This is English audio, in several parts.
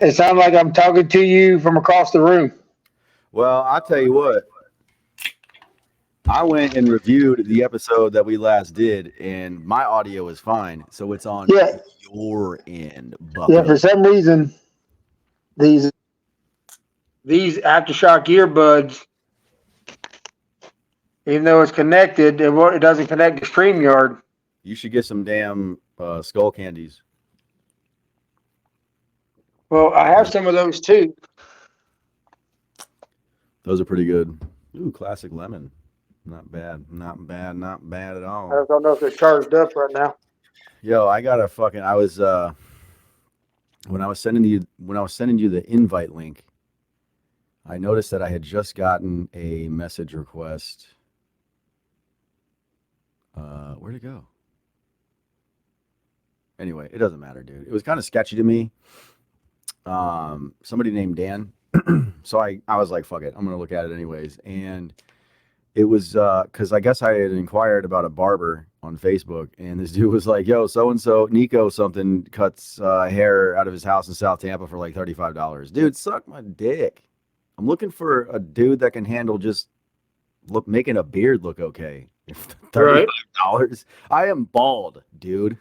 It sounds like I'm talking to you from across the room. Well, I'll tell you what. I went and reviewed the episode that we last did, and my audio is fine. So it's on Yeah, your end, yeah. For bucko. some reason, these these aftershock earbuds, even though it's connected, it doesn't connect to StreamYard. You should get some damn skull candies. Well, I have Those, some of those too. those are pretty good. Ooh, classic lemon. Not bad. Not bad. Not bad at I all. just don't know if they're charged up right now. Yo, I got a fucking. I was when I was sending you the invite link. I noticed that I had just gotten a message request. Where'd it go? Anyway, it doesn't matter, dude. It was kind of sketchy to me. Somebody named Dan. So I was like, fuck it, I'm gonna look at it anyways. And it was because I guess I had inquired about a barber on Facebook, and this dude was like, yo, so and so Nico something cuts hair out of his house in South Tampa for like $35. Dude, suck my dick. I'm looking for a dude that can handle just making a beard look okay. Right. $35. I am bald, dude.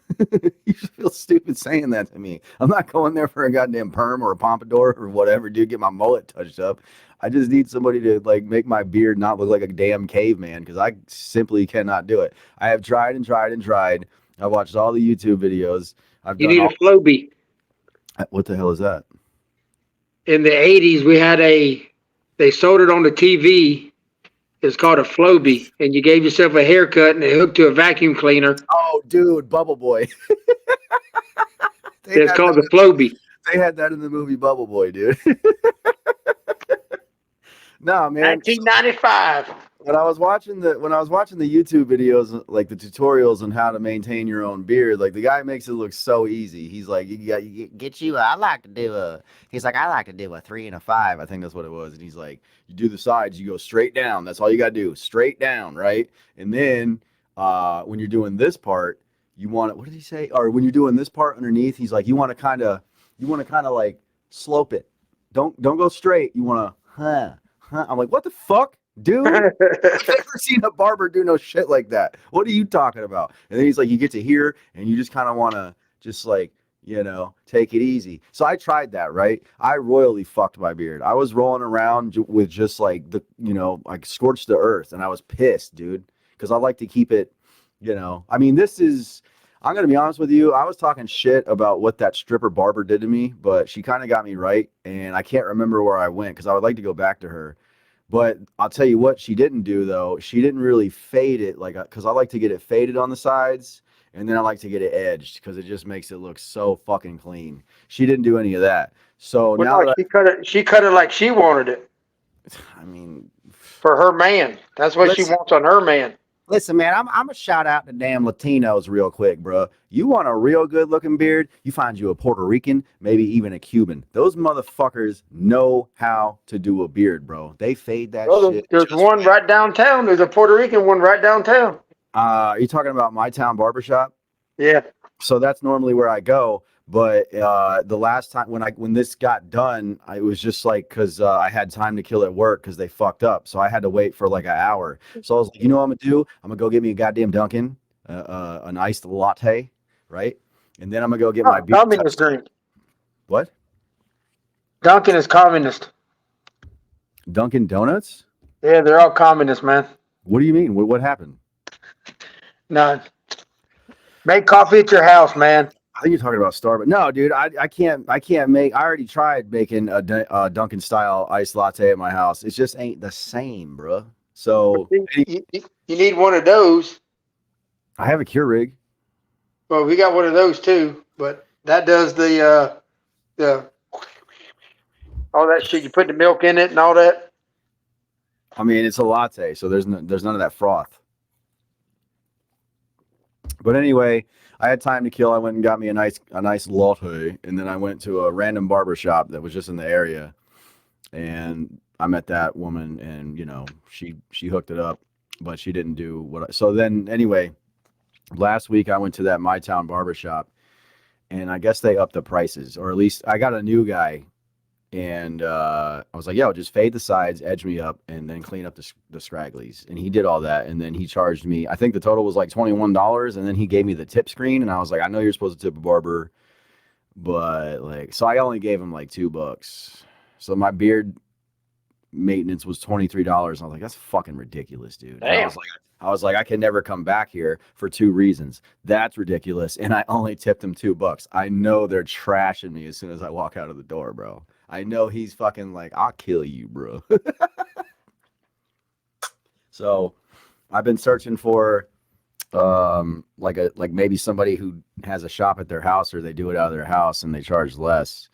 You should feel stupid saying that to me. I'm not going there for a goddamn perm or a pompadour or whatever, dude. Get my mullet touched up. I just need somebody to like make my beard not look like a damn caveman because I simply cannot do it. I have tried and tried and tried. I've watched all the YouTube videos. I've You done need a all. Floby. What the hell is that? In the '80s, they sold it on the TV. It's called a Floby, and you gave yourself a haircut and it hooked to a vacuum cleaner. Oh, dude, Bubble Boy. they It's had called that. the Floby. They had that in the movie Bubble Boy, dude. No, man. 1995. When I was watching the YouTube videos, like the tutorials on how to maintain your own beard, like the guy makes it look so easy. He's like, get you. I like to do a. He's like, I like to do a 3 and a 5. I think that's what it was. And he's like, you do the sides, you go straight down. That's all you gotta do, straight down, right? And then when you're doing this part, you want to. What did he say? Or when you're doing this part underneath, he's like, you want to kind of like slope it. Don't go straight. You want to, huh? I'm like, what the fuck, dude? I've never seen a barber do no shit like that. What are you talking about? And then he's like, you get to here, and you just kind of want to just like, take it easy. So I tried that, right? I royally fucked my beard. I was rolling around with just like like scorched the earth, and I was pissed, dude, because I like to keep it, I mean, I'm going to be honest with you. I was talking shit about what that stripper barber did to me, but she kind of got me right. And I can't remember where I went because I would like to go back to her. But I'll tell you what she didn't do, though. She didn't really fade it because I like to get it faded on the sides. And then I like to get it edged because it just makes it look so fucking clean. She didn't do any of that. So Well, now no, that she cut it like she wanted it I mean, for her man. That's what she listen, wants on her man. Listen, man, I'm going to shout out the damn Latinos real quick, bro. You want a real good looking beard? You find you a Puerto Rican, maybe even a Cuban. Those motherfuckers know how to do a beard, bro. They fade that Well, shit there's just one right downtown. There's a Puerto Rican one right downtown. are you talking about My Town Barbershop? Yeah. So that's normally where I go. But the last time when this got done, it was just like because I had time to kill at work because they fucked up. So I had to wait for like an hour. So I was like, you know what I'm gonna do? I'm gonna go get me a goddamn Dunkin', an iced latte, right? And then I'm gonna go get my Oh, beard communist touched up. drink. What? Dunkin' is communist. Dunkin' Donuts? Yeah, they're all communist, man. What do you mean? What happened? None. Make coffee at your house, man. I think you're talking about Starbucks. No, dude, I can't make. I already tried making a Dunkin' style iced latte at my house. It just ain't the same, bro. So You need one of those. I have a Keurig. Well, we got one of those too, but that does the all that shit. You put the milk in it and all that. I mean, it's a latte, so there's none of that froth. But anyway, I had time to kill. I went and got me a nice latte, and then I went to a random barber shop that was just in the area, and I met that woman, and she hooked it up, but she didn't do what. So then anyway, last week I went to that My Town barber shop, and I guess they upped the prices, or at least I got a new guy, and I was like, "Yo, just fade the sides, edge me up, and then clean up the scragglies." And he did all that, and then he charged me. I think the total was like $21, and then he gave me the tip screen, and I was like, "I know you're supposed to tip a barber, but like," so I only gave him like $2. So my beard maintenance was $23. I was like, "That's fucking ridiculous, dude." And Damn. I was like, I can never come back here for 2 reasons. That's ridiculous, and I only tipped him $2. I know they're trashing me as soon as I walk out of the door, bro. I know he's fucking like, "I'll kill you, bro." So I've been searching for like maybe somebody who has a shop at their house, or they do it out of their house and they charge less.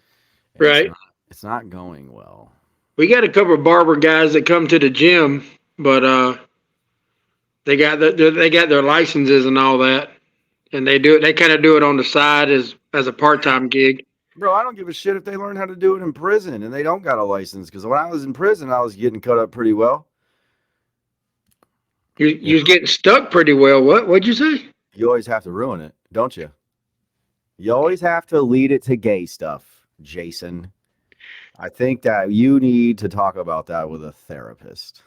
And Right. it's not going well. We got a couple of barber guys that come to the gym, but they got their licenses and all that, and they do it. They kind of do it on the side as a part time gig. Bro, I don't give a shit if they learn how to do it in prison and they don't got a license. Because when I was in prison, I was getting cut up pretty well. You was getting stuck pretty well. What'd you say? You always have to ruin it, don't you? You always have to lead it to gay stuff, Jason. I think that you need to talk about that with a therapist.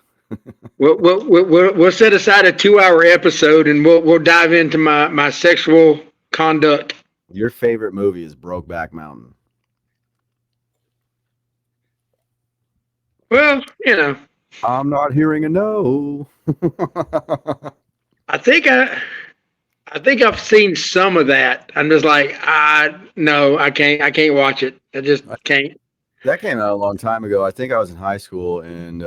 We'll set aside a 2 hour episode and we'll dive into my sexual conduct. Your favorite movie is Brokeback Mountain. Well, you know, I'm not hearing a no. I think I've seen some of that. I'm just like, no, I can't watch it. I just can't. That came out a long time ago. I think I was in high school, and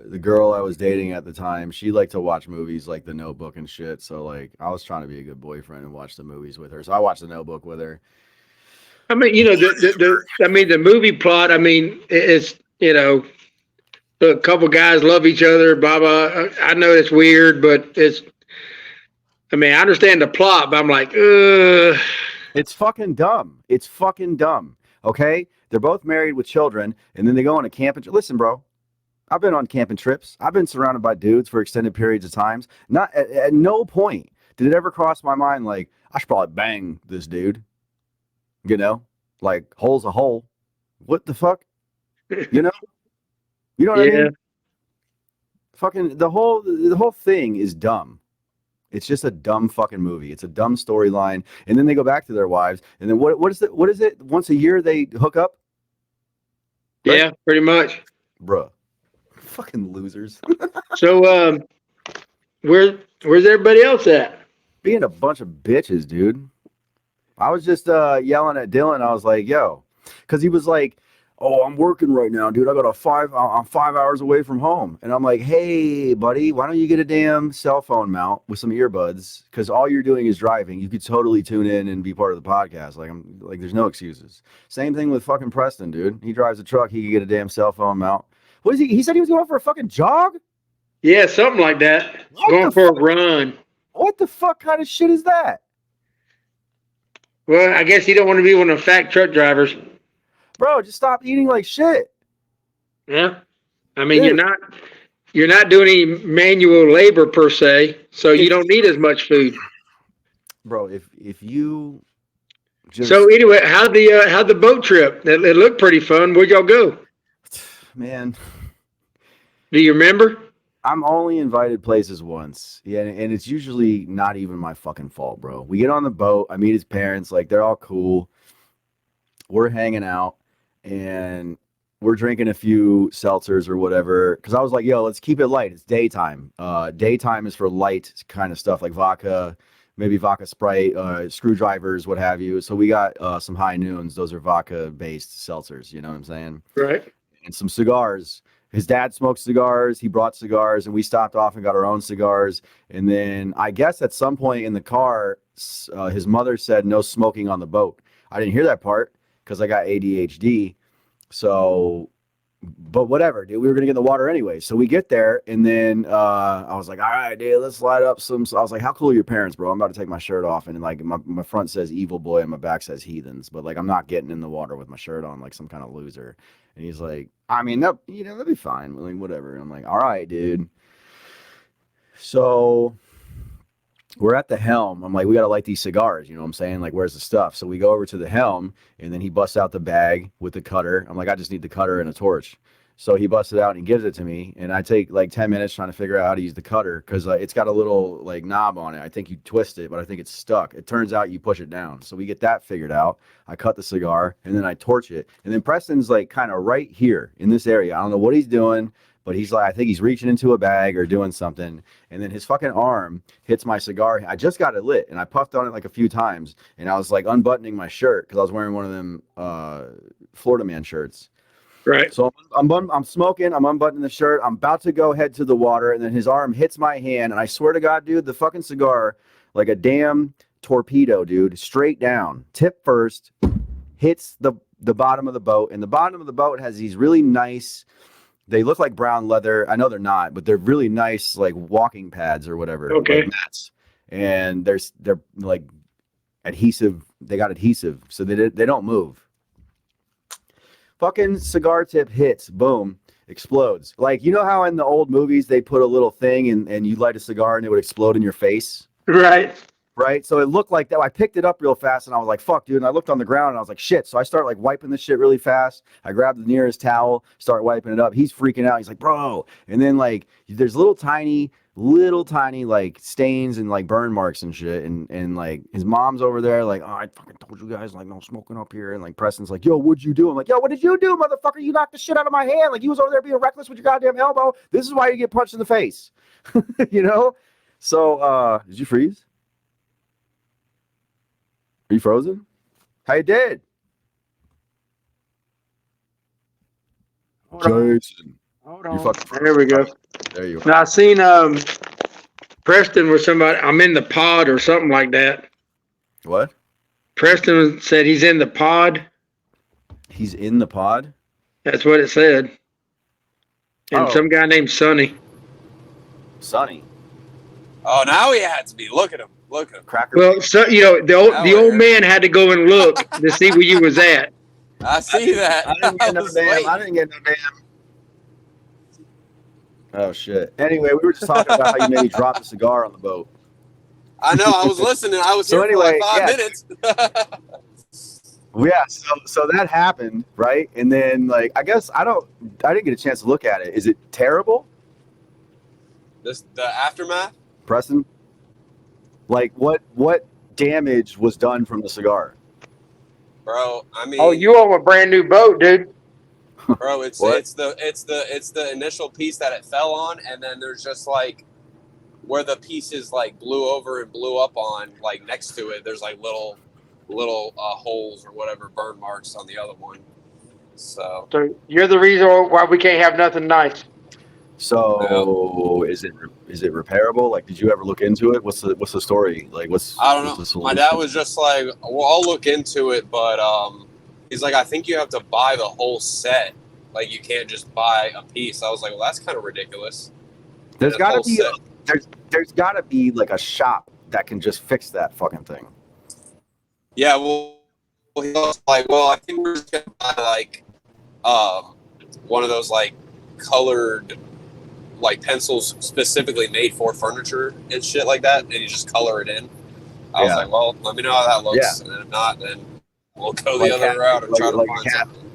the girl I was dating at the time, she liked to watch movies like The Notebook and shit. So like, I was trying to be a good boyfriend and watch the movies with her. So I watched The Notebook with her. I mean, you know, the movie plot. I mean, it's a couple guys love each other. Blah blah. I know it's weird, but it's. I mean, I understand the plot, but I'm like, It's fucking dumb. It's fucking dumb. Okay, they're both married with children, and then they go on a camping. Listen, bro. I've been on camping trips. I've been surrounded by dudes for extended periods of times. Not at no point did it ever cross my mind like I should probably bang this dude. You know, like hole's a hole. What the fuck? You know, you know what I yeah. mean? Fucking the whole thing is dumb. It's just a dumb fucking movie. It's a dumb storyline, and then they go back to their wives, and then what is it? Once a year they hook up. Right? Yeah, pretty much. Bruh. Fucking losers. So, where's everybody else at? Being a bunch of bitches, dude. I was just yelling at Dylan. I was like, yo, because he was like, oh, I'm working right now, dude. I'm 5 hours away from home. And I'm like, hey, buddy, why don't you get a damn cell phone mount with some earbuds? Because all you're doing is driving. You could totally tune in and be part of the podcast. Like, there's no excuses. Same thing with fucking Preston, dude. He drives a truck. He could get a damn cell phone mount. What is he? He said he was going for a fucking jog? Yeah, something like that. Going for a run. What the fuck kind of shit is that? Well, I guess you don't want to be one of the fat truck drivers. Bro, just stop eating like shit. Yeah. I mean, Dude. you're not doing any manual labor per se, so you don't need as much food. Bro, if you just So anyway, how'd the boat trip? It looked pretty fun. Where'd y'all go? man, Do you remember? I'm only invited places once. Yeah, and it's usually not even my fucking fault, bro. We get on the boat, I meet his parents, like they're all cool. We're hanging out and we're drinking a few seltzers or whatever. Cause I was like, yo, let's keep it light. It's daytime. Daytime is for light kind of stuff like vodka, maybe vodka Sprite, screwdrivers, what have you. So we got some high noons. Those are vodka based seltzers, you know what I'm saying? Right. And some cigars. His dad smoked cigars. He brought cigars, and we stopped off and got our own cigars. And then I guess at some point in the car, his mother said no smoking on the boat. I didn't hear that part because I got ADHD. So, but whatever, dude. We were gonna get in the water anyway. So we get there, and then I was like, all right, dude, let's light up some. So I was like, how cool are your parents, bro? I'm about to take my shirt off, and like my front says evil boy and my back says heathens. But like I'm not getting in the water with my shirt on like some kind of loser. And he's like, I mean, that, that'll be fine. Like, whatever. And I'm like, all right, dude. So we're at the helm. I'm like, we got to light these cigars. You know what I'm saying? Like, where's the stuff? So we go over to the helm, and then he busts out the bag with the cutter. I'm like, I just need the cutter and a torch. So he busts it out and he gives it to me. And I take like 10 minutes trying to figure out how to use the cutter because it's got a little like knob on it. I think you twist it, but I think it's stuck. It turns out you push it down. So we get that figured out. I cut the cigar and then I torch it. And then Preston's like kind of right here in this area. I don't know what he's doing. But he's like, I think he's reaching into a bag or doing something. And then his fucking arm hits my cigar. I just got it lit and I puffed on it like a few times. And I was like unbuttoning my shirt because I was wearing one of them Florida Man shirts. Right. So I'm smoking. I'm unbuttoning the shirt. I'm about to go head to the water. And then his arm hits my hand. And I swear to God, dude, the fucking cigar, like a damn torpedo, dude, straight down, tip first, hits the bottom of the boat. And the bottom of the boat has these really nice, they look like brown leather. I know they're not, but they're really nice, like walking pads or whatever. Okay. Like mats. And they're like adhesive. They got adhesive, so they don't move. Fucking cigar tip hits, boom, explodes. Like, you know how in the old movies they put a little thing and you light a cigar and it would explode in your face? Right. Right. So it looked like that. I picked it up real fast and I was like, fuck, dude. And I looked on the ground and I was like, shit. So I start like wiping this shit really fast. I grabbed the nearest towel, start wiping it up. He's freaking out. He's like, bro. And then like there's little tiny like stains and like burn marks and shit. And like his mom's over there, like, oh, I fucking told you guys, like, no smoking up here. And like Preston's like, yo, what'd you do? I'm like, yo, what did you do, motherfucker? You knocked the shit out of my hand. Like, you was over there being reckless with your goddamn elbow. This is why you get punched in the face. You know? So did you freeze? Are you frozen? How you did? Jason. Hold on. There we go. There you are. Now I seen Preston with somebody. I'm in the pod or something like that. What? Preston said he's in the pod. He's in the pod? That's what it said. And some guy named Sonny. Sonny. Oh, now he had to be. Look at him. Look at him. Cracker. Well, so the old man had to go and look to see where you was at. I see that. I didn't get no damn. Oh shit. Anyway, we were just talking about how you made me drop the cigar on the boat. I know. I was listening. I was So here anyway, for like 5 minutes. Yeah, so that happened, right? And then like I didn't get a chance to look at it. Is it terrible? The aftermath? Preston? Like what damage was done from the cigar? Bro, I mean, Oh, you own a brand new boat, dude. bro, it's the initial piece that it fell on, and then there's just like where the pieces like blew over and blew up on, like next to it, there's like little holes or whatever, burn marks on the other one. So you're the reason why we can't have nothing nice. So is it repairable? Like, did you ever look into it? What's the story? Like, I don't know. My dad was just like, well, I'll look into it, but he's like, I think you have to buy the whole set. Like, you can't just buy a piece. I was like, well, that's kind of ridiculous. There's got to be like a shop that can just fix that fucking thing. Yeah, well, he was like, well, I think we're just gonna buy like one of those like colored like pencils specifically made for furniture and shit like that, and you just color it in. I was like, well, let me know how that looks, and then if not, then we'll go the other route and try to find something.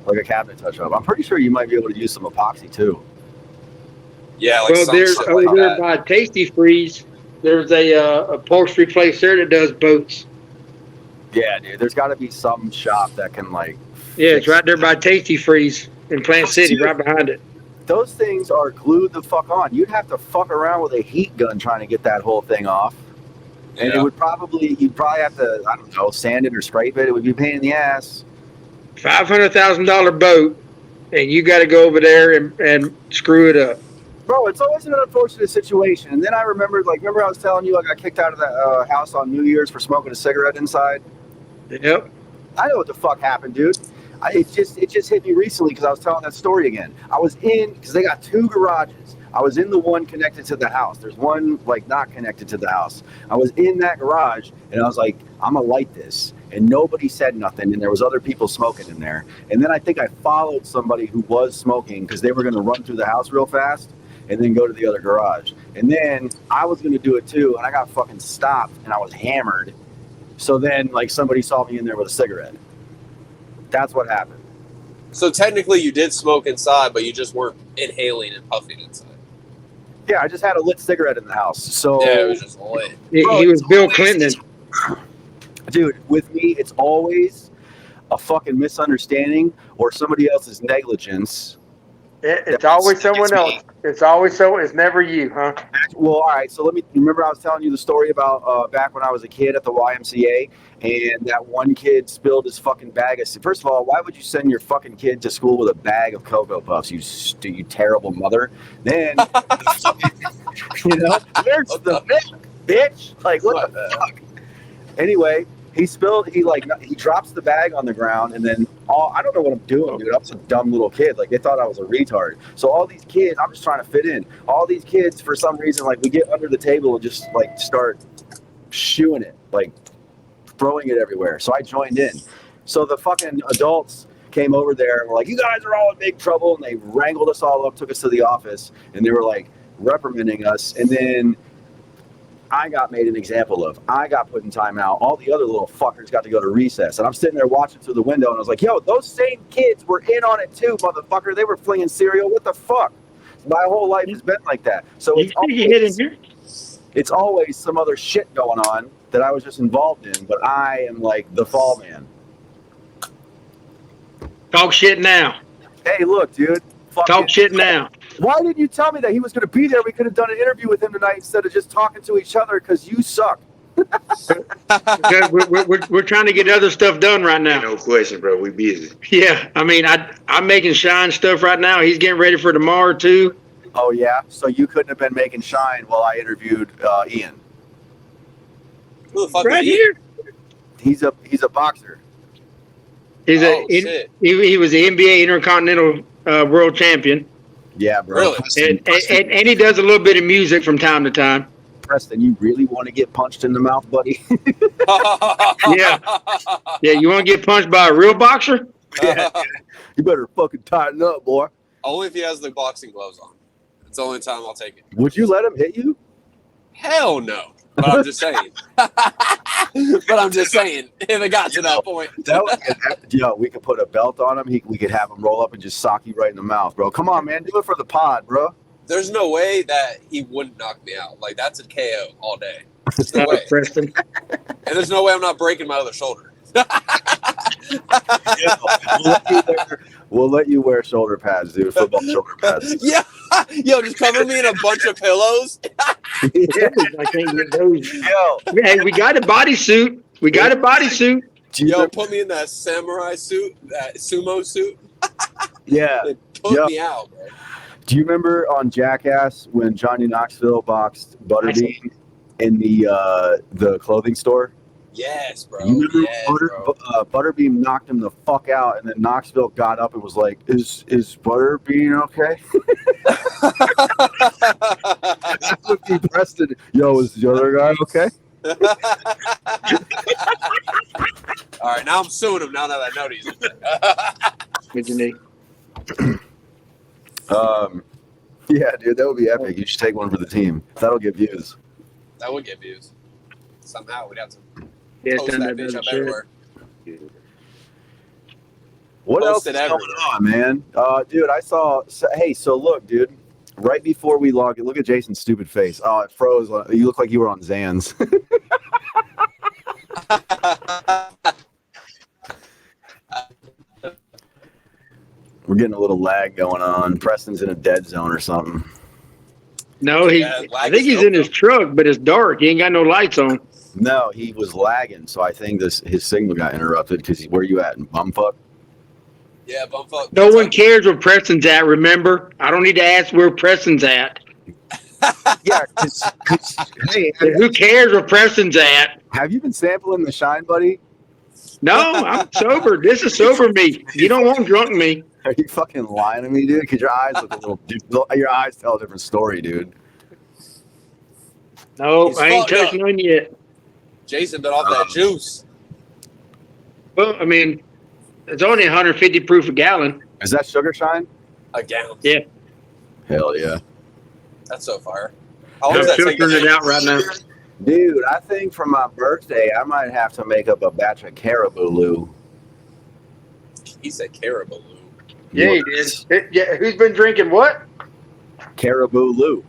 Like a cabinet touch-up. I'm pretty sure you might be able to use some epoxy too. Yeah, like well, there's over there by Tasty Freeze. There's a upholstery place there that does boats. Yeah, dude. There's got to be some shop that can like. Yeah, it's right there by Tasty Freeze in Plant City, right behind it. Those things are glued the fuck on. You'd have to fuck around with a heat gun trying to get that whole thing off. And it would you'd probably have to, I don't know, sand it or scrape it. It would be a pain in the ass. $500,000 boat, and you got to go over there and screw it up. Bro, it's always an unfortunate situation. And then I remembered, remember I was telling you I got kicked out of that house on New Year's for smoking a cigarette inside? Yep. I know what the fuck happened, dude. It just hit me recently because I was telling that story again. I was in, because they got 2 garages. I was in the one connected to the house. There's one not connected to the house. I was in that garage and I was like, I'm gonna light this. And nobody said nothing, and there was other people smoking in there. And then I think I followed somebody who was smoking because they were gonna run through the house real fast and then go to the other garage. And then I was gonna do it too, and I got fucking stopped, and I was hammered. So then, like, somebody saw me in there with a cigarette. That's what happened. So technically, you did smoke inside, but you just weren't inhaling and puffing inside. Yeah, I just had a lit cigarette in the house. So Yeah, it was just lit. He was Bill Clinton. dude, with me, it's always a fucking misunderstanding or somebody else's negligence. It's always someone else. It's always so. It's never you, huh? Well, all right. So let me remember. I was telling you the story about back when I was a kid at the YMCA, and that one kid spilled his fucking bag of. First of all, why would you send your fucking kid to school with a bag of Cocoa Puffs? You terrible mother. Then, you know, where's the milk, bitch? Like, what the fuck? Anyway. He drops the bag on the ground, and then I don't know what I'm doing, dude. I was a dumb little kid. Like, they thought I was a retard. So all these kids, I'm just trying to fit in. All these kids, for some reason, like, we get under the table and just, like, start shooing it, like, throwing it everywhere. So I joined in. So the fucking adults came over there and were like, you guys are all in big trouble. And they wrangled us all up, took us to the office, and they were, like, reprimanding us. And then I got made an example of. I got put in timeout. All the other little fuckers got to go to recess. And I'm sitting there watching through the window, and I was like, yo, those same kids were in on it too, motherfucker. They were flinging cereal. What the fuck? My whole life has been like that. So it's always some other shit going on that I was just involved in, but I am like the fall man. Talk shit now. Hey, look, dude. Talk shit now. Why didn't you tell me that he was going to be there? We could have done an interview with him tonight instead of just talking to each other because you suck. we're trying to get other stuff done right now. No question, bro. We busy. Yeah, I mean, I'm making Shine stuff right now. He's getting ready for tomorrow too. Oh yeah, so you couldn't have been making Shine while I interviewed Ian. Who the fuck Right is he? here. He's a boxer. He was the NBA Intercontinental World Champion. Yeah, bro. Really? Preston, And he does a little bit of music from time to time. Preston, you really want to get punched in the mouth, buddy? Yeah. Yeah, you want to get punched by a real boxer? Yeah. You better fucking tighten up, boy. Only if he has the boxing gloves on. It's the only time I'll take it. Would you let him hit you? Hell no. But I'm just saying. If it got to that point. We could put a belt on him. We could have him roll up and just sock you right in the mouth, bro. Come on, man. Do it for the pod, bro. There's no way that he wouldn't knock me out. Like, that's a KO all day. There's no way. Preston. And there's no way I'm not breaking my other shoulder. We'll let you wear shoulder pads, dude. Football shoulder pads. Yeah. Yo, just cover me in a bunch of pillows. Yeah, I can't get those. Yo, Hey, we got a bodysuit. Yo, put me in that samurai suit, that sumo suit. Yeah. Put me out, bro. Do you remember on Jackass when Johnny Knoxville boxed Butterbean in the clothing store? Yes, bro. You remember Yes, Butterbean knocked him the fuck out, and then Knoxville got up and was like, "Is Butterbean okay?" He Preston, yo, is the other guy okay? All right, now I'm suing him now that I know he's What'd you need? Yeah, dude, that would be epic. You should take one for the team. That'll get views. That would get views. Somehow we'd have to Yeah, post that bitch up everywhere. What Post else it is going everywhere. on, man? Dude, I saw. So look, dude. Right before we log in, look at Jason's stupid face. Oh, it froze. You look like you were on Zans. We're getting a little lag going on. Preston's in a dead zone or something. No, I think he's in his truck, but it's dark. He ain't got no lights on. No, he was lagging, so I think his signal got interrupted. Because where you at in bumfuck? Yeah, bumfuck. No one cares where Preston's at, remember? I don't need to ask where Preston's at. Yeah, hey, Who cares where Preston's at? have you been sampling the Shine, buddy? No, I'm sober. This is sober me. You don't want drunk me. Are you fucking lying to me, dude? Because your eyes look a little. Your eyes tell a different story, dude. No, He's I ain't fucked touched none yet. Jason been off that juice. Well, I mean, it's only 150 proof a gallon. Is that Sugar Shine? A gallon. Yeah. Hell yeah. That's so fire. How long I'm does that take? filtering it out right now. Dude, I think for my birthday, I might have to make up a batch of caribou Lou. He said caribou. Yeah, he did. Yeah, who's been drinking what? Caribou Lou.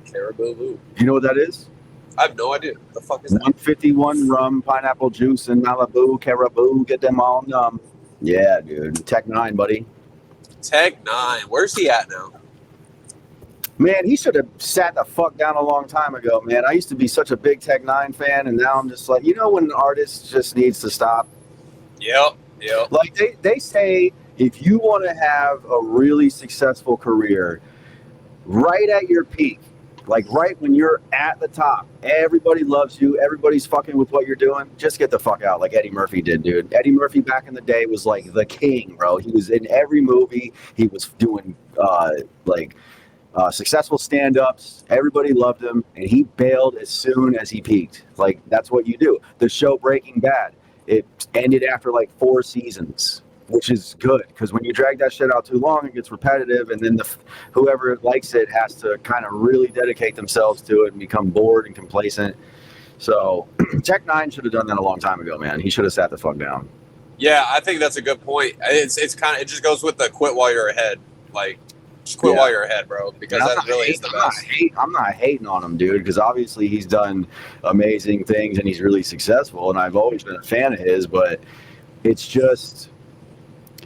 Caribou Lou. You know what that is? I have no idea. What the fuck is that? 151 rum, pineapple juice, and Malibu, caribou. Get them all numb. Yeah, dude. Tech 9, buddy. Tech 9. Where's he at now? Man, he should have sat the fuck down a long time ago, man. I used to be such a big Tech 9 fan, and now I'm just like, you know when an artist just needs to stop? Yep. Like, they say if you want to have a really successful career, right at your peak, like right when you're at the top, everybody loves you, everybody's fucking with what you're doing, just get the fuck out like Eddie Murphy did, dude. Eddie Murphy back in the day was like the king, bro. He was in every movie. He was doing successful stand-ups. Everybody loved him, and he bailed as soon as he peaked. Like, that's what you do. The show Breaking Bad, it ended after like 4 seasons, which is good, because when you drag that shit out too long, it gets repetitive, and then whoever likes it has to kind of really dedicate themselves to it and become bored and complacent. So Tech 9 should have done that a long time ago, man. He should have sat the fuck down. Yeah, I think that's a good point. It's kind of, it just goes with the quit while you're ahead. Like, just quit while you're ahead, bro, because that really is the best. I'm not hating on him, dude, because obviously he's done amazing things and he's really successful, and I've always been a fan of his, but it's just,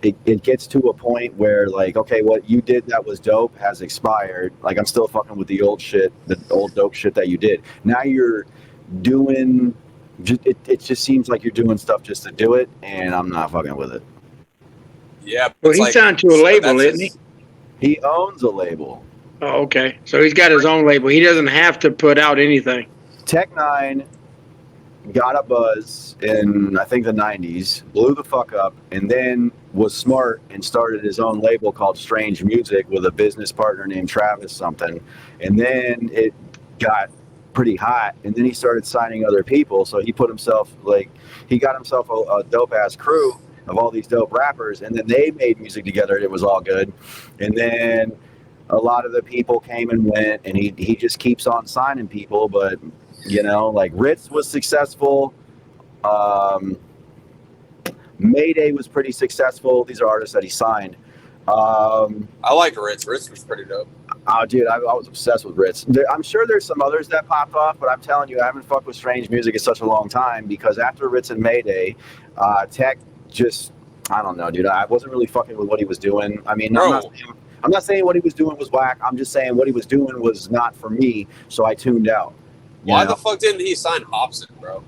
it gets to a point where, like, okay, what you did that was dope has expired. Like, I'm still fucking with the old shit, the old dope shit that you did. Now you're doing, it just seems like you're doing stuff just to do it, and I'm not fucking with it. Yeah. Well, he's signed to a label, isn't he? He owns a label. Oh, okay. So he's got his own label. He doesn't have to put out anything. Tech 9 got a buzz in, I think, the 90s, blew the fuck up, and then was smart and started his own label called Strange Music with a business partner named Travis something. And then it got pretty hot, and then he started signing other people. So he put himself, like, he got himself a dope-ass crew of all these dope rappers, and then they made music together, and it was all good. And then a lot of the people came and went, and he just keeps on signing people. But, you know, like, Ritz was successful. Mayday was pretty successful. These are artists that he signed. I liked Ritz. Ritz was pretty dope. Oh, dude, I was obsessed with Ritz. I'm sure there's some others that popped off, but I'm telling you, I haven't fucked with Strange Music in such a long time, because after Ritz and Mayday, Tech just, I don't know, dude. I wasn't really fucking with what he was doing. I mean, I'm not saying what he was doing was whack. I'm just saying what he was doing was not for me, so I tuned out. Why the fuck didn't he sign Hobson, bro?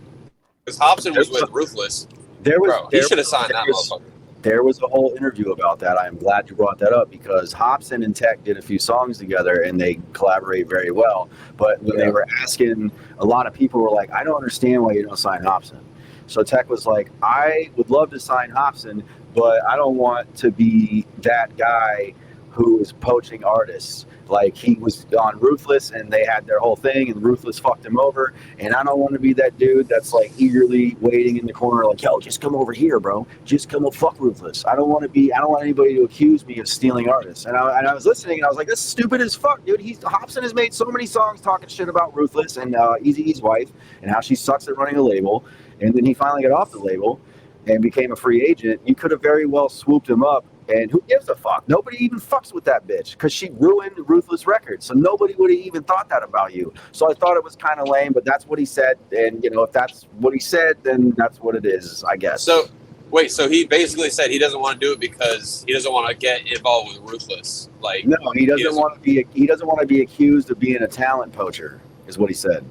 Because Hobson was with Ruthless. He should have signed that motherfucker. There was a whole interview about that. I'm glad you brought that up, because Hobson and Tech did a few songs together, and they collaborate very well. But when they were asking, a lot of people were like, I don't understand why you don't sign Hobson. So Tech was like, I would love to sign Hobson, but I don't want to be that guy who is poaching artists. Like, he was on Ruthless, and they had their whole thing, and Ruthless fucked him over. And I don't want to be that dude that's like eagerly waiting in the corner, like, yo, just come over here, bro. Just come and fuck Ruthless. I don't want anybody to accuse me of stealing artists. And I was listening, and I was like, this is stupid as fuck, dude. Hobson has made so many songs talking shit about Ruthless and Eazy-E's wife and how she sucks at running a label. And then he finally got off the label and became a free agent. You could have very well swooped him up, and who gives a fuck? Nobody even fucks with that bitch, because she ruined Ruthless Records, so nobody would have even thought that about you. So I thought it was kind of lame, but that's what he said, and, you know, if that's what he said, then that's what it is, I guess. So, wait, so he basically said he doesn't want to do it because he doesn't want to get involved with Ruthless. Like, no, he doesn't want to be accused of being a talent poacher, is what he said.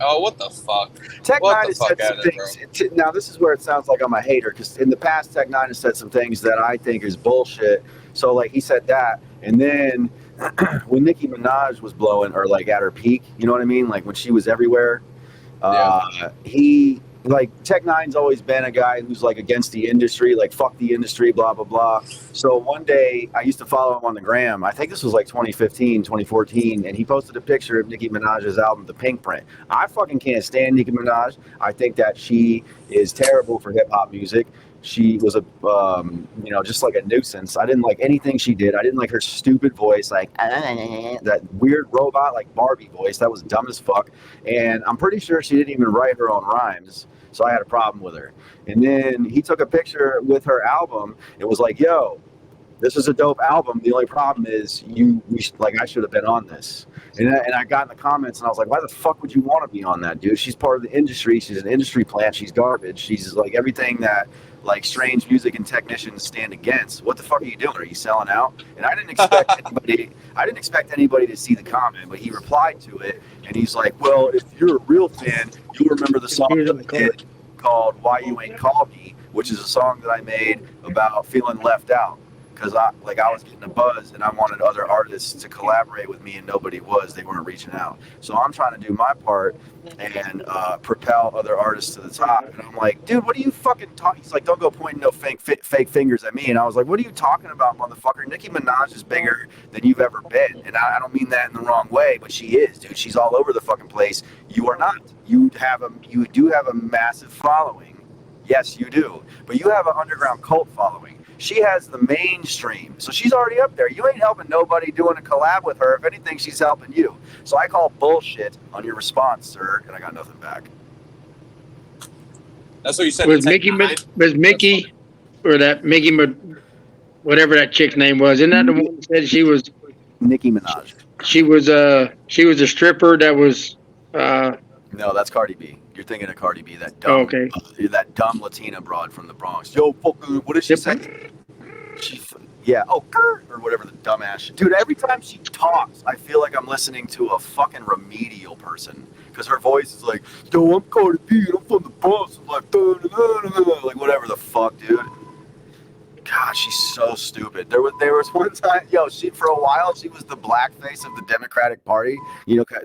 Oh, what the fuck? Tech 9 has said some things. Now, this is where it sounds like I'm a hater, because in the past, Tech 9 has said some things that I think is bullshit. So, like, he said that, and then when Nicki Minaj was blowing, or like at her peak, you know what I mean? Like when she was everywhere, Tech 9's always been a guy who's like against the industry, like fuck the industry, blah, blah, blah. So one day I used to follow him on the gram. I think this was like 2015, 2014. And he posted a picture of Nicki Minaj's album, The Pink Print. I fucking can't stand Nicki Minaj. I think that she is terrible for hip hop music. she was a, just like a nuisance. I didn't like anything she did. I didn't like her stupid voice, like that weird robot, like Barbie voice. That was dumb as fuck. And I'm pretty sure she didn't even write her own rhymes. So I had a problem with her. And then he took a picture with her album. It was like, yo, this is a dope album. The only problem is I should have been on this. And I got in the comments and I was like, why the fuck would you want to be on that, dude? She's part of the industry. She's an industry plant. She's garbage. She's like everything that like strange music and technicians stand against. What the fuck are you doing? Are you selling out? And I didn't expect anybody to see the comment, but he replied to it and he's like, well, if you're a real fan, you'll remember the song that I did called Why You Ain't Called Me, which is a song that I made about feeling left out. Because I was getting a buzz and I wanted other artists to collaborate with me and nobody was. They weren't reaching out. So I'm trying to do my part and propel other artists to the top. And I'm like, dude, what are you fucking talking? He's like, don't go pointing no fake fingers at me. And I was like, what are you talking about, motherfucker? Nicki Minaj is bigger than you've ever been. And I don't mean that in the wrong way, but she is, dude. She's all over the fucking place. You are not. You do have a massive following. Yes, you do. But you have an underground cult following. She has the mainstream, so she's already up there. You ain't helping nobody doing a collab with her. If anything, she's helping you. So I call bullshit on your response, sir, and I got nothing back. That's what you said. Was Mickey, or that Mickey, whatever that chick's name was? Isn't that the one that said she was Nicki Minaj? She was a stripper that was. No, that's Cardi B. You're thinking of Cardi B, that dumb, that dumb Latina broad from the Bronx. Yo, what did she say? Or whatever the dumbass shit. Dude, every time she talks, I feel like I'm listening to a fucking remedial person. Because her voice is like, yo, I'm Cardi B, and I'm from the Bronx. I'm like whatever the fuck, dude. God, she's so stupid. There was one time, for a while, she was the blackface of the Democratic Party.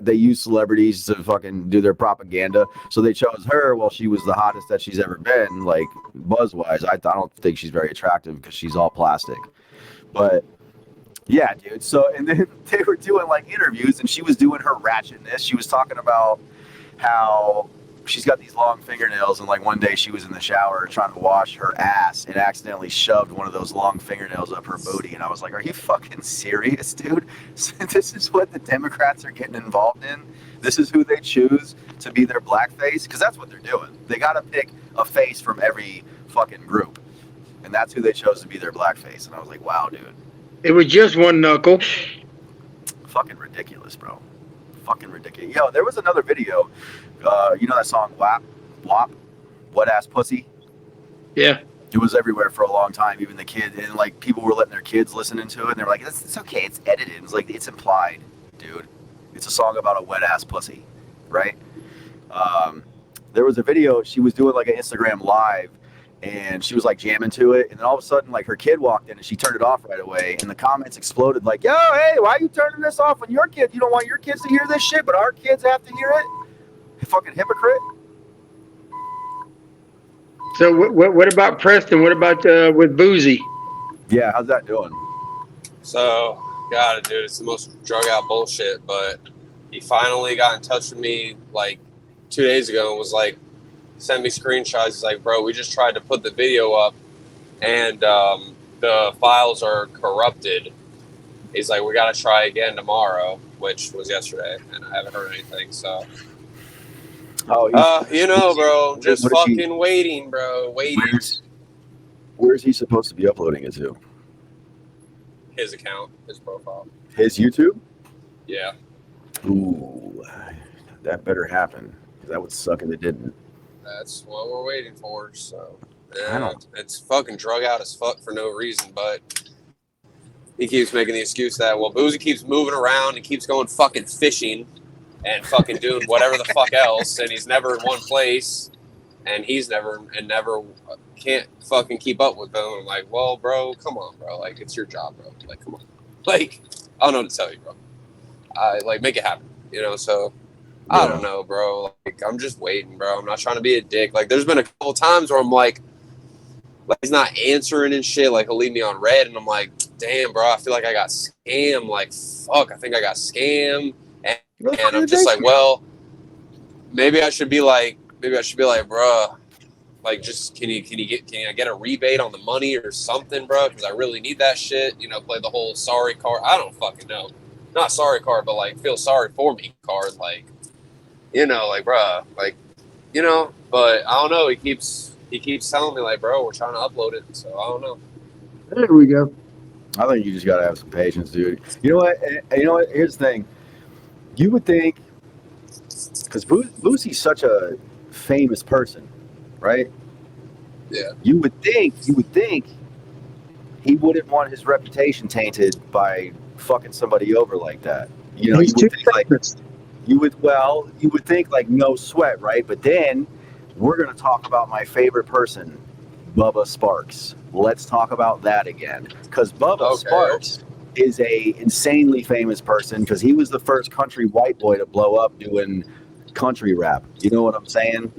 They use celebrities to fucking do their propaganda. So they chose her while she was the hottest that she's ever been, like, buzz-wise. I don't think she's very attractive because she's all plastic. But, yeah, dude. So, and then they were doing, like, interviews, and she was doing her ratchetness. She was talking about how she's got these long fingernails, and like one day she was in the shower trying to wash her ass and accidentally shoved one of those long fingernails up her booty. And I was like, are you fucking serious, dude? This is what the Democrats are getting involved in? This is who they choose to be their blackface? Because that's what they're doing. They got to pick a face from every fucking group. And that's who they chose to be their blackface. And I was like, wow, dude. It was just one knuckle. Fucking ridiculous, bro. Fucking ridiculous. Yo, there was another video. You know that song WAP, Wet Ass Pussy? Yeah. It was everywhere for a long time, even the kid, and like people were letting their kids listen into it, and they're like, it's okay, it's edited. It's like, it's implied, dude. It's a song about a wet ass pussy, right? There was a video, she was doing like an Instagram live, and she was like jamming to it, and then all of a sudden like her kid walked in and she turned it off right away, and the comments exploded like, yo, hey, why are you turning this off when your kids, you don't want your kids to hear this shit, but our kids have to hear it? You fucking hypocrite. So what about Preston? What about with Boozy? Yeah, how's that doing? So, God, dude, it's the most drug out bullshit, but he finally got in touch with me like 2 days ago and was like, send me screenshots. He's like, bro, we just tried to put the video up and the files are corrupted. He's like, we got to try again tomorrow, which was yesterday, and I haven't heard anything, so. Oh, bro, just fucking waiting, bro, waiting. Where's he supposed to be uploading it to? His account, his profile. His YouTube? Yeah. Ooh, that better happen. That would suck if it didn't. That's what we're waiting for, so. Yeah, it's fucking drug out as fuck for no reason, but he keeps making the excuse that, well, Boozy keeps moving around and keeps going fucking fishing and fucking doing whatever the fuck else, and he's never in one place, and he's never can't fucking keep up with them. I'm like, well, bro, come on, bro. Like, it's your job, bro. Like, come on. Like, I don't know what to tell you, bro. Make it happen, so I don't know, bro. Like, I'm just waiting, bro. I'm not trying to be a dick. Like, there's been a couple times where I'm like he's not answering and shit. Like, he'll leave me on red, and I'm like, damn, bro, I feel like I got scammed. Like, fuck, I think I got scammed. And I'm just like, well, maybe I should be like, bruh, Like, just can I get a rebate on the money or something, bro? Because I really need that shit. You know, play the whole sorry card. I don't fucking know. Not sorry card, but like feel sorry for me card. Like, you know, like, bro, like, you know. But I don't know. He keeps telling me like, bro, we're trying to upload it. So I don't know. There we go. I think you just gotta have some patience, dude. You know what? You know what? Here's the thing. You would think, because Boosie's such a famous person, right? Yeah. You would think he wouldn't want his reputation tainted by fucking somebody over like that. You know, He's you would too think like famous. you would think like no sweat, right? But then we're gonna talk about my favorite person, Bubba Sparks. Let's talk about that again, because Bubba Okay. Sparks is a insanely famous person because he was the first country white boy to blow up doing country rap. You know what I'm saying?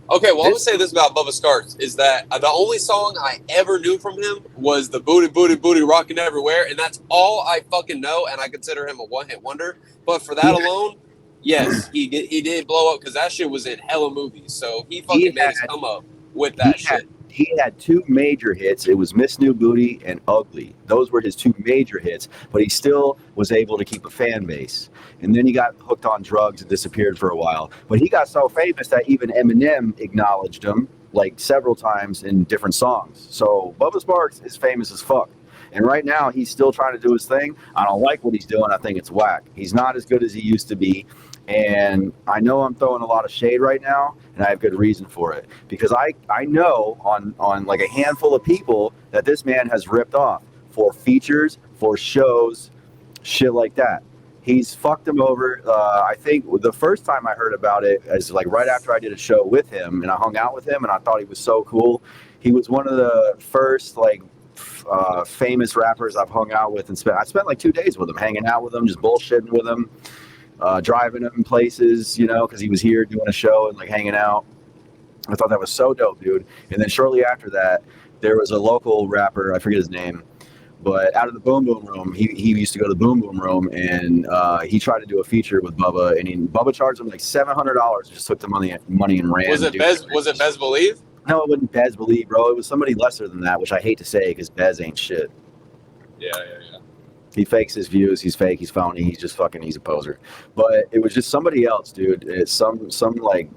Okay, well, I would say this about Bubba Sparks is that the only song I ever knew from him was the Booty, Booty, Booty Rockin' Everywhere, and that's all I fucking know, and I consider him a one-hit wonder. But for that alone, yes, he did blow up because that shit was in hella movies, so he fucking made his come up with that shit. He had two major hits. It was Miss New Booty and Ugly. Those were his two major hits, but he still was able to keep a fan base. And then he got hooked on drugs and disappeared for a while. But he got so famous that even Eminem acknowledged him like several times in different songs. So Bubba Sparks is famous as fuck. And right now he's still trying to do his thing. I don't like what he's doing. I think it's whack. He's not as good as he used to be. And I know I'm throwing a lot of shade right now, and I have good reason for it. Because I know on like a handful of people that this man has ripped off for features, for shows, shit like that. He's fucked him over. I think the first time I heard about it is like right after I did a show with him, and I hung out with him, and I thought he was so cool. He was one of the first like famous rappers I've hung out with, and I spent like 2 days with him, hanging out with him, just bullshitting with him. Driving him places, you know, because he was here doing a show and like hanging out. I thought that was so dope, dude. And then shortly after that, there was a local rapper, I forget his name, but out of the Boom Boom Room, he used to go to the Boom Boom Room, and he tried to do a feature with Bubba, and Bubba charged him like $700. Just took the money and ran. Was it Bez Believe? No, it wasn't Bez Believe, bro. It was somebody lesser than that, which I hate to say because Bez ain't shit. Yeah. He fakes his views. He's fake. He's phony. He's just fucking. He's a poser. But it was just somebody else, dude. It's some like,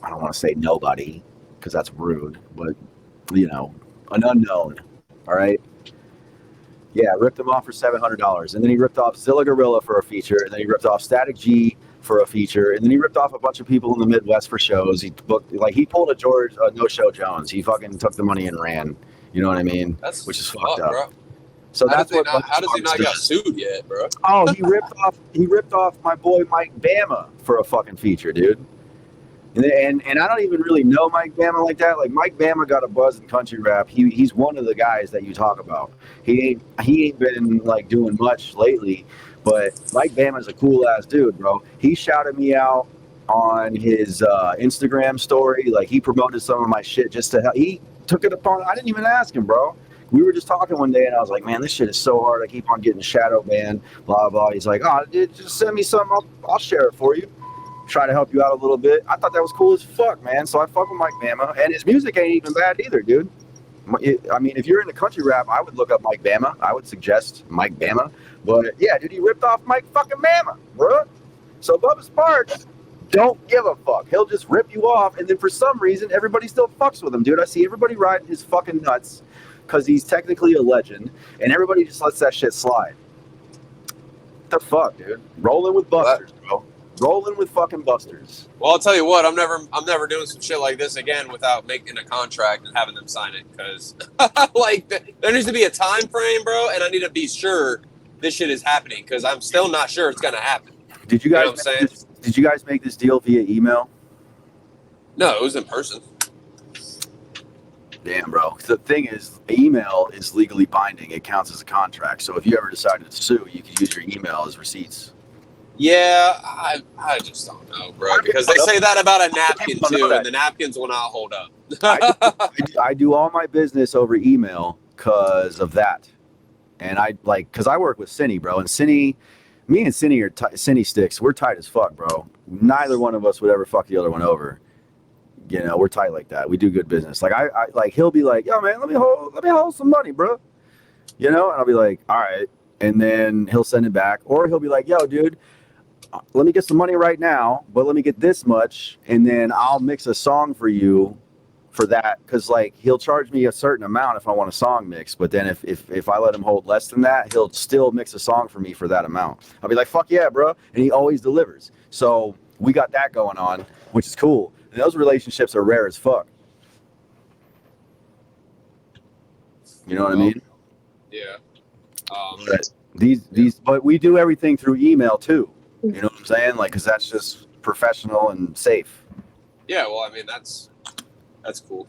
I don't want to say nobody because that's rude, but you know, an unknown. All right. Yeah, ripped him off for $700, and then he ripped off Zilla Gorilla for a feature, and then he ripped off Static G for a feature, and then he ripped off a bunch of people in the Midwest for shows. He booked he pulled a No Show Jones. He fucking took the money and ran. You know what I mean? Which is fucked up. Bro. So how that's how does he not got sued yet, bro? Oh, he ripped off my boy Mike Bama for a fucking feature, dude. And I don't even really know Mike Bama like that. Like Mike Bama got a buzz in country rap. He's one of the guys that you talk about. He ain't been like doing much lately, but Mike Bama's a cool ass dude, bro. He shouted me out on his Instagram story. Like he promoted some of my shit just to help. He took it upon. I didn't even ask him, bro. We were just talking one day, and I was like, man, this shit is so hard. I keep on getting shadow banned, blah, blah. He's like, oh, dude, just send me something. I'll share it for you. Try to help you out a little bit. I thought that was cool as fuck, man. So I fuck with Mike Bama. And his music ain't even bad either, dude. I mean, if you're into country rap, I would look up Mike Bama. I would suggest Mike Bama. But, yeah, dude, he ripped off Mike fucking Bama, bro. So Bubba Sparks don't give a fuck. He'll just rip you off. And then for some reason, everybody still fucks with him, dude. I see everybody riding his fucking nuts because he's technically a legend, and everybody just lets that shit slide. What the fuck, dude? Rolling with busters, bro. Rolling with fucking busters. Well, I'll tell you what, I'm never doing some shit like this again without making a contract and having them sign it, because like there needs to be a time frame, bro, and I need to be sure this shit is happening, because I'm still not sure it's gonna happen. Did you guys did you guys make this deal via email? No, it was in person. Damn, bro. The thing is, email is legally binding. It counts as a contract. So if you ever decided to sue, you could use your email as receipts. Yeah, I just don't know, bro. Because they say that about a napkin too, and the napkins will not hold up. I do all my business over email because of that. And because I work with Cinny, bro. And me and Cinny are Cinny sticks. We're tight as fuck, bro. Neither one of us would ever fuck the other one over. You know, we're tight like that. We do good business. Like I like he'll be like, yo man, let me hold some money, bro. You know, and I'll be like, all right. And then he'll send it back, or he'll be like, yo, dude, let me get some money right now, but let me get this much, and then I'll mix a song for you for that, because like he'll charge me a certain amount if I want a song mix, but then if I let him hold less than that, he'll still mix a song for me for that amount. I'll be like, fuck yeah, bro, and he always delivers. So we got that going on, which is cool. And those relationships are rare as fuck. You know what I mean? Yeah. But we do everything through email too. You know what I'm saying? Like, because that's just professional and safe. Yeah, well, I mean, that's cool.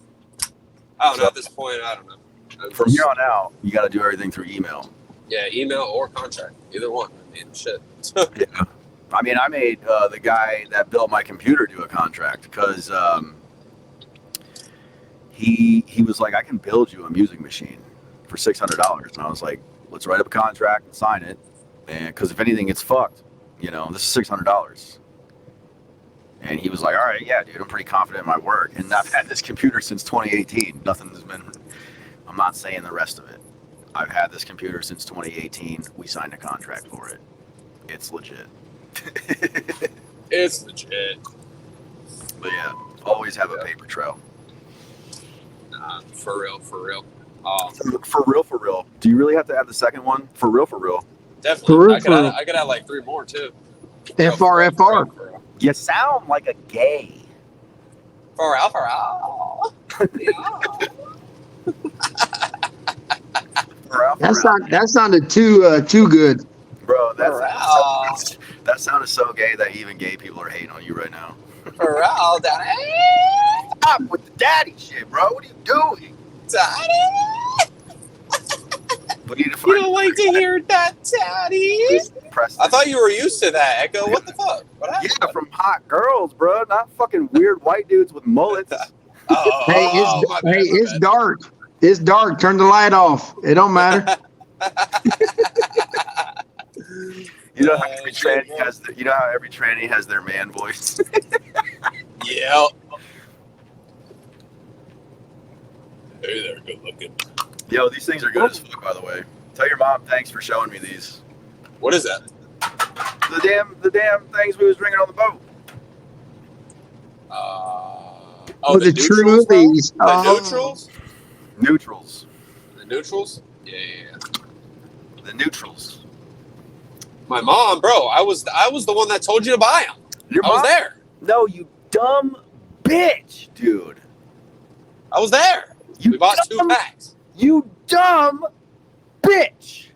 I don't know. At this point, I don't know. From here on out, you got to do everything through email. Yeah, email or contract, either one. I mean, shit. Yeah. I mean, I made the guy that built my computer do a contract because he was like, I can build you a music machine for $600, and I was like, let's write up a contract and sign it, and because if anything gets fucked, you know, this is $600. And he was like, all right, yeah, dude, I'm pretty confident in my work. And I've had this computer since 2018. Nothing has been, I'm not saying the rest of it. I've had this computer since 2018. We signed a contract for it. It's legit. It's legit. But yeah, always have a paper trail. For real. For real. Do you really have to add the second one? For real. Definitely. I could add like 3 more too. FR. You sound like a gay. For real. That sounded too good. Bro, that sounded so gay that even gay people are hating on you right now. For real, daddy. Stop with the daddy shit, bro. What are you doing? Daddy. We need to find You don't like to hear that, daddy. I thought you were used to that, Echo. What the fuck? What happened? Yeah, from hot girls, bro. Not fucking weird white dudes with mullets. It's dark. It's dark. Turn the light off. It don't matter. You know how every tranny has their man voice. Yeah. Hey there, good looking. Yo, these things are good as fuck, by the way. Tell your mom thanks for showing me these. What is that? The damn things we was drinking on the boat. The neutrals, bro? The neutrals? Neutrals. The neutrals? Yeah. The neutrals. My mom, bro. I was the one that told you to buy them. Your I was mom? there. No, you dumb bitch, dude. I was there. We bought 2 packs. You dumb bitch.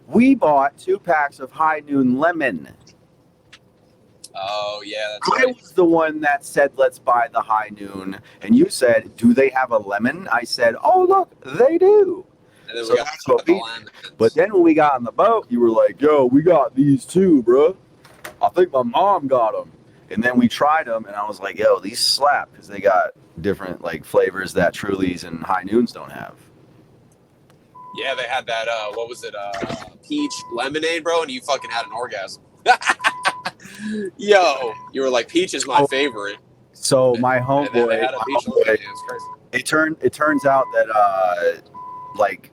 We bought 2 packs of High Noon Lemon. Oh, yeah, that's I right. was the one that said, let's buy the High Noon. And you said, do they have a lemon? I said, oh, look, they do. And then So we got that's what the we lemons. But then when we got on the boat, you were like, yo, we got these too, bro. I think my mom got them. And then we tried them, and I was like, yo, these slap, because they got different like flavors that Trulies and High Noons don't have. Yeah, they had that, what was it, peach lemonade, bro, and you fucking had an orgasm. Yo, you were like, peach is my favorite. So my And then they homeboy, had a peach lemonade. It's crazy. it turns out that like,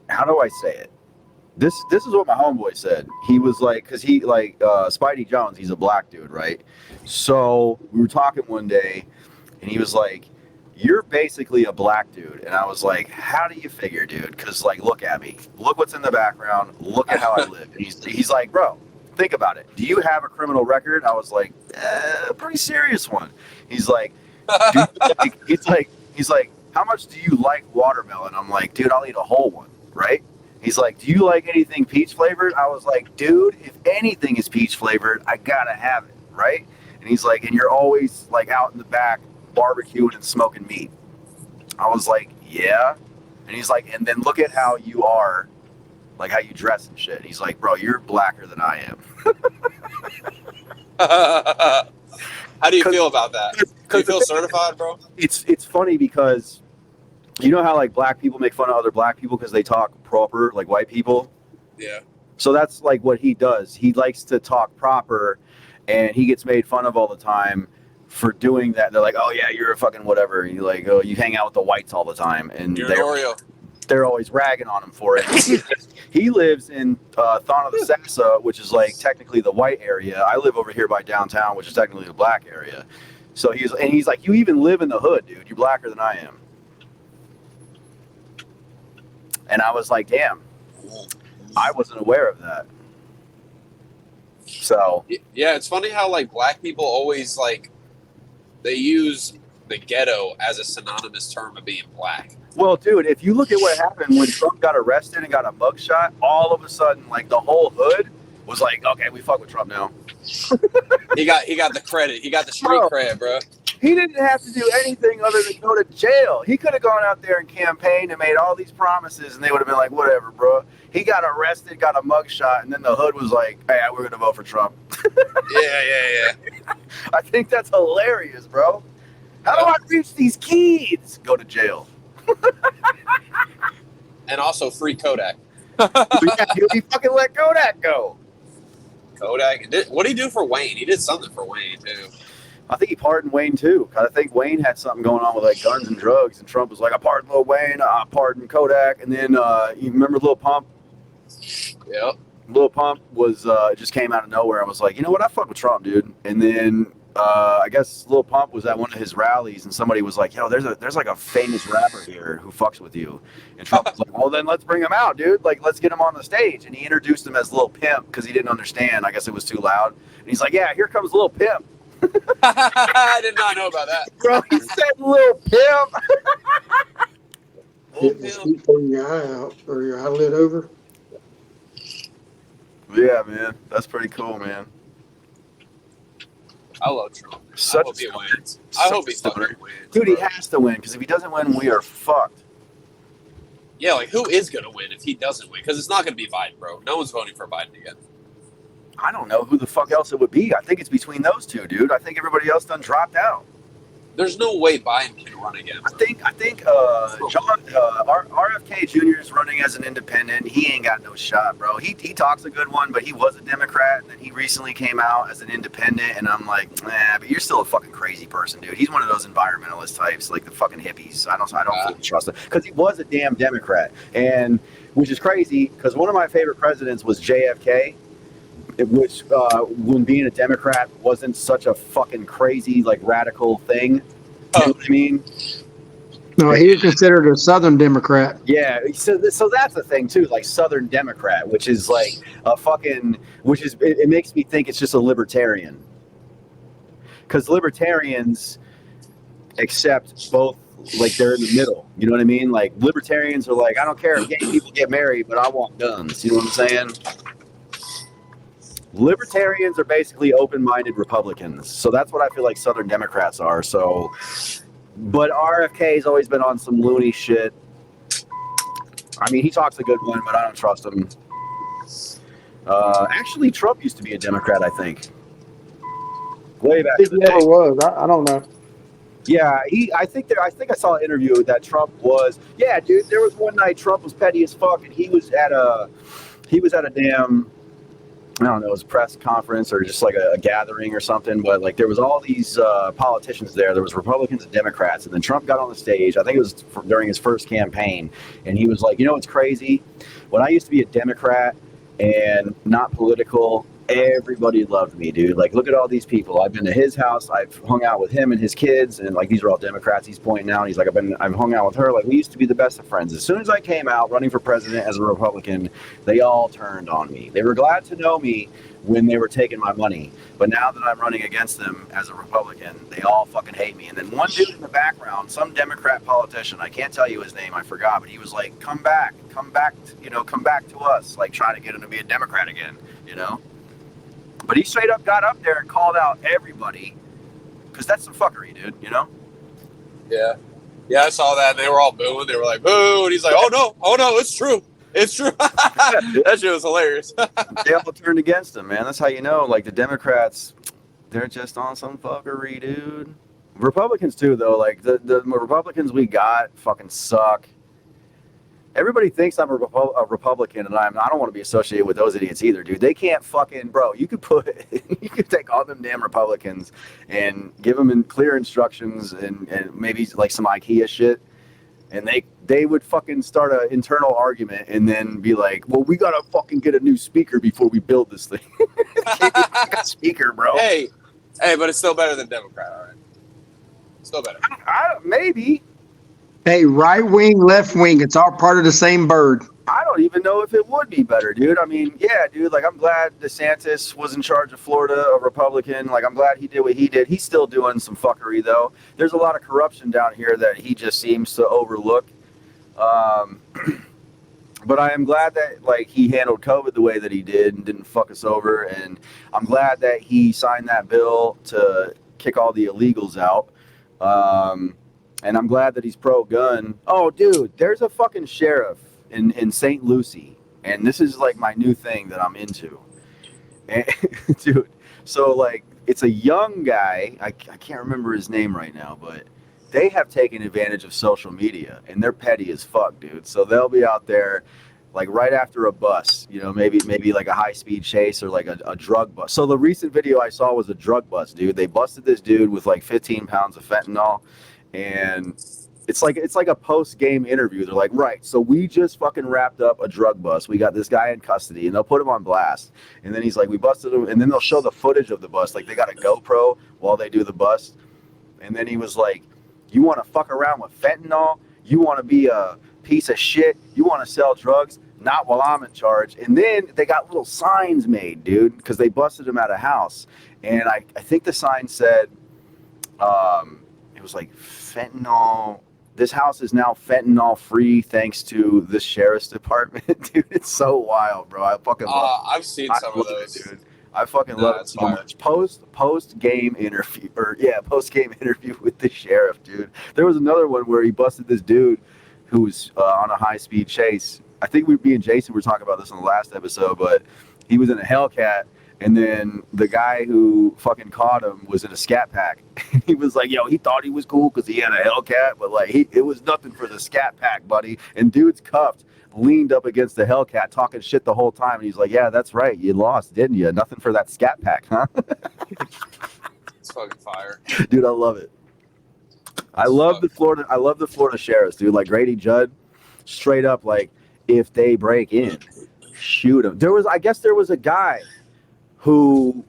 how do I say it? This is what my homeboy said. He was like, because he like Spidey Jones, he's a black dude, right? So we were talking one day, and he was like, you're basically a black dude. And I was like, how do you figure, dude? Because like, look at me, look what's in the background, look at how I live. And he's like, bro, think about it. Do you have a criminal record? I was like, a pretty serious one. He's like, dude, he's like, how much do you like watermelon? I'm like, dude, I'll eat a whole one, right? He's like, do you like anything peach flavored? I was like, dude, if anything is peach flavored, I gotta have it, right? And he's like, and you're always like out in the back barbecuing and smoking meat. I was like, yeah. And he's like, and then look at how you are, like how you dress and shit. He's like, bro, you're blacker than I am. How do you feel about that? Do you feel certified, bro? It's funny because you know how like black people make fun of other black people because they talk proper like white people? Yeah. So that's like what he does. He likes to talk proper, and he gets made fun of all the time for doing that. They're like, oh yeah, you're a fucking whatever. You like, oh, you hang out with the whites all the time, and You're an Oreo. they're always ragging on him for it. He lives in Thon of the Sassa, which is like technically the white area. I live over here by downtown, which is technically the black area. So he's like, you even live in the hood, dude. You're blacker than I am. And I was like, damn, I wasn't aware of that. So Yeah, it's funny how like black people always like they use the ghetto as a synonymous term of being black. well, dude, if you look at what happened when Trump got arrested and got a mugshot, all of a sudden, like the whole hood was like, okay, we fuck with Trump now. He got the credit. He got the street cred, bro. He didn't have to do anything other than go to jail. He could have gone out there and campaigned and made all these promises, and they would have been like, whatever, bro. He got arrested, got a mugshot, and then the hood was like, hey, we're going to vote for Trump. Yeah. I think that's hilarious, bro. How do I reach these kids? Go to jail. And also free Kodak. He fucking let Kodak go. Kodak. What did he do for Wayne? He did something for Wayne, too. I think he pardoned Wayne too. I think Wayne had something going on with like guns and drugs, and Trump was like, "I pardoned Lil Wayne, I pardoned Kodak," and then you remember Lil Pump? Yep. Lil Pump was just came out of nowhere and was like, "You know what? I fuck with Trump, dude." And then I guess Lil Pump was at one of his rallies, and somebody was like, "Yo, there's like a famous rapper here who fucks with you," and Trump was like, "Well, then let's bring him out, dude. Like, let's get him on the stage." And he introduced him as Lil Pimp because he didn't understand. I guess it was too loud. And he's like, "Yeah, here comes Lil Pimp." I did not know about that. Bro, he said Lil Pimp. Getting the sleep pulling your eye out or your eyelid over. Yeah, man, that's pretty cool, man. I love Trump. Such I hope a he stoner. wins. I hope he Such a fucking stoner. wins. Dude, he bro. has to win because if he doesn't win, we are fucked. Yeah, like who is gonna win if he doesn't win? Because it's not gonna be Biden, bro. No one's voting for Biden again. I don't know who the fuck else it would be. I think it's between those two, dude. I think everybody else done dropped out. There's no way Biden can run again. I think John RFK Jr. is running as an independent. He ain't got no shot, bro. He talks a good one, but he was a Democrat, and then he recently came out as an independent, and I'm like, nah, but you're still a fucking crazy person, dude. He's one of those environmentalist types, like the fucking hippies. I don't fully trust him because he was a damn Democrat, and which is crazy because one of my favorite presidents was JFK. Which, when being a Democrat wasn't such a fucking crazy, like, radical thing. You know what I mean? No, he was considered a Southern Democrat. Yeah, so that's the thing, too, like, Southern Democrat, which is, like, a fucking, it makes me think it's just a libertarian. Because libertarians accept both, like, they're in the middle. You know what I mean? Like, libertarians are like, I don't care if gay people get married, but I want guns. You know what I'm saying? Libertarians are basically open-minded Republicans. So that's what I feel like Southern Democrats are. So, but RFK's always been on some loony shit. I mean, he talks a good one, but I don't trust him. Actually, Trump used to be a Democrat, I think. Way back He in the never day. was. I don't know. Yeah, I think I saw an interview that Trump was. Yeah, dude, there was one night Trump was petty as fuck, and he was at a damn, I don't know, it was a press conference or just like a gathering or something, but like there was all these politicians there. There was Republicans and Democrats, and then Trump got on the stage. I think it was during his first campaign, and he was like, you know what's crazy? When I used to be a Democrat and not political, everybody loved me, dude. Like, look at all these people. I've been to his house. I've hung out with him and his kids, and like these are all Democrats. He's pointing out. He's like, I've hung out with her. Like, we used to be the best of friends. As soon as I came out running for president as a Republican, they all turned on me. They were glad to know me when they were taking my money, but now that I'm running against them as a Republican, they all fucking hate me. And then one dude in the background, some Democrat politician, I can't tell you his name, I forgot, but he was like, come back to us, like trying to get him to be a Democrat again, you know? But he straight up got up there and called out everybody, because that's some fuckery, dude, you know? Yeah, I saw that. And they were all booing. They were like, boo. And he's like, oh, no, it's true. It's true. That shit was hilarious. They all turned against him, man. That's how you know, like, the Democrats, they're just on some fuckery, dude. Republicans, too, though. Like, the Republicans we got fucking suck. Everybody thinks I'm a Republican, and I don't want to be associated with those idiots either, dude. They can't fucking, bro. You could take all them damn Republicans and give them clear instructions and maybe like some IKEA shit, and they would fucking start an internal argument and then be like, well, we gotta fucking get a new speaker before we build this thing. A speaker, bro. Hey, but it's still better than Democrat, all right? Still better. Maybe. Hey, right wing, left wing, it's all part of the same bird. I don't even know if it would be better, dude. I mean, yeah, dude, like, I'm glad DeSantis was in charge of Florida, a Republican. Like, I'm glad he did what he did. He's still doing some fuckery, though. There's a lot of corruption down here that he just seems to overlook. But I am glad that, like, he handled COVID the way that he did and didn't fuck us over. And I'm glad that he signed that bill to kick all the illegals out. And I'm glad that he's pro-gun. Oh, dude, there's a fucking sheriff in St. Lucie, and this is like my new thing that I'm into. And, dude, so like it's a young guy. I can't remember his name right now, but they have taken advantage of social media, and they're petty as fuck, dude. So they'll be out there like right after a bus, you know, maybe like a high-speed chase or like a drug bust. So the recent video I saw was a drug bust, dude. They busted this dude with like 15 pounds of fentanyl. And it's like a post-game interview. They're like, right, so we just fucking wrapped up a drug bust. We got this guy in custody, and they'll put him on blast. And then he's like, we busted him. And then they'll show the footage of the bust. Like, they got a GoPro while they do the bust. And then he was like, you want to fuck around with fentanyl? You want to be a piece of shit? You want to sell drugs? Not while I'm in charge. And then they got little signs made, dude, because they busted him at a house. And I think the sign said, it was like fentanyl. This house is now fentanyl free thanks to the sheriff's department. Dude, it's so wild, bro. I fucking love it. I've seen some of those, dude. I fucking love it so much. Post game interview with the sheriff, dude. There was another one where he busted this dude who was on a high speed chase. I think me and Jason were talking about this in the last episode, but he was in a Hellcat. And then the guy who fucking caught him was in a Scat Pack. He was like, yo, he thought he was cool because he had a Hellcat, but like it was nothing for the Scat Pack, buddy. And dude's cuffed, leaned up against the Hellcat, talking shit the whole time. And he's like, yeah, that's right. You lost, didn't you? Nothing for that Scat Pack, huh? It's fucking fire. Dude, I love it. I love the Florida sheriffs, dude. Like Grady Judd, straight up, like, if they break in, shoot them. I guess there was a guy who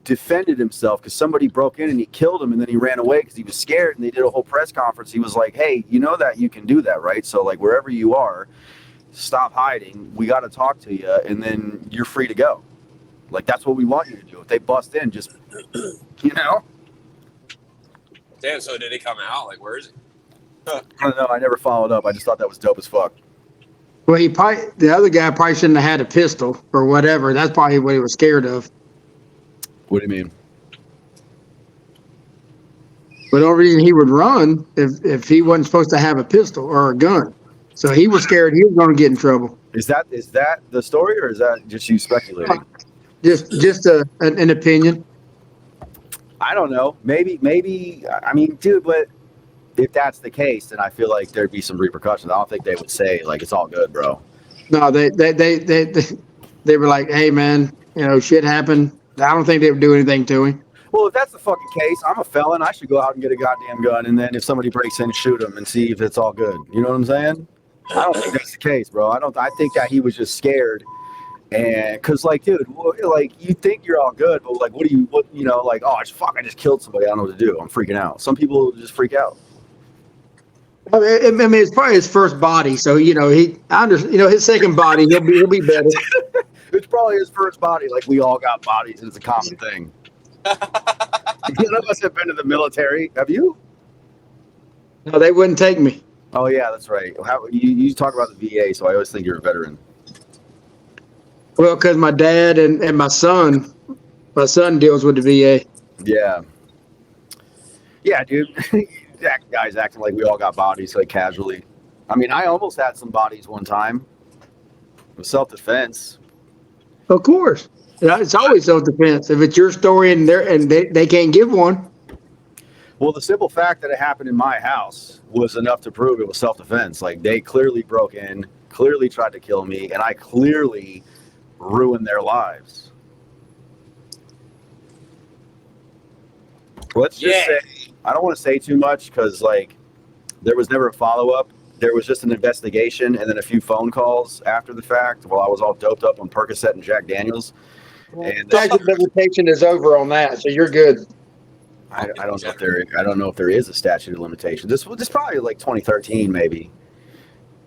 defended himself because somebody broke in and he killed him, and then he ran away because he was scared, and they did a whole press conference. He was like, hey, you know that you can do that, right? So like wherever you are, stop hiding. We got to talk to you, and then you're free to go. Like, that's what we want you to do. If they bust in, just, you know? Damn, so did he come out? Like, where is he? I don't know. I never followed up. I just thought that was dope as fuck. Well, the other guy probably shouldn't have had a pistol or whatever. That's probably what he was scared of. What do you mean? But the only reason he would run if he wasn't supposed to have a pistol or a gun. So he was scared he was going to get in trouble. Is that the story, or is that just you speculating? Just an opinion. I don't know. Maybe. I mean, dude, but if that's the case, then I feel like there'd be some repercussions. I don't think they would say like it's all good, bro. No, they were like, hey man, you know, shit happened. I don't think they would do anything to him. Well, if that's the fucking case, I'm a felon. I should go out and get a goddamn gun, and then if somebody breaks in, shoot them and see if it's all good. You know what I'm saying? I don't think that's the case, bro. I think that he was just scared, and cause like, dude, like you think you're all good, but like, you know, like, oh, I just killed somebody. I don't know what to do. I'm freaking out. Some people just freak out. I mean, it's probably his first body, so you know his second body he'll be better. It's probably his first body. Like, we all got bodies, and it's a common thing. None of us have been to the military. Have you? No, they wouldn't take me. Oh yeah, that's right. You talk about the VA, so I always think you're a veteran. Well, because my dad and my son deals with the VA. Yeah. Yeah, dude. That guy's acting like we all got bodies, like casually. I mean, I almost had some bodies one time. It was self-defense. Of course. It's always self-defense. If it's your story and they can't give one. Well, the simple fact that it happened in my house was enough to prove it was self-defense. Like, they clearly broke in, clearly tried to kill me, and I clearly ruined their lives. Let's just say, I don't want to say too much because, like, there was never a follow-up. There was just an investigation and then a few phone calls after the fact while I was all doped up on Percocet and Jack Daniels. And Statute of limitation is over on that, so you're good. I don't know if there is a statute of limitation. This probably like 2013 maybe,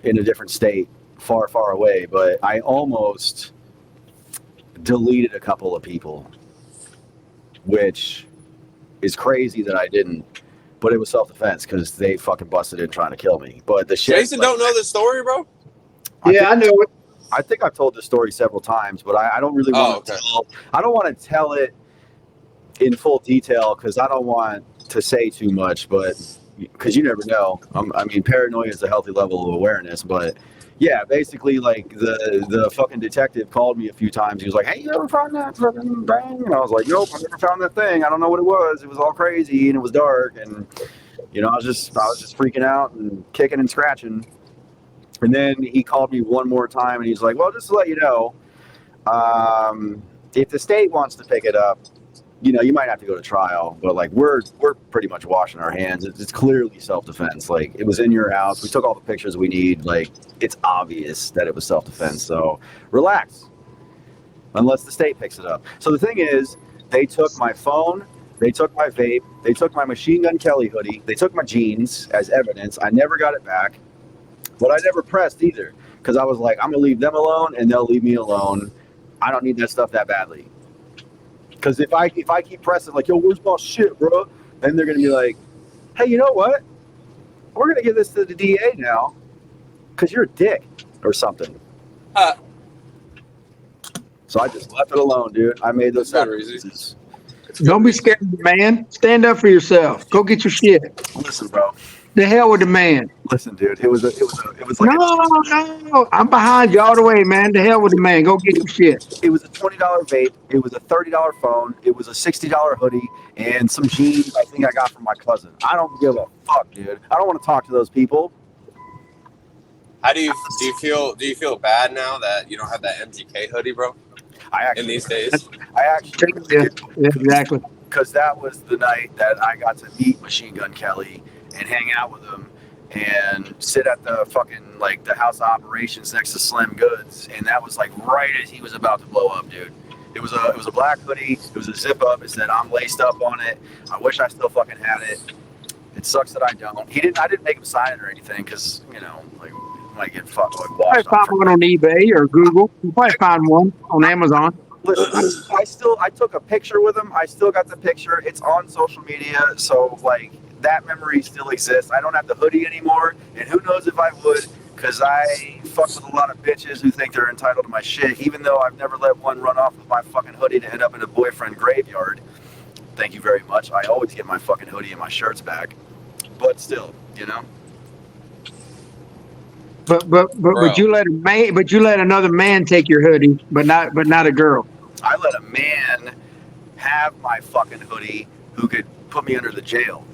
in a different state, far away. But I almost deleted a couple of people, which is crazy that I didn't. But it was self-defense because they fucking busted in trying to kill me. But the shit. Jason don't know the story, bro. I know it. I think I've told this story several times, but I don't really want to tell. I don't want to tell it in full detail because I don't want to say too much, but because you never know. I mean, paranoia is a healthy level of awareness, but yeah, basically, like the fucking detective called me a few times. He was like, "Hey, you ever found that fucking thing?" And I was like, "Nope, I never found that thing. I don't know what it was. It was all crazy and it was dark, and I was just freaking out and kicking and scratching." And then he called me one more time, and he's like, "Well, just to let you know, if the state wants to pick it up, you might have to go to trial, but like we're pretty much washing our hands. It's clearly self-defense. Like, it was in your house. We took all the pictures we need. Like, it's obvious that it was self-defense. So relax, unless the state picks it up." So the thing is, they took my phone, they took my vape, they took my Machine Gun Kelly hoodie, they took my jeans as evidence. I never got it back, but I never pressed either because I was like, I'm gonna leave them alone, and they'll leave me alone. I don't need that stuff that badly. Because if I keep pressing like, "Yo, where's my shit, bro?" then they're gonna be like, "Hey, you know what? We're gonna give this to the DA now, because you're a dick or something." So I just left it alone, dude. I made those sacrifices. Don't be scared, man. Stand up for yourself. Go get your shit. Listen, bro. The hell with the man. Listen, dude. It was like No. I'm behind you all the way, man. The hell with the man. Go get your shit. It was a $20 vape. It was a $30 phone. It was a $60 hoodie and some jeans I think I got from my cousin. I don't give a fuck, dude. I don't want to talk to those people. How do you feel bad now that you don't have that MGK hoodie, bro? In these days, I actually yeah, exactly. Because that was the night that I got to meet Machine Gun Kelly and hang out with him and sit at the fucking, like, the house of operations next to Slim Goods, and that was like right as he was about to blow up, dude. It was a black hoodie. It was a zip up. It said "I'm laced up" on it. I wish I still fucking had it. It sucks that I don't. I didn't make him sign it or anything because like, I might get fucked like washed. You probably find one on eBay or Google. You probably find one on Amazon. Listen, I took a picture with him. I still got the picture. It's on social media, so like that memory still exists. I don't have the hoodie anymore, and who knows if I would, because I fuck with a lot of bitches who think they're entitled to my shit, even though I've never let one run off with my fucking hoodie to end up in a boyfriend graveyard. Thank you very much. I always get my fucking hoodie and my shirts back, but still, But you let a man, but you let another man take your hoodie, but not a girl. I let a man have my fucking hoodie who could put me under the jail.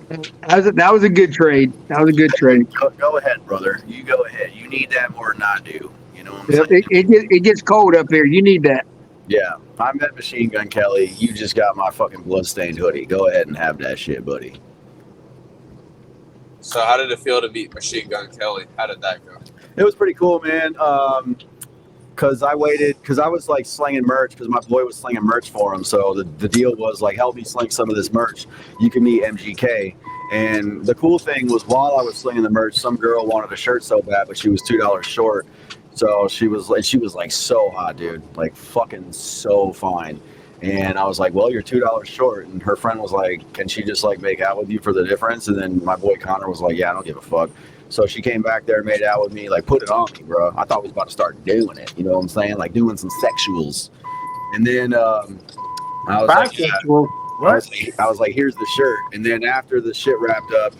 That was a good trade. That was a good trade. Go ahead, brother. You go ahead. You need that more than I do. You know what I'm saying? It gets cold up here. You need that. Yeah. I met Machine Gun Kelly. You just got my fucking bloodstained hoodie. Go ahead and have that shit, buddy. So how did it feel to meet Machine Gun Kelly? How did that go? It was pretty cool, man. Because I was like slinging merch because my boy was slinging merch for him. So the deal was like, help me sling some of this merch. You can meet MGK. And the cool thing was while I was slinging the merch, some girl wanted a shirt so bad, but she was $2 short. So she was like so hot, dude, like fucking so fine. And I was like, well, you're $2 short. And her friend was like, can she just like make out with you for the difference? And then my boy Connor was like, yeah, I don't give a fuck. So she came back there and made out with me, like put it on me, bro. I thought we was about to start doing it. You know what I'm saying? Like doing some sexuals. And then I was like, I was like, here's the shirt. And then after the shit wrapped up,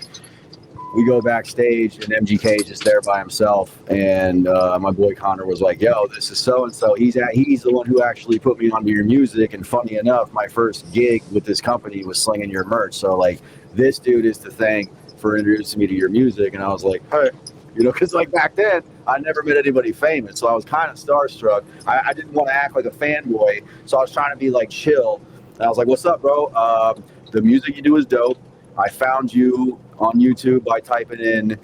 we go backstage, and MGK is just there by himself. And my boy Connor was like, "Yo, this is so and so. He's the one who actually put me onto your music. And funny enough, my first gig with this company was slinging your merch. So like, this dude is to thank for introducing me to your music." And I was like, "Hey." You know, because like back then, I never met anybody famous, so I was kind of starstruck. I didn't want to act like a fanboy, so I was trying to be like chill. And I was like, "What's up, bro? The music you do is dope. I found you on YouTube by typing in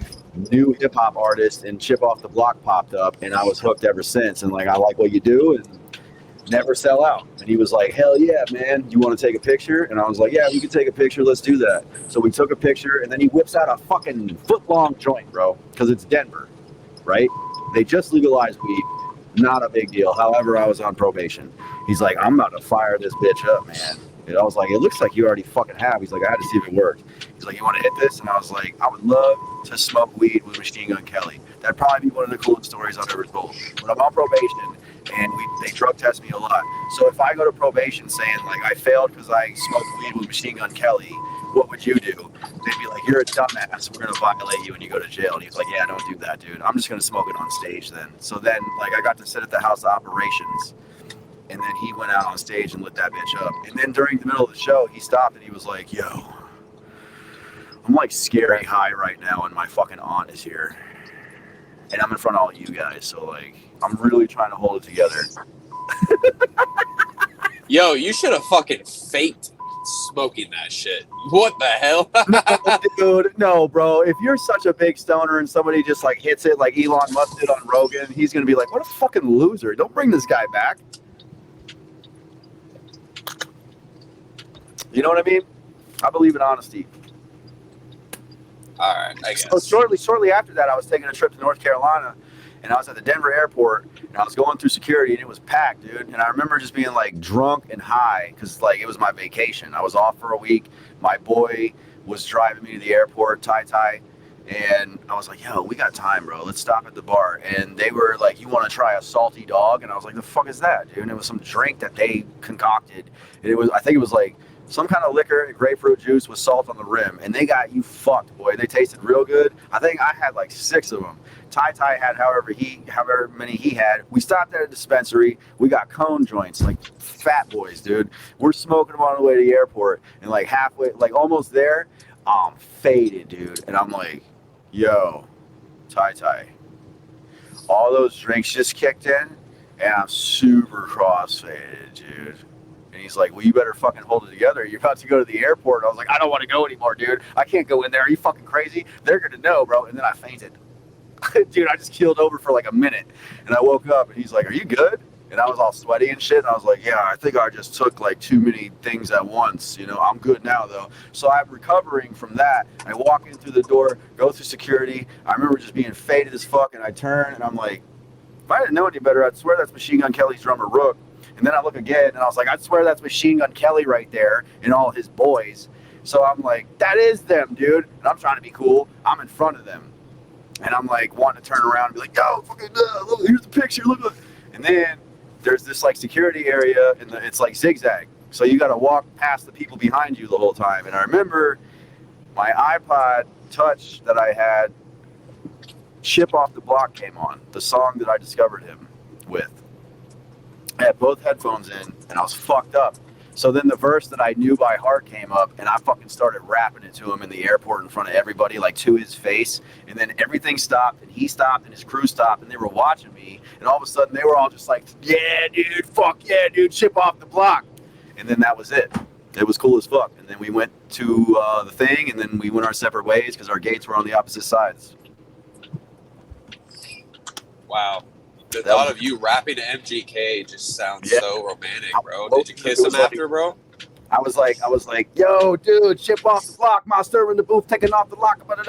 new hip hop artist, and Chip Off the Block popped up, and I was hooked ever since. And like, I like what you do, and never sell out." And he was like, "Hell yeah, man. You want to take a picture?" And I was like, "Yeah, we can take a picture. Let's do that." So we took a picture, and then he whips out a fucking foot-long joint, bro, because it's Denver, right? They just legalized weed. Not a big deal. However, I was on probation. He's like, "I'm about to fire this bitch up, man." And I was like, "It looks like you already fucking have." He's like, "I had to see if it worked." He's like, "You want to hit this?" And I was like, "I would love to smoke weed with Machine Gun Kelly. That'd probably be one of the coolest stories I've ever told." But I'm on probation, and they drug test me a lot. So if I go to probation saying like I failed because I smoked weed with Machine Gun Kelly, what would you do? They'd be like, "You're a dumbass. We're gonna violate you and you go to jail." And he's like, "Yeah, don't do that, dude. I'm just gonna smoke it on stage then." So then like I got to sit at the House of Operations, and then he went out on stage and lit that bitch up. And then during the middle of the show, he stopped and he was like, "Yo, I'm like scary high right now, and my fucking aunt is here, and I'm in front of all you guys, so like I'm really trying to hold it together." Yo, you should have fucking faked smoking that shit. What the hell? No, dude, no, bro. If you're such a big stoner and somebody just like hits it like Elon Musk did on Rogan, he's gonna be like, "What a fucking loser. Don't bring this guy back." You know what I mean? I believe in honesty. All right, I guess. So shortly after that, I was taking a trip to North Carolina, and I was at the Denver airport, and I was going through security, and it was packed, dude. And I remember just being like drunk and high, because like it was my vacation. I was off for a week. My boy was driving me to the airport, Ty, and I was like, "Yo, we got time, bro. Let's stop at the bar." And they were like, "You want to try a salty dog?" And I was like, "The fuck is that, dude?" And it was some drink that they concocted. And I think it was like some kind of liquor and grapefruit juice with salt on the rim, and they got you fucked, boy. They tasted real good. I think I had like 6 of them. Ty had however many he had. We stopped at a dispensary. We got cone joints, like fat boys, dude. We're smoking them on the way to the airport, and like halfway, like almost there, I'm faded, dude. And I'm like, "Yo, Ty, all those drinks just kicked in, and I'm super cross-faded, dude." And he's like, "Well, you better fucking hold it together. You're about to go to the airport." I was like, "I don't want to go anymore, dude. I can't go in there. Are you fucking crazy? They're going to know, bro." And then I fainted. Dude, I just keeled over for like a minute. And I woke up, and he's like, "Are you good?" And I was all sweaty and shit. And I was like, "Yeah, I think I just took like too many things at once. You know, I'm good now, though." So I'm recovering from that. I walk in through the door, go through security. I remember just being faded as fuck. And I turn, and I'm like, if I didn't know any better, I'd swear that's Machine Gun Kelly's drummer, Rook. And then I look again, and I was like, "I'd swear that's Machine Gun Kelly right there and all his boys." So I'm like, "That is them, dude." And I'm trying to be cool. I'm in front of them. And I'm like wanting to turn around and be like, "Yo, fucking, look, here's the picture, look." And then there's this like security area, and it's like zigzag. So you got to walk past the people behind you the whole time. And I remember my iPod Touch that I had, Chip Off the Block came on, the song that I discovered him with. I had both headphones in, and I was fucked up. So then the verse that I knew by heart came up, and I fucking started rapping it to him in the airport in front of everybody, like to his face. And then everything stopped, and he stopped, and his crew stopped, and they were watching me. And all of a sudden, they were all just like, "Yeah, dude, fuck yeah, dude, Chip Off the Block." And then that was it. It was cool as fuck. And then we went to the thing, and then we went our separate ways because our gates were on the opposite sides. Wow. The thought of you rapping to MGK just sounds so romantic, bro. Did you kiss him after, bro? I was like, "Yo, dude, Chip Off the Block, my stir in the booth, taking off the lock." Sounds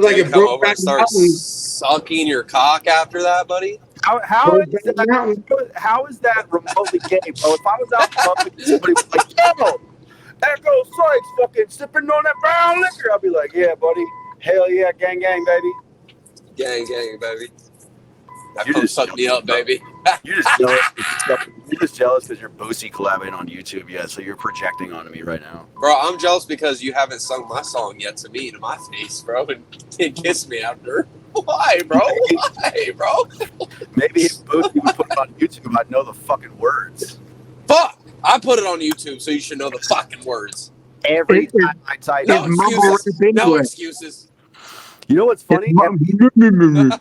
like Did a you come broke over and start sucking your cock after that, buddy? How is that remotely gay, bro? If I was out in public and somebody was like, "Yo, Echo Sykes fucking sipping on that brown liquor," I'd be like, "Yeah, buddy. Hell yeah, gang, baby." Gang, baby. That You pump just sucked me up, baby. You just know it. You're just jealous because you're Boosie collabing on YouTube yet, so you're projecting onto me right now. Bro, I'm jealous because you haven't sung my song yet to me, to my face, bro, and kiss me after. Why, bro? Why, bro? Maybe if Boosie would put it on YouTube, I'd know the fucking words. Fuck! I put it on YouTube, so you should know the fucking words. Every time I type No It's mumble excuses. rap No anyway. excuses. You know what's funny? It's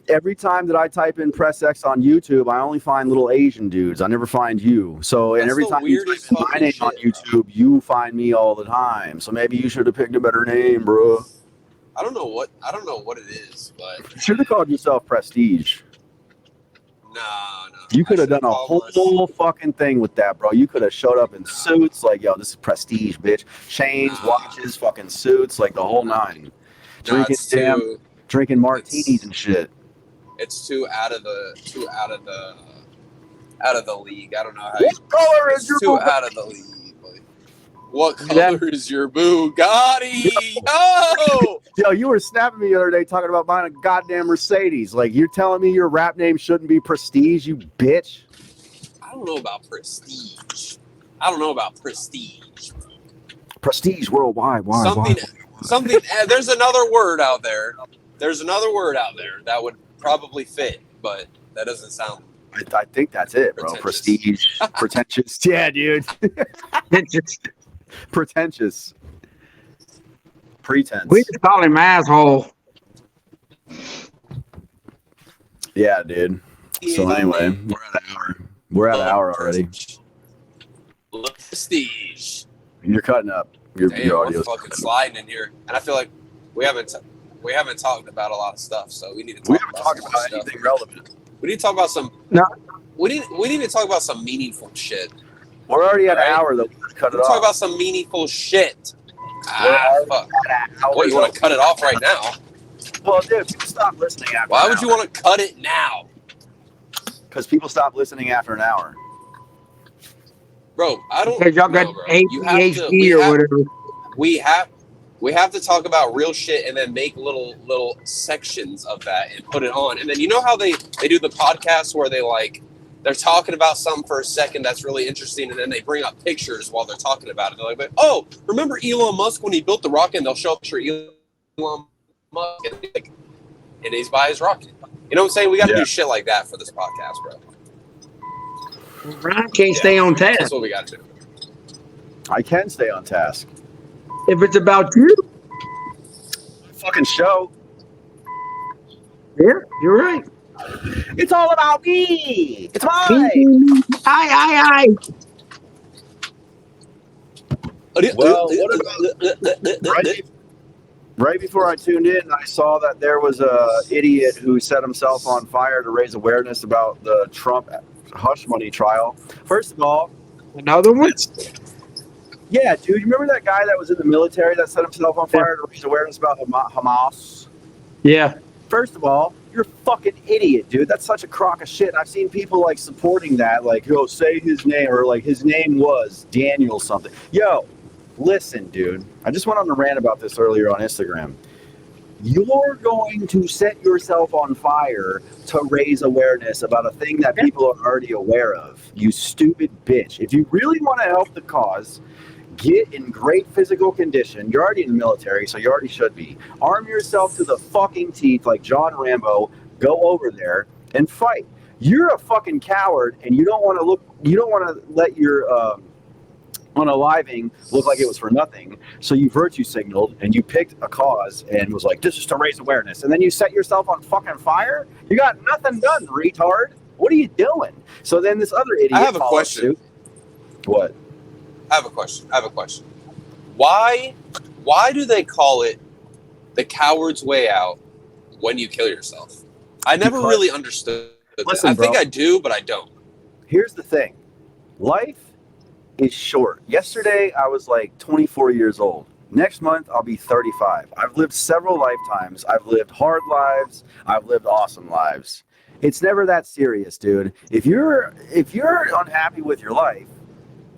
Every time that I type in press X on YouTube, I only find little Asian dudes. I never find you. So, and That's every the time you type weirdest in my fucking name on shit, YouTube, you find me all the time. So maybe you should have picked a better name, bro. I don't know what it is, but You should have called yourself Prestige. no. You could I have done a should've called whole fucking thing with that, bro. You could have showed up in suits, like, yo, this is Prestige, bitch. Chains, watches, fucking suits, like the whole nine. Drinking martinis and shit. It's too out of the league. I don't know how. What color is It's your too Bugatti? out of the league. Like, what color is your Bugatti? Yo! Yo, you were snapping me the other day talking about buying a goddamn Mercedes. Like, you're telling me your rap name shouldn't be Prestige, you bitch? I don't know about prestige. Prestige worldwide. Why? Something. There's another word out there. That would probably fit, but that doesn't sound. I think that's it, bro. Prestige. Pretentious. Yeah, dude. Pretentious. Pretense. We just call him asshole. Yeah, dude. So anyway, we're at an hour already. Prestige. You're cutting up. Your Damn, we're audio's fucking cutting up. sliding in here, and I feel like we haven't talked about a lot of stuff, so we need to talk We haven't about talked some about stuff. anything relevant. We need to talk about some. No. We need to talk about some meaningful shit. We're already at an Right. hour, though. Cut it Let's talk off. about some meaningful shit. Fuck. At an hour, What, you want to cut it off right now? Well, dude, people stop listening after Why an would you hour. want to cut it now? Because people stop listening after an hour. Bro, I don't Because y'all got know, bro. You have to- ADHD or whatever. we have to talk about real shit and then make little sections of that and put it on. And then you know how they do the podcast where they're talking about something for a second that's really interesting, and then they bring up pictures while they're talking about it. They're like, oh, remember Elon Musk when he built the rocket? And they'll show a picture of Elon Musk and he's by his rocket. You know what I'm saying? We got to do shit like that for this podcast, bro. Ryan can't stay on That's task. what we got to do. I can stay on task. If it's about you, Fucking show. yeah, you're right. It's all about me. It's mine. Aye. Well, what about right before I tuned in, I saw that there was a idiot who set himself on fire to raise awareness about the Trump hush money trial. First of all, Another one? yeah, dude, you remember that guy that was in the military that set himself on fire to raise awareness about Hamas? Yeah. First of all, you're a fucking idiot, dude. That's such a crock of shit. I've seen people like supporting that, like, yo, say his name, or like his name was Daniel something. Yo, listen, dude. I just went on a rant about this earlier on Instagram. You're going to set yourself on fire to raise awareness about a thing that people are already aware of. You stupid bitch. If you really want to help the cause, get in great physical condition. You're already in the military, so you already should be. Arm yourself to the fucking teeth like John Rambo. Go over there and fight. You're a fucking coward, and you don't want to let your unaliving look like it was for nothing. So you virtue signaled and you picked a cause and was like, this is to raise awareness. And then you set yourself on fucking fire? You got nothing done, retard. What are you doing? So then this other idiot. I have a question. What? I have a question. Why do they call it the coward's way out when you kill yourself? I never Because- really understood that. Listen, I think bro. I do, but I don't. Here's the thing. Life is short. Yesterday, I was like 24 years old. Next month, I'll be 35. I've lived several lifetimes. I've lived hard lives. I've lived awesome lives. It's never that serious, dude. If you're unhappy with your life,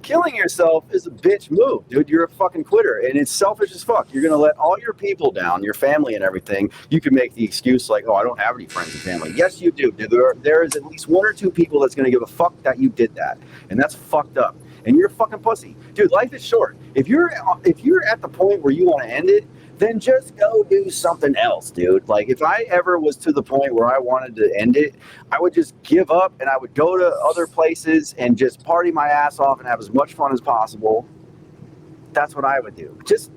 killing yourself is a bitch move, dude. You're a fucking quitter, and it's selfish as fuck. You're gonna let all your people down, your family and everything. You can make the excuse like, oh, I don't have any friends and family. Yes, you do. There is at least 1 or 2 people that's gonna give a fuck that you did that, and that's fucked up. And you're a fucking pussy, dude. Life is short. If you're at the point where you want to end it, then just go do something else, dude. Like, if I ever was to the point where I wanted to end it, I would just give up and I would go to other places and just party my ass off and have as much fun as possible. That's what I would do. Just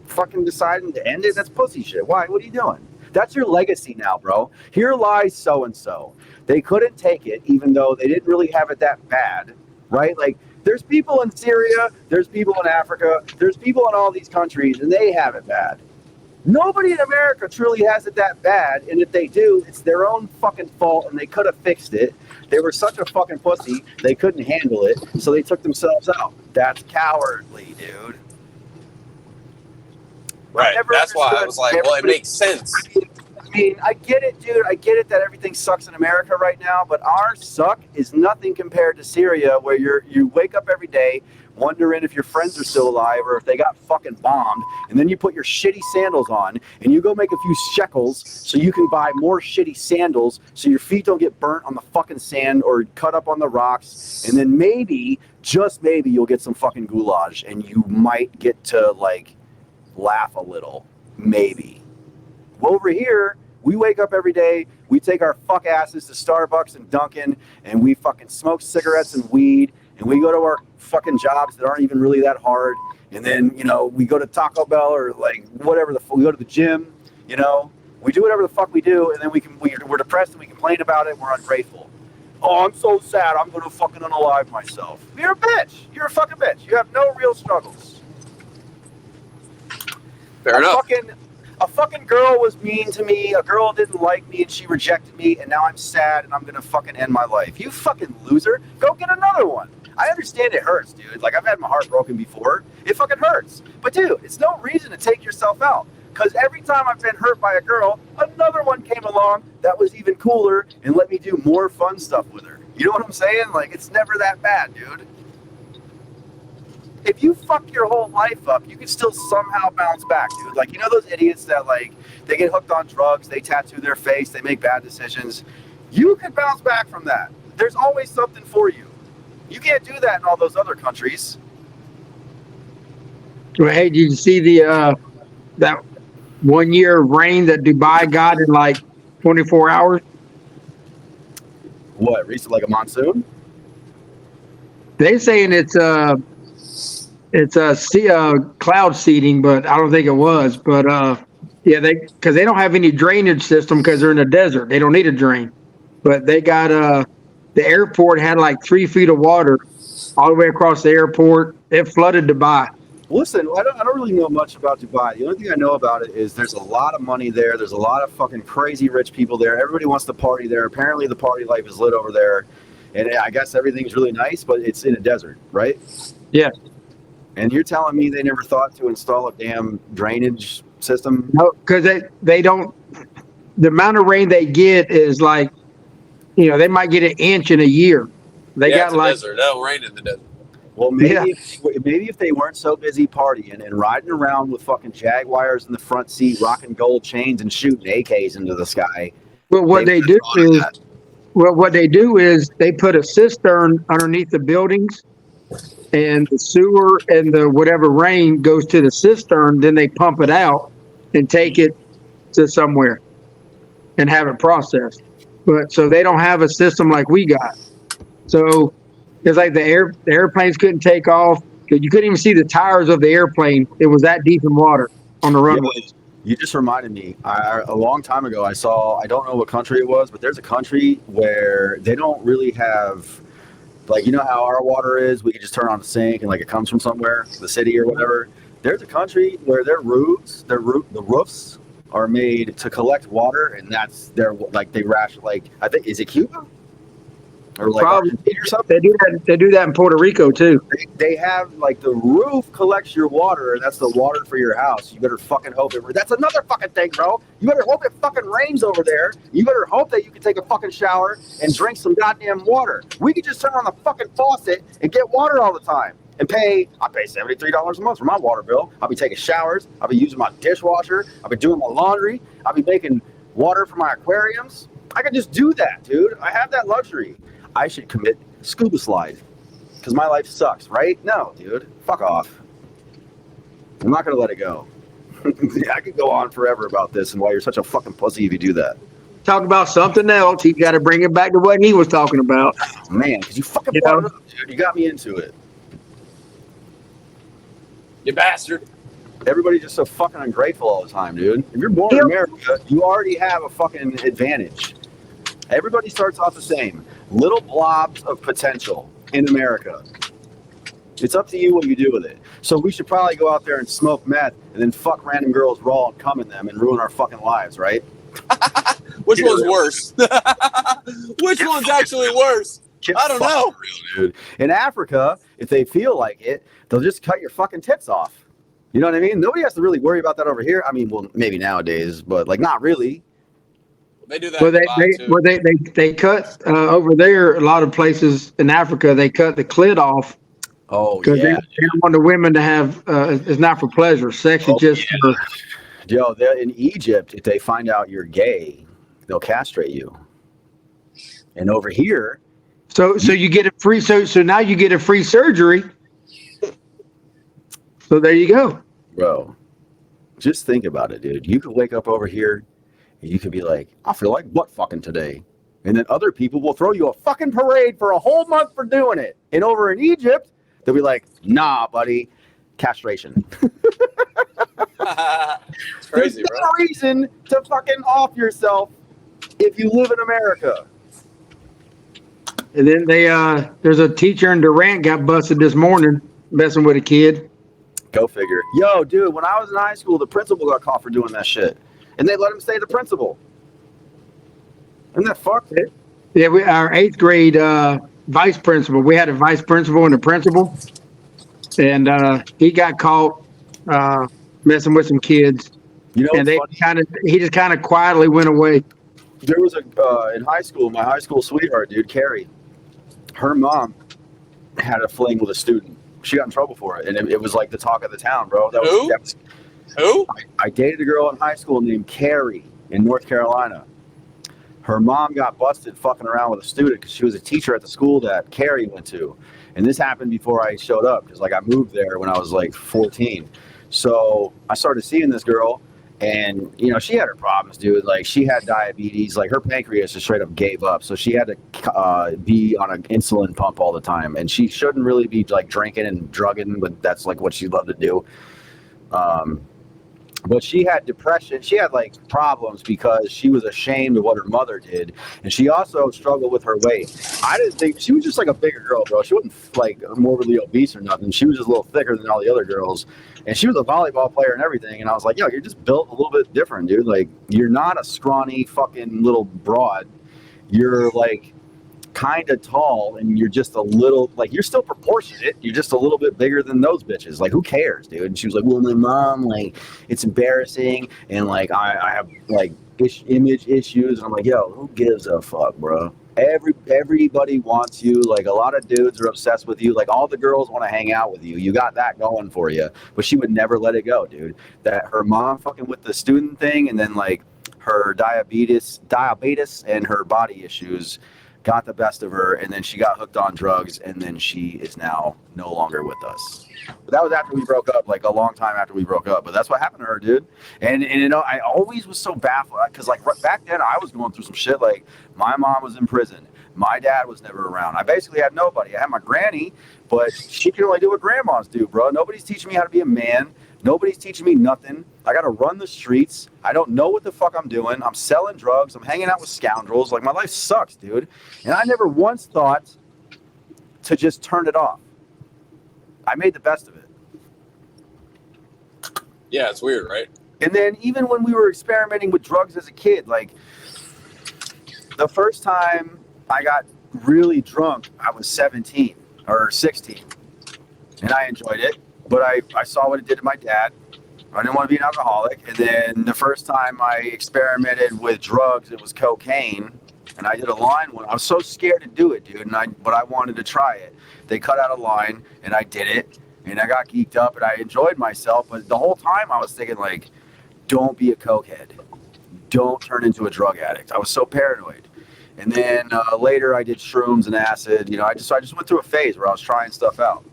fucking deciding to end it, that's pussy shit. Why? What are you doing? That's your legacy now, bro. Here lies so-and-so. They couldn't take it, even though they didn't really have it that bad, right? Like, there's people in Syria, there's people in Africa, there's people in all these countries, and they have it bad. Nobody in America truly has it that bad, and if they do, it's their own fucking fault, and they could have fixed it. They were such a fucking pussy, they couldn't handle it, so they took themselves out. That's cowardly, dude. Right. That's why I was like, well, it makes sense. I mean, I get it, dude. I get it that everything sucks in America right now, but our suck is nothing compared to Syria, where you wake up every day wondering if your friends are still alive or if they got fucking bombed, and then you put your shitty sandals on and you go make a few shekels so you can buy more shitty sandals so your feet don't get burnt on the fucking sand or cut up on the rocks, and then maybe, just maybe, you'll get some fucking goulash and you might get to, like, laugh a little. Maybe. Well, over here, we wake up every day, we take our fuck asses to Starbucks and Dunkin', and we fucking smoke cigarettes and weed, and we go to our fucking jobs that aren't even really that hard, and then, you know, we go to Taco Bell or, like, whatever, we go to the gym, you know, we do whatever the fuck we do, and then we're depressed and we complain about it, we're ungrateful. Oh, I'm so sad, I'm gonna fucking unalive myself. You're a bitch. You're a fucking bitch. You have no real struggles. Fair enough. A fucking girl was mean to me, a girl didn't like me and she rejected me, and now I'm sad and I'm gonna fucking end my life. You fucking loser. Go get another one. I understand it hurts, dude. Like, I've had my heart broken before. It fucking hurts. But, dude, it's no reason to take yourself out. Because every time I've been hurt by a girl, another one came along that was even cooler and let me do more fun stuff with her. You know what I'm saying? Like, it's never that bad, dude. If you fuck your whole life up, you can still somehow bounce back, dude. Like, you know those idiots that, like, they get hooked on drugs, they tattoo their face, they make bad decisions? You can bounce back from that. There's always something for you. You can't do that in all those other countries. Well, hey, did you see that 1 year of rain that Dubai got in like 24 hours? What, recent, like a monsoon? They saying it's cloud seeding, but I don't think it was. But yeah, because they don't have any drainage system because they're in the desert. They don't need a drain. But they got the airport had like 3 feet of water all the way across the airport. It flooded Dubai. Listen, I don't really know much about Dubai. The only thing I know about it is there's a lot of money there. There's a lot of fucking crazy rich people there. Everybody wants to party there. Apparently the party life is lit over there. And I guess everything's really nice, but it's in a desert, right? Yeah. And you're telling me they never thought to install a damn drainage system? No, because they don't. The amount of rain they get is like, you know, they might get an inch in a year. They got it's like a desert. It'll rain in the desert. Well, maybe if they weren't so busy partying and riding around with fucking Jaguars in the front seat, rocking gold chains and shooting AKs into the sky. Well, what they do is they put a cistern underneath the buildings, and the sewer and the whatever rain goes to the cistern. Then they pump it out and take it to somewhere and have it processed. But so they don't have a system like we got. So it's like the airplanes couldn't take off. You couldn't even see the tires of the airplane. It was that deep in water on the runways. You just reminded me. A long time ago, I don't know what country it was, but there's a country where they don't really have, like, you know how our water is? We can just turn on the sink and, like, it comes from somewhere, the city or whatever. There's a country where their roofs, the roofs are made to collect water, and that's they ration, like, I think, is it Cuba? Or like Argentina or something? They do that in Puerto Rico too. They have, like, the roof collects your water, and that's the water for your house. You better fucking hope it. That's another fucking thing, bro. You better hope it fucking rains over there. You better hope that you can take a fucking shower and drink some goddamn water. We could just turn on the fucking faucet and get water all the time. and I pay $73 a month for my water bill. I'll be taking showers. I'll be using my dishwasher. I'll be doing my laundry. I'll be making water for my aquariums. I can just do that, dude. I have that luxury. I should commit scuba slide because my life sucks, right? No, dude. Fuck off. I'm not going to let it go. I could go on forever about this and why you're such a fucking pussy if you do that. Talk about something else. You got to bring it back to what he was talking about. Man, because you fucking brought it up, dude. You got me into it. You bastard. Everybody's just so fucking ungrateful all the time, dude. If you're born in America, you already have a fucking advantage. Everybody starts off the same. Little blobs of potential in America. It's up to you what you do with it. So we should probably go out there and smoke meth and then fuck random girls raw and cum in them and ruin our fucking lives, right? Which one's worse? Which one's actually worse? I don't know. Real, dude. In Africa, if they feel like it, they'll just cut your fucking tits off. You know what I mean? Nobody has to really worry about that over here. I mean, well, maybe nowadays, but like not really. They do that. Well, they cut over there. A lot of places in Africa, they cut the clit off. Oh, because they don't want the women to have. It's not for pleasure. Sex is just for. Yo, in Egypt, if they find out you're gay, they'll castrate you. And over here. So you get a free. So now you get a free surgery. So there you go. Bro, just think about it, dude. You could wake up over here and you could be like, I feel like butt fucking today. And then other people will throw you a fucking parade for a whole month for doing it. And over in Egypt, they'll be like, nah, buddy, castration. It's crazy, There's no reason to fucking off yourself if you live in America. And then there's a teacher in Durant got busted this morning messing with a kid. Go figure. Yo, dude, when I was in high school, the principal got caught for doing that shit. And they let him stay the principal. Isn't that fucked? Yeah, our 8th grade vice principal, we had a vice principal and a principal. And he got caught messing with some kids. You know, and he just kind of quietly went away. There was in high school, my high school sweetheart, dude, Carrie, her mom had a fling with a student. She got in trouble for it, and it was like the talk of the town, bro. Who? I dated a girl in high school named Carrie in North Carolina. Her mom got busted fucking around with a student because she was a teacher at the school that Carrie went to. And this happened before I showed up because, like, I moved there when I was, like, 14. So I started seeing this girl, and, you know, she had her problems, dude. Like, she had diabetes. Like, her pancreas just straight up gave up. So she had to be on an insulin pump all the time. And she shouldn't really be, like, drinking and drugging, but that's, like, what she loved to do. But she had depression. She had like problems because she was ashamed of what her mother did. And she also struggled with her weight. I didn't think she was just like a bigger girl, bro. She wasn't like morbidly obese or nothing. She was just a little thicker than all the other girls. And she was a volleyball player and everything. And I was like, yo, you're just built a little bit different, dude. Like, you're not a scrawny fucking little broad. You're like kind of tall, and you're just a little, like, you're still proportionate. You're just a little bit bigger than those bitches. Like, who cares, dude? And she was like, well, my mom, like, it's embarrassing, and like I have like image issues. And I'm like, yo, who gives a fuck, bro? Everybody wants you. Like, a lot of dudes are obsessed with you. Like, all the girls want to hang out with you. You got that going for you. But she would never let it go, dude. That her mom fucking with the student thing, and then like her diabetes and her body issues got the best of her, and then she got hooked on drugs, and then she is now no longer with us. But that was after we broke up, like a long time after we broke up. But that's what happened to her, dude. And you know, I always was so baffled because like back then I was going through some shit. Like, my mom was in prison. My dad was never around. I basically had nobody. I had my granny, but she can only do what grandmas do, bro. Nobody's teaching me how to be a man. Nobody's teaching me nothing. I got to run the streets. I don't know what the fuck I'm doing. I'm selling drugs. I'm hanging out with scoundrels. Like, my life sucks, dude. And I never once thought to just turn it off. I made the best of it. Yeah, it's weird, right? And then even when we were experimenting with drugs as a kid, like, the first time I got really drunk, I was 17 or 16. And I enjoyed it. But I saw what it did to my dad. I didn't want to be an alcoholic. And then the first time I experimented with drugs, it was cocaine. And I did a line one. I was so scared to do it, dude. But I wanted to try it. They cut out a line, and I did it. And I got geeked up, and I enjoyed myself. But the whole time, I was thinking, like, don't be a cokehead. Don't turn into a drug addict. I was so paranoid. And then later, I did shrooms and acid. You know, I just went through a phase where I was trying stuff out,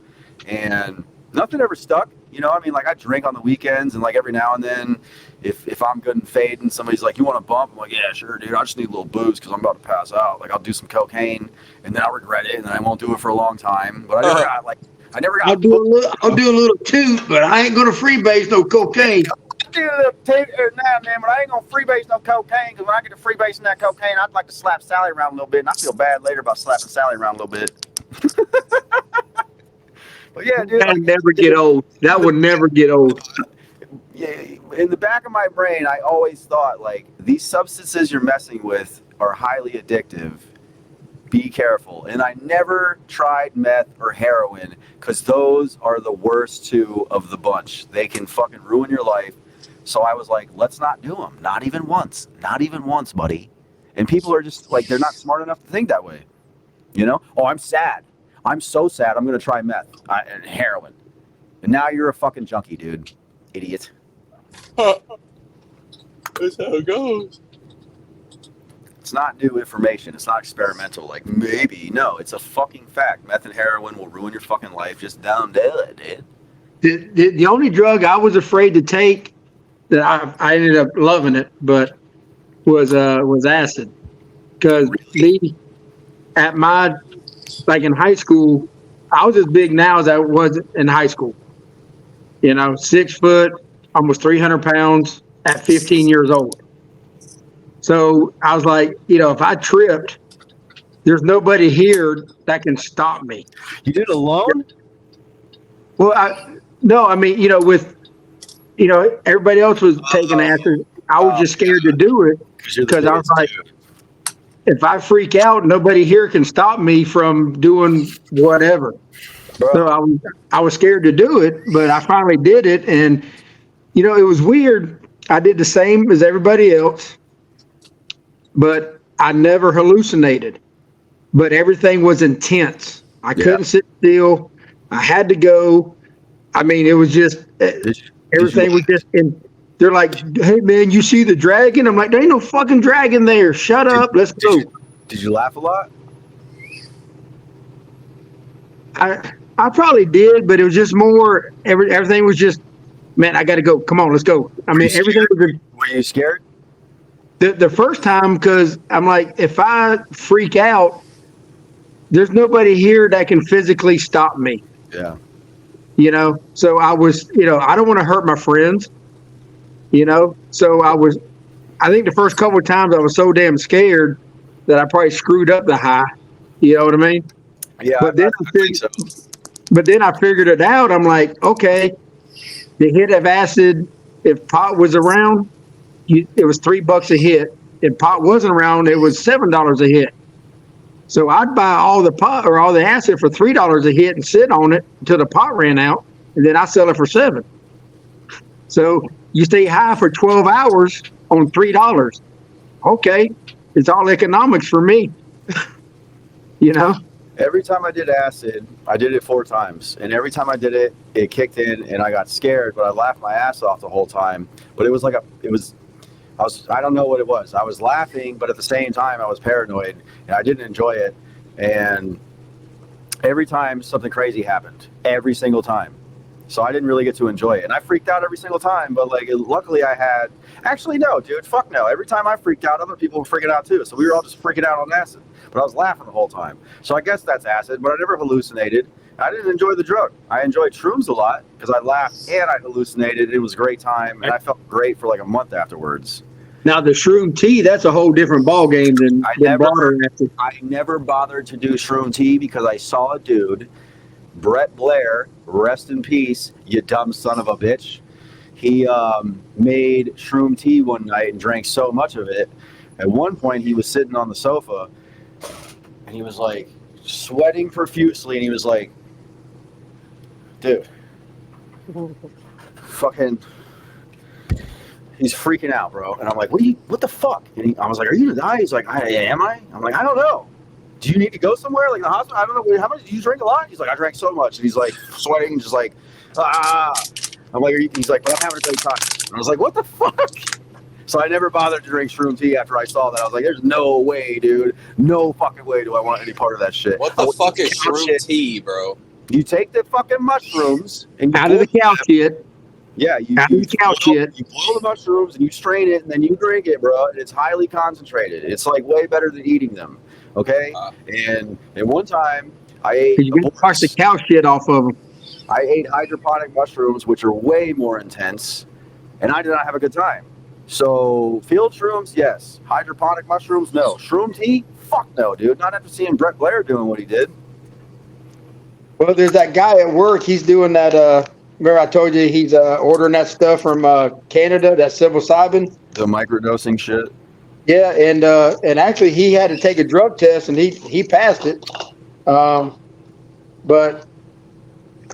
and nothing ever stuck. You know, I mean, like I drink on the weekends, and like every now and then, if I'm good and fading, somebody's like, "You want a bump?" I'm like, "Yeah, sure, dude. I just need a little booze because I'm about to pass out." Like I'll do some cocaine, and then I'll regret it, and then I won't do it for a long time. But I never got. I'll do a little toot, but I ain't gonna freebase no cocaine. Do a little toot every now and then, but I ain't gonna freebase no cocaine. Because when I get to freebasing that cocaine, I'd like to slap Sally around a little bit, and I feel bad later about slapping Sally around a little bit. But yeah, dude, That'll never get old. That would never get old. Yeah, in the back of my brain, I always thought like these substances you're messing with are highly addictive. Be careful. And I never tried meth or heroin because those are the worst two of the bunch. They can fucking ruin your life. So I was like, let's not do them. Not even once. Not even once, buddy. And people are just like, they're not smart enough to think that way. You know? Oh, I'm sad. I'm so sad. I'm going to try meth and heroin. And now you're a fucking junkie, dude. Idiot. That's how it goes. It's not new information. It's not experimental. Like, maybe. No, it's a fucking fact. Meth and heroin will ruin your fucking life. Just don't do it, dude. The only drug I was afraid to take that I ended up loving it, but was acid. Because me, at my, like in high school, I was as big now as I was in high school. You know, 6 foot, almost 300 pounds at 15 years old. So I was like, you know, if I tripped, there's nobody here that can stop me. You did it alone? Well, I mean, you know, with, you know, everybody else was taking acid. I was just scared to do it because I was like, if I freak out, nobody here can stop me from doing whatever. Bro. So I was scared to do it, but I finally did it. And, you know, it was weird. I did the same as everybody else, but I never hallucinated. But everything was intense. I couldn't sit still. I had to go. I mean, it was just, everything was just in. They're like, hey, man, you see the dragon? I'm like, there ain't no fucking dragon there. Shut up. Let's go. Did you laugh a lot? I probably did, but it was just more, everything was just, man, I got to go. Come on, let's go. I mean, everything was. Were you scared? The first time, because I'm like, if I freak out, there's nobody here that can physically stop me. Yeah. You know, so I was, you know, I don't want to hurt my friends, you know, so I think the first couple of times I was so damn scared that I probably screwed up the high. You know what I mean? Yeah. But then I figured it out. I'm like, okay, the hit of acid, if pot was around, it was $3 a hit. If pot wasn't around, it was $7 a hit. So I'd buy all the pot or all the acid for $3 a hit and sit on it until the pot ran out, and then I sell it for $7. So you stay high for 12 hours on $3. Okay, it's all economics for me. You know. Every time I did acid, I did it 4 times, and every time I did it, it kicked in, and I got scared, but I laughed my ass off the whole time. But it was like I don't know what it was. I was laughing, but at the same time, I was paranoid, and I didn't enjoy it. And every time something crazy happened, every single time. So I didn't really get to enjoy it. And I freaked out every single time, but like, luckily actually, no, dude, fuck no. Every time I freaked out, other people were freaking out too. So we were all just freaking out on acid, but I was laughing the whole time. So I guess that's acid, but I never hallucinated. I didn't enjoy the drug. I enjoyed shrooms a lot because I laughed and I hallucinated. It was a great time, and I felt great for like a month afterwards. Now the shroom tea, that's a whole different ball game than I never bothered to do shroom tea because I saw a dude, Brett Blair, rest in peace, you dumb son of a bitch. He made shroom tea one night and drank so much of it. At one point, he was sitting on the sofa, and he was like sweating profusely, and he was like, dude, fucking... He's freaking out, bro. And I'm like, what the fuck? And I was like, are you gonna die? He's like, am I? I'm like, I don't know. Do you need to go somewhere? Like the hospital? I don't know. How much? Do you drink a lot? He's like, I drank so much. And he's like sweating, just like, ah. I'm like, he's like, but I'm having to tell you talk. And I was like, what the fuck? So I never bothered to drink shroom tea after I saw that. I was like, there's no way, dude. No fucking way do I want any part of that shit. What the fuck is shroom tea, bro? You take the fucking mushrooms and Out of the cow shit. Yeah, you boil the mushrooms and you strain it and then you drink it, bro. And it's highly concentrated. It's like way better than eating them. Okay? And one time I ate. You got to wash the cow shit off of them. I ate hydroponic mushrooms, which are way more intense, and I did not have a good time. So field shrooms, yes. Hydroponic mushrooms, no. Shroom tea, fuck no, dude. Not after seeing Brett Blair doing what he did. Well, there's that guy at work. He's doing that. Remember I told you he's ordering that stuff from Canada, that psilocybin. The microdosing shit. Yeah, and actually he had to take a drug test and he passed it. But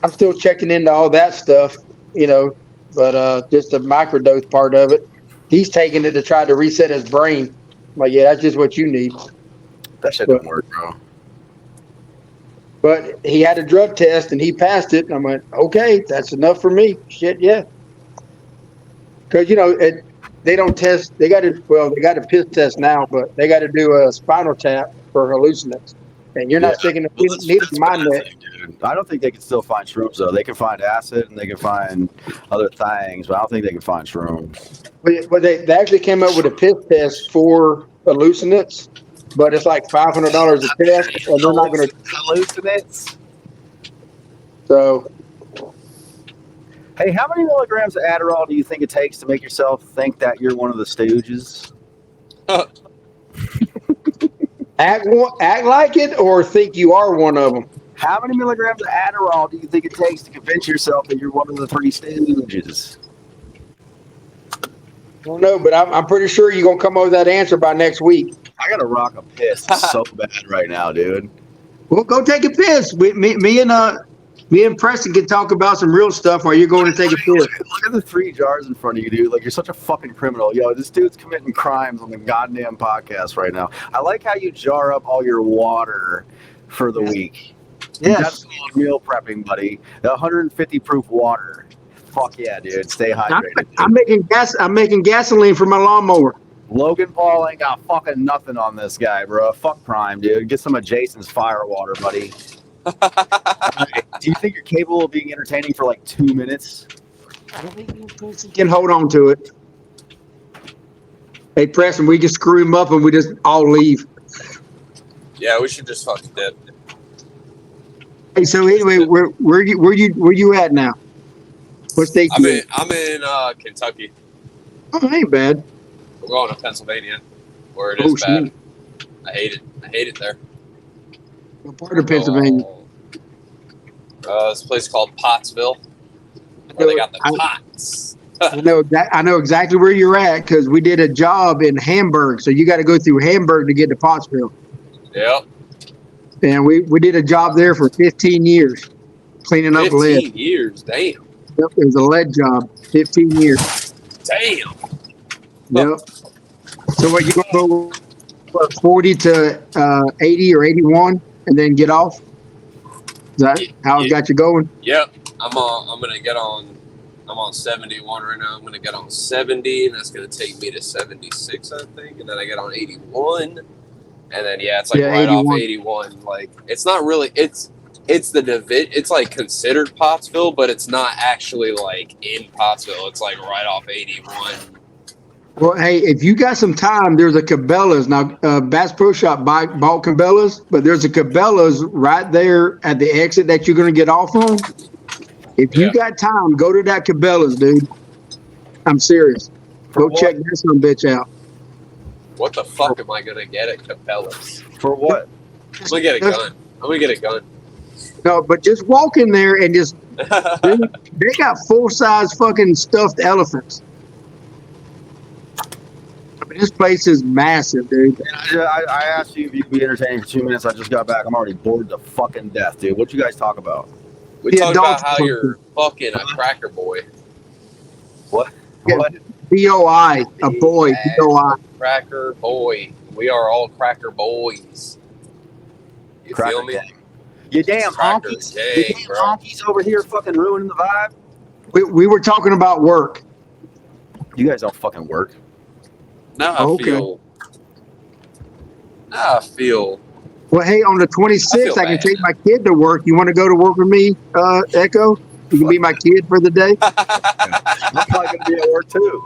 I'm still checking into all that stuff, but just the microdose part of it. He's taking it to try to reset his brain. I'm like, yeah, that's just what you need. That shit don't work, bro. But he had a drug test and he passed it. And I went, okay, that's enough for me. Shit, yeah. Because, they don't test. They got a piss test now, but they got to do a spinal tap for hallucinates. And you're not sticking a needle in my neck. I don't think they can still find shrooms, though. They can find acid and they can find other things, but I don't think they can find shrooms. But they actually came up with a piss test for hallucinates, but it's like $500 a test, and they're not going to hallucinates. So, hey, how many milligrams of Adderall do you think it takes to make yourself think that you're one of the Stooges? Act like it, or think you are one of them. How many milligrams of Adderall do you think it takes to convince yourself that you're one of the 3 Stooges? I don't know, but I'm pretty sure you're gonna come up with that answer by next week. I gotta rock a piss so bad right now, dude. Well, go take a piss. Me and Preston can talk about some real stuff while you're going to take a piss. Look at the 3 jars in front of you, dude. Like, you're such a fucking criminal. Yo, this dude's committing crimes on the goddamn podcast right now. I like how you jar up all your water for the week. Yes. That's called meal prepping, buddy. The 150 proof water. Fuck yeah, dude. Stay hydrated. I'm making gasoline for my lawnmower. Logan Paul ain't got fucking nothing on this guy, bro. Fuck Prime, dude. Get some of Jason's fire water, buddy. Do you think you're capable of being entertaining for like 2 minutes? I don't think you can hold on to it. Hey, Preston, we just screw him up and we just all leave. Yeah, we should just fucking dip. Hey, so anyway, where you at now? What state? I'm in Kentucky. Oh, that ain't bad. We're going to Pennsylvania, where it is bad. Shit. I hate it. I hate it there. What part of Pennsylvania? This place called Pottsville, where they got the pots. I know exactly where you're at because we did a job in Hamburg. So you got to go through Hamburg to get to Pottsville. Yep. And we did a job there for 15 years, cleaning up lead. 15 years, damn. Yep, it was a lead job, 15 years. Damn. Yep. So what, you going to go 40 to 80 or 81 and then get off? Is that how it got you going? Yep. I'm on 71 right now. I'm gonna get on 70, and that's gonna take me to 76, I think. And then I get on 81. And then it's like right 81. Off 81. Like it's not really it's it's like considered Pottsville, but it's not actually like in Pottsville. It's like right off 81. Well, hey, if you got some time, there's a Cabela's. Now, Bass Pro Shop bought Cabela's, but there's a Cabela's right there at the exit that you're going to get off on. If you got time, go to that Cabela's, dude. I'm serious. Go check this one bitch out. What the fuck am I going to get at Cabela's? For what? I'm going to get a gun. I'm going to get a gun. No, but just walk in there and just, dude, they got full-size fucking stuffed elephants. I mean, this place is massive, dude. I asked you if you could be entertaining for 2 minutes. I just got back. I'm already bored to fucking death, dude. What you guys talk about? We talked about how you're fucking a cracker boy. What? Yeah, What? BOI, a boy, BOI. Cracker boy. We are all cracker boys. You Cracker feel me? gang. You damn Cracker honkies. gang, You damn bro. honkies over here fucking ruining the vibe. We were talking about work. You guys don't fucking work. Now I Oh, okay. feel. Now I feel. Well, hey, on the 26th, I can bad. take my kid to work. You want to go to work with me, Echo? You can be my kid for the day. I'm probably gonna be at work too.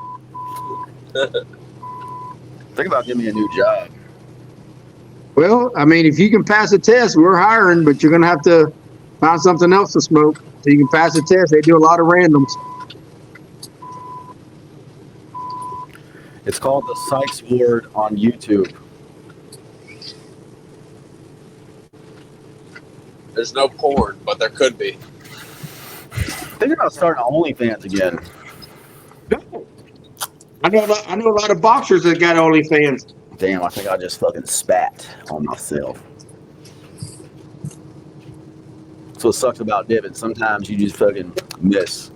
Think about giving me a new job. Well, I mean, if you can pass the test, we're hiring, but you're going to have to find something else to smoke so you can pass the test. They do a lot of randoms. It's called the Sykes Ward on YouTube. There's no porn, but there could be. Thinking about starting OnlyFans again. I know a lot of boxers that got OnlyFans. Damn, I think I just fucking spat on myself. That's what sucks about dipping. Sometimes you just fucking miss.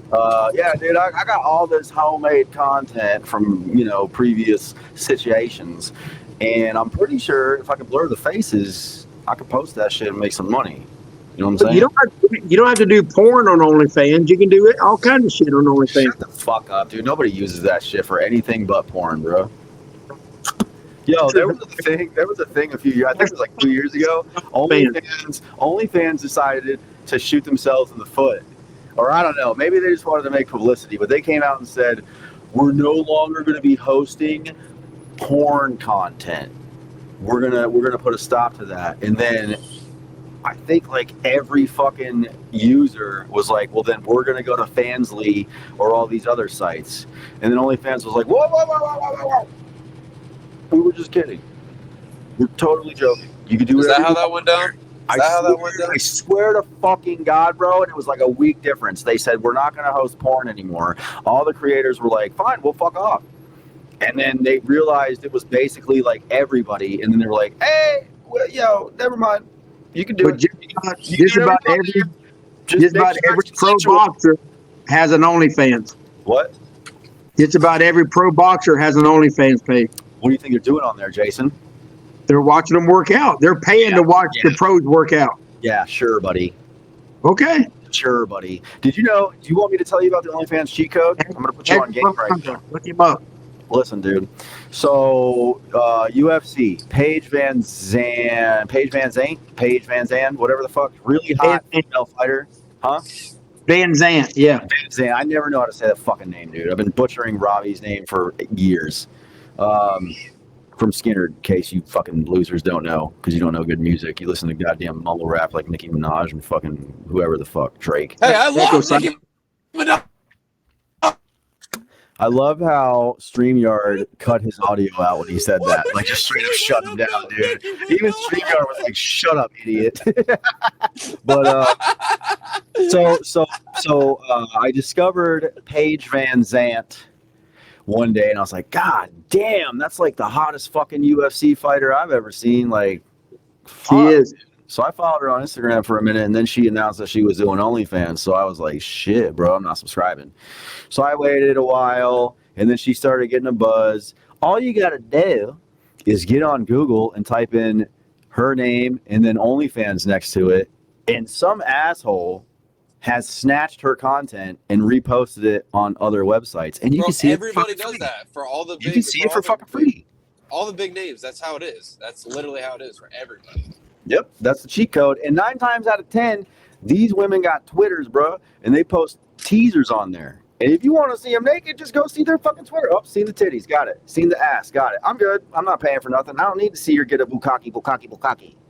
Yeah, dude, I got all this homemade content from, previous situations. And I'm pretty sure if I could blur the faces, I could post that shit and make some money. You know what I'm saying? You don't have to do porn on OnlyFans. You can do it all kinds of shit on OnlyFans. Shut the fuck up, dude. Nobody uses that shit for anything but porn, bro. Yo, there was a thing a few years, I think it was like 2 years ago. OnlyFans decided to shoot themselves in the foot. Or I don't know, maybe they just wanted to make publicity, but they came out and said, we're no longer gonna be hosting porn content. We're gonna put a stop to that. And then I think like every fucking user was like, well then we're gonna go to Fansly or all these other sites. And then OnlyFans was like, whoa. We were just kidding. We're totally joking. You could do it. Is that how that went down? I swear to fucking God, bro, and it was like a week difference. They said, we're not going to host porn anymore. All the creators were like, fine, we'll fuck off. And then they realized it was basically like everybody. And then they were like, hey, well, never mind. You can do it. Just about every pro boxer has an OnlyFans. What? Just about every pro boxer has an OnlyFans page. What do you think they're doing on there, Jason? They're watching them work out. They're paying to watch the pros work out. Yeah, sure, buddy. Okay. Sure, buddy. Did you know? Do you want me to tell you about the OnlyFans cheat code? I'm going to put you on game right now. Look him up. Listen, dude. So, UFC, Paige Van Zandt, whatever the fuck, really hot female fighter. Huh? Van Zandt, yeah. Van Zandt. I never know how to say that fucking name, dude. I've been butchering Robbie's name for years. From Skinner, in case you fucking losers don't know, because you don't know good music. You listen to goddamn mumble rap like Nicki Minaj and fucking whoever the fuck, Drake. Hey, I love Nicki Minaj. I love how StreamYard cut his audio out when he said that. Like, just straight up shut him down, dude. Even StreamYard was like, shut up, idiot. But, so I discovered Paige Van Zandt one day, and I was like, God damn, that's like the hottest fucking UFC fighter I've ever seen. Like, she is. So I followed her on Instagram for a minute, and then she announced that she was doing OnlyFans. So I was like, shit, bro, I'm not subscribing. So I waited a while, and then she started getting a buzz. All you got to do is get on Google and type in her name and then OnlyFans next to it, and some asshole has snatched her content and reposted it on other websites. And you can see everybody does that for all the big. You can see it for fucking free. All the big names. That's how it is. That's literally how it is for everybody. Yep, that's the cheat code. And 9 times out of 10, these women got Twitters, bro, and they post teasers on there. And if you want to see them naked, just go see their fucking Twitter. Oh, seen the titties, got it. Seen the ass, got it. I'm good. I'm not paying for nothing. I don't need to see her get a bukkake.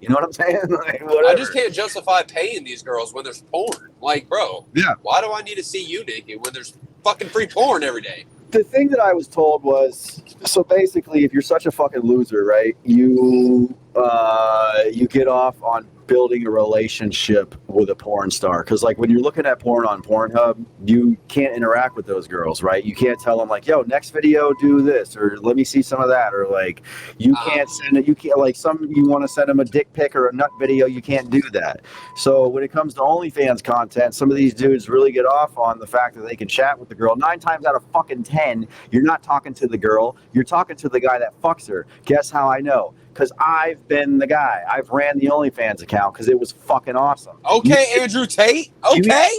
You know what I'm saying? Like, whatever. I just can't justify paying these girls when there's porn. Like, bro, yeah. Why do I need to see you naked when there's fucking free porn every day? The thing that I was told was, so basically, if you're such a fucking loser, right, you you get off on building a relationship with a porn star, because like when you're looking at porn on Pornhub, you can't interact with those girls, right? You can't tell them like, yo, next video do this, or let me see some of that, or like you can't send it, you can't, like, some, you want to send them a dick pic or a nut video, you can't do that. So when it comes to OnlyFans content, some of these dudes really get off on the fact that they can chat with the girl. 9 times out of fucking 10, you're not talking to the girl, you're talking to the guy that fucks her. Guess how I know? Because I've been the guy. I've ran the OnlyFans account because it was fucking awesome. Okay, Andrew Tate. Okay.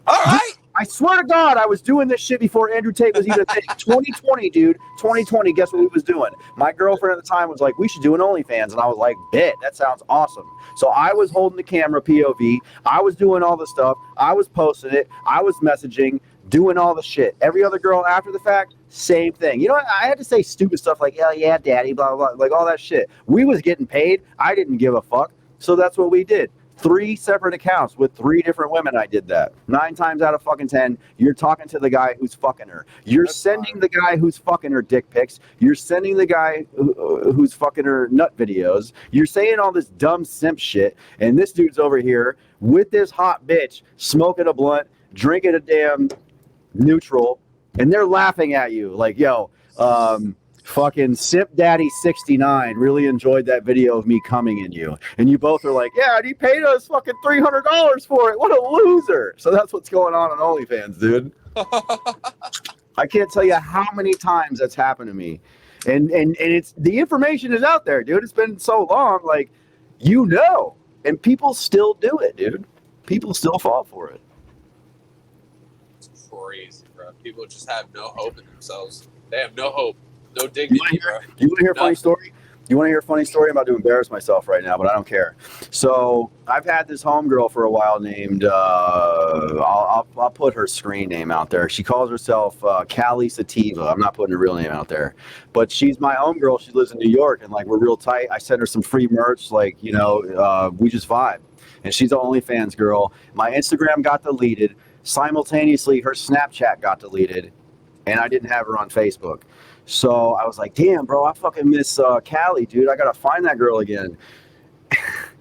All right. I swear to God, I was doing this shit before Andrew Tate was even a thing. 2020, dude. 2020, guess what we was doing? My girlfriend at the time was like, we should do an OnlyFans. And I was like, bet, that sounds awesome. So I was holding the camera POV. I was doing all the stuff. I was posting it. I was messaging, doing all the shit. Every other girl after the fact, same thing. You know what? I had to say stupid stuff like, oh, yeah, daddy, blah, blah, blah, like all that shit. We was getting paid. I didn't give a fuck. So that's what we did. 3 separate accounts with 3 different women. I did that. 9 times out of fucking 10, you're talking to the guy who's fucking her. You're sending the guy who's fucking her dick pics. You're sending the guy who's fucking her nut videos. You're saying all this dumb simp shit. And this dude's over here with this hot bitch smoking a blunt, drinking a damn neutral, and they're laughing at you like, yo, fucking Simp Daddy 69 really enjoyed that video of me coming in you. And you both are like, yeah, and he paid us fucking $300 for it. What a loser. So that's what's going on OnlyFans, dude. I can't tell you how many times that's happened to me. And it's, the information is out there, dude. It's been so long, like, you know. And people still do it, dude. People still fall for it. It's crazy, bro. People just have no hope in themselves. They have no hope. No dignity, bro. You want to hear a funny story? You want to hear a funny story? I'm about to embarrass myself right now, but I don't care. So I've had this homegirl for a while named, I'll put her screen name out there. She calls herself Callie Sativa. I'm not putting her real name out there. But she's my homegirl. She lives in New York, and like we're real tight. I send her some free merch, like, you know, we just vibe. And she's an OnlyFans girl. My Instagram got deleted. Simultaneously, her Snapchat got deleted, and I didn't have her on Facebook. So I was like, damn, bro, I fucking miss Callie, dude. I got to find that girl again.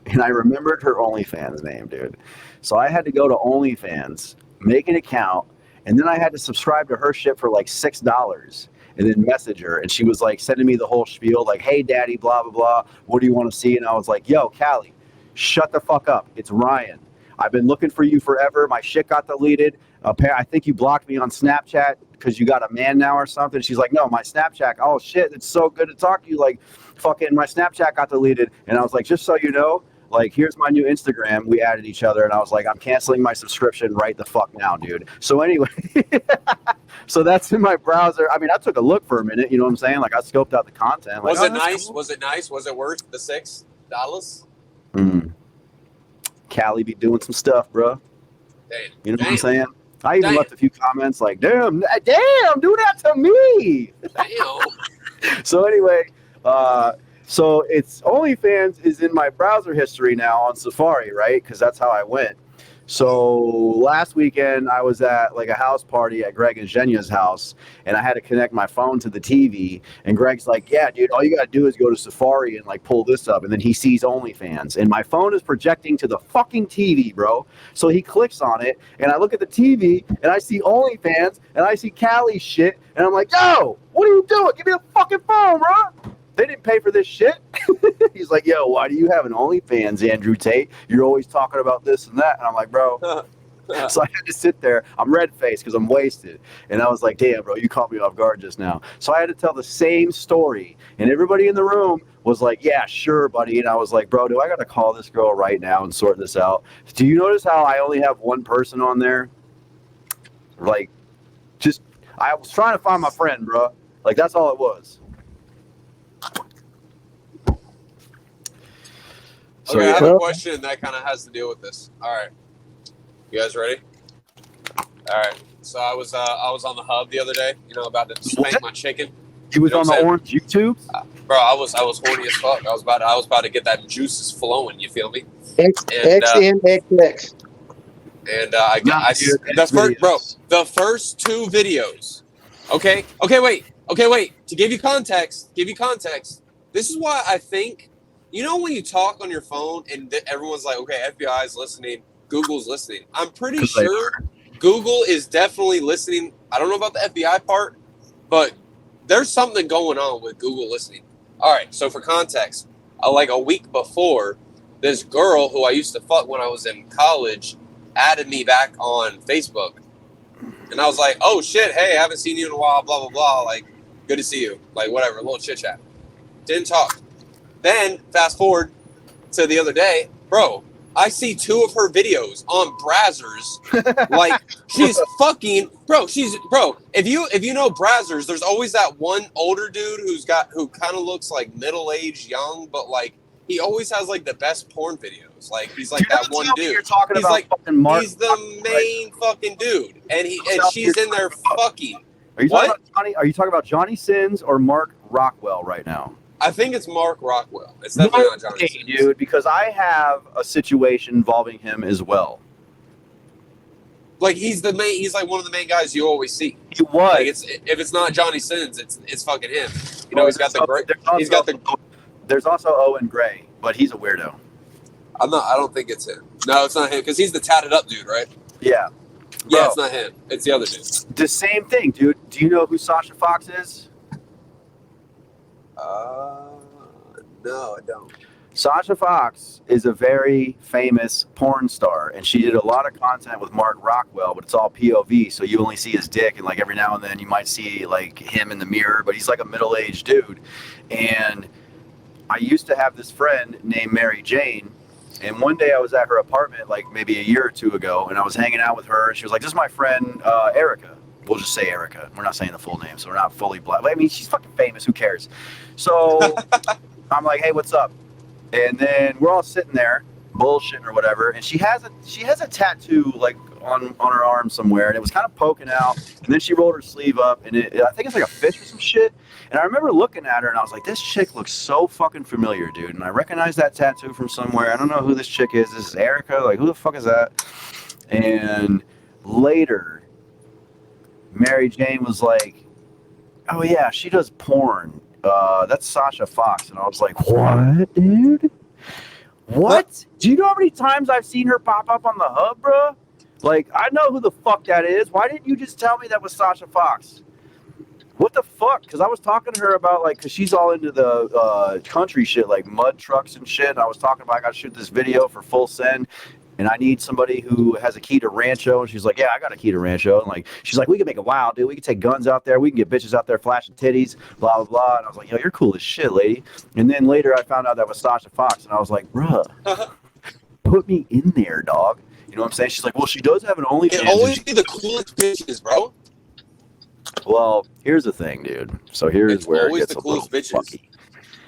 And I remembered her OnlyFans name, dude. So I had to go to OnlyFans, make an account, and then I had to subscribe to her shit for like $6 and then message her. And she was like sending me the whole spiel, like, hey, daddy, blah, blah, blah. What do you want to see? And I was like, yo, Callie, shut the fuck up. It's Ryan. I've been looking for you forever. My shit got deleted. I think you blocked me on Snapchat because you got a man now or something. She's like, no, my Snapchat. Oh, shit. It's so good to talk to you. Like, fucking my Snapchat got deleted. And I was like, just so you know, like, here's my new Instagram. We added each other. And I was like, I'm canceling my subscription right the fuck now, dude. So anyway, so that's in my browser. I mean, I took a look for a minute. You know what I'm saying? Like, I scoped out the content. Like, was it nice? Cool. Was it nice? Was it worth the $6? Callie be doing some stuff, bro. Damn. You know what I'm saying? I even left a few comments like, damn, do that to me. Damn. So anyway, so it's OnlyFans is in my browser history now on Safari, right? Because that's how I went. So last weekend I was at like a house party at Greg and Zhenya's house, and I had to connect my phone to the TV. And Greg's like, yeah, dude, all you got to do is go to Safari and like pull this up. And then he sees OnlyFans, and my phone is projecting to the fucking TV, bro. So he clicks on it, and I look at the TV, and I see OnlyFans, and I see Callie's shit, and I'm like, yo, what are you doing? Give me the fucking phone, bro. They didn't pay for this shit. He's like, yo, why do you have an OnlyFans, Andrew Tate? You're always talking about this and that. And I'm like, bro. So I had to sit there. I'm red-faced because I'm wasted. And I was like, damn, bro, you caught me off guard just now. So I had to tell the same story. And everybody in the room was like, yeah, sure, buddy. And I was like, bro, do I got to call this girl right now and sort this out? Do you notice how I only have one person on there? Like, just, I was trying to find my friend, bro. Like, that's all it was. So, okay, I have a question that kind of has to deal with this. All right, you guys ready? All right. So I was on the hub the other day. You know, about to spank my chicken. You was on the orange YouTube, bro. I was horny as fuck. I was about to get that juices flowing. You feel me? XNXX. And I the first 2 videos. Okay, wait. To give you context. This is why I think you know when you talk on your phone and everyone's like, okay, FBI is listening, Google's listening. I'm pretty sure Google is definitely listening. I don't know about the FBI part, but there's something going on with Google listening. All right, so for context, like a week before, this girl who I used to fuck when I was in college added me back on Facebook. And I was like, oh shit, hey, I haven't seen you in a while, blah, blah, blah. Like, good to see you. Like, whatever, a little chit chat. Didn't talk. Then, fast forward to the other day, bro, I see 2 of her videos on Brazzers. Like, she's fucking, bro, if you know Brazzers, there's always that one older dude who kind of looks like middle-aged young, but like, he always has like the best porn videos. Like, he's like that one dude. You're talking He's about like, fucking Mark, he's the main fucking dude. And she's in there fucking. Are you What? talking about Johnny? Are you talking about Johnny Sins or Mark Rockwell right now? I think it's Mark Rockwell. It's definitely not Johnny Sins. Dude, because I have a situation involving him as well. Like he's like one of the main guys you always see. He was. Like if it's not Johnny Sins, it's fucking him. You know, he's got the great. He's got the. There's also Owen Gray, but he's a weirdo. I don't think it's him. No, it's not him because he's the tatted up dude, right? Yeah. Yeah, it's not him. It's the other dude. The same thing, dude. Do you know who Sasha Fox is? No, I don't. Sasha Fox is a very famous porn star, and she did a lot of content with Mark Rockwell, but it's all POV, so you only see his dick, and like every now and then you might see like him in the mirror, but he's like a middle-aged dude. And I used to have this friend named Mary Jane, and one day I was at her apartment like maybe a year or 2 ago, and I was hanging out with her, and she was like, this is my friend Erica. We'll just say Erica. We're not saying the full name, so we're not fully black. I mean, she's fucking famous. Who cares? So I'm like, hey, what's up? And then we're all sitting there bullshitting or whatever, and she has a tattoo like on her arm somewhere, and it was kind of poking out, and then she rolled her sleeve up, and I think it's like a fish or some shit. And I remember looking at her, and I was like, this chick looks so fucking familiar, dude. And I recognize that tattoo from somewhere. I don't know who this chick is. This is Erica. Like, who the fuck is that? And later, Mary Jane was like, oh yeah, she does porn. That's Sasha Fox. And I was like, what, dude? What? Do you know how many times I've seen her pop up on the hub, bro? Like, I know who the fuck that is. Why didn't you just tell me that was Sasha Fox? What the fuck? Because I was talking to her about, like, because she's all into the country shit, like mud trucks and shit. And I was talking about, I got to shoot this video for Full Send, and I need somebody who has a key to Rancho. And she's like, yeah, I got a key to Rancho. And, like, she's like, we can make it wild, dude. We can take guns out there. We can get bitches out there flashing titties, blah, blah, blah. And I was like, yo, you're cool as shit, lady. And then later I found out that was Sasha Fox. And I was like, bruh, put me in there, dog. You know what I'm saying? She's like, well, she does have an OnlyFans. It always be the coolest bitches, bro. Well, here's the thing, dude. So here's It's where it always gets the a little coolest bitches. fucky.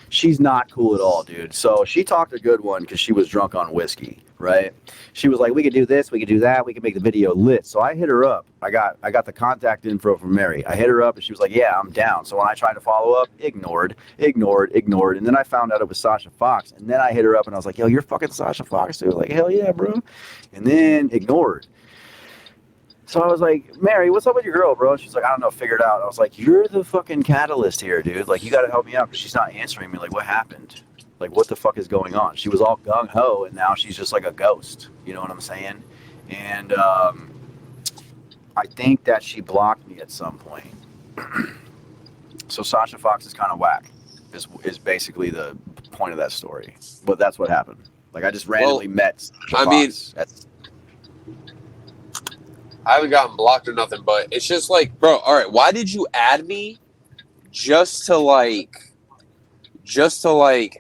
She's not cool at all, dude. So she talked a good one because she was drunk on whiskey, right? She was like, we could do this, we could do that, we could make the video lit. So I hit her up. I got the contact info from Mary. I hit her up and she was like, yeah, I'm down. So when I tried to follow up, ignored. And then I found out it was Sasha Fox. And then I hit her up and I was like, yo, you're fucking Sasha Fox, dude. Like, hell yeah, bro. And then ignored. So I was like, Mary, what's up with your girl, bro? And she's like, I don't know, figure it out. I was like, you're the fucking catalyst here, dude. Like, you got to help me out because she's not answering me. Like, what happened? Like, what the fuck is going on? She was all gung-ho, and now she's just like a ghost. You know what I'm saying? And I think that she blocked me at some point. So Sasha Fox is kind of whack, is basically the point of that story. But that's what happened. Like, I just randomly met Sasha Fox. I haven't gotten blocked or nothing, but it's just like, bro, all right, why did you add me just to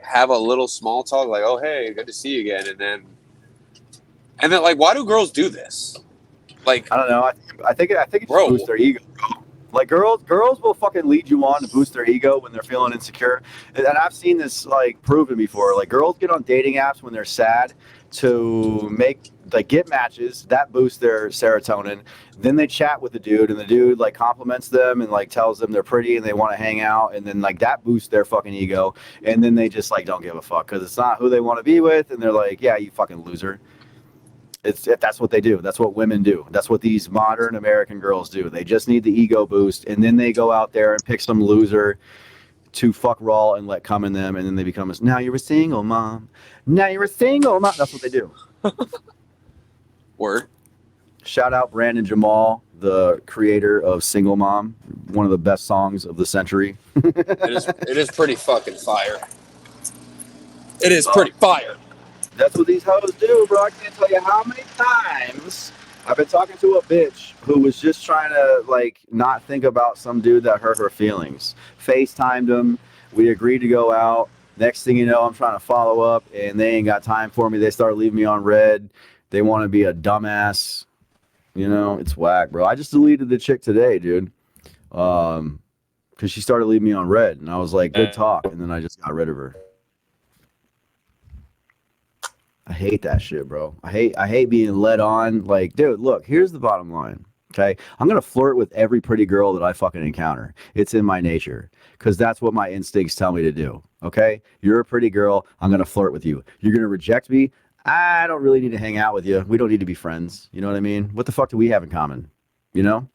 have a little small talk, like, oh, hey, good to see you again, and then like, why do girls do this? Like, I don't know. I think it just boosts their ego, bro. Like, girls will fucking lead you on to boost their ego when they're feeling insecure. And I've seen this, like, proven before. Like, girls get on dating apps when they're sad to get matches. That boosts their serotonin. Then they chat with the dude, and the dude, like, compliments them and, like, tells them they're pretty and they want to hang out. And then, like, that boosts their fucking ego. And then they just, like, don't give a fuck because it's not who they want to be with. And they're like, yeah, you fucking loser. That's what they do. That's what women do. That's what these modern American girls do. They just need the ego boost, and then they go out there and pick some loser to fuck raw and let come in them, and then they become now you're a single mom. Now you're a single mom. That's what they do. Word. Shout out Brandon Jamal, the creator of Single Mom, one of the best songs of the century. It is pretty fucking fire. It is pretty fire. That's what these hoes do, bro. I can't tell you how many times I've been talking to a bitch who was just trying to, like, not think about some dude that hurt her feelings. FaceTimed him. We agreed to go out. Next thing you know, I'm trying to follow up, and they ain't got time for me. They start leaving me on red. They want to be a dumbass. You know, it's whack, bro. I just deleted the chick today, dude. Because she started leaving me on red. And I was like, good talk. And then I just got rid of her. I hate that shit, bro. I hate being led on. Like, dude, look, here's the bottom line. Okay? I'm going to flirt with every pretty girl that I fucking encounter. It's in my nature. Because that's what my instincts tell me to do. Okay? You're a pretty girl. I'm going to flirt with you. You're going to reject me. I don't really need to hang out with you. We don't need to be friends. You know what I mean? What the fuck do we have in common? You know?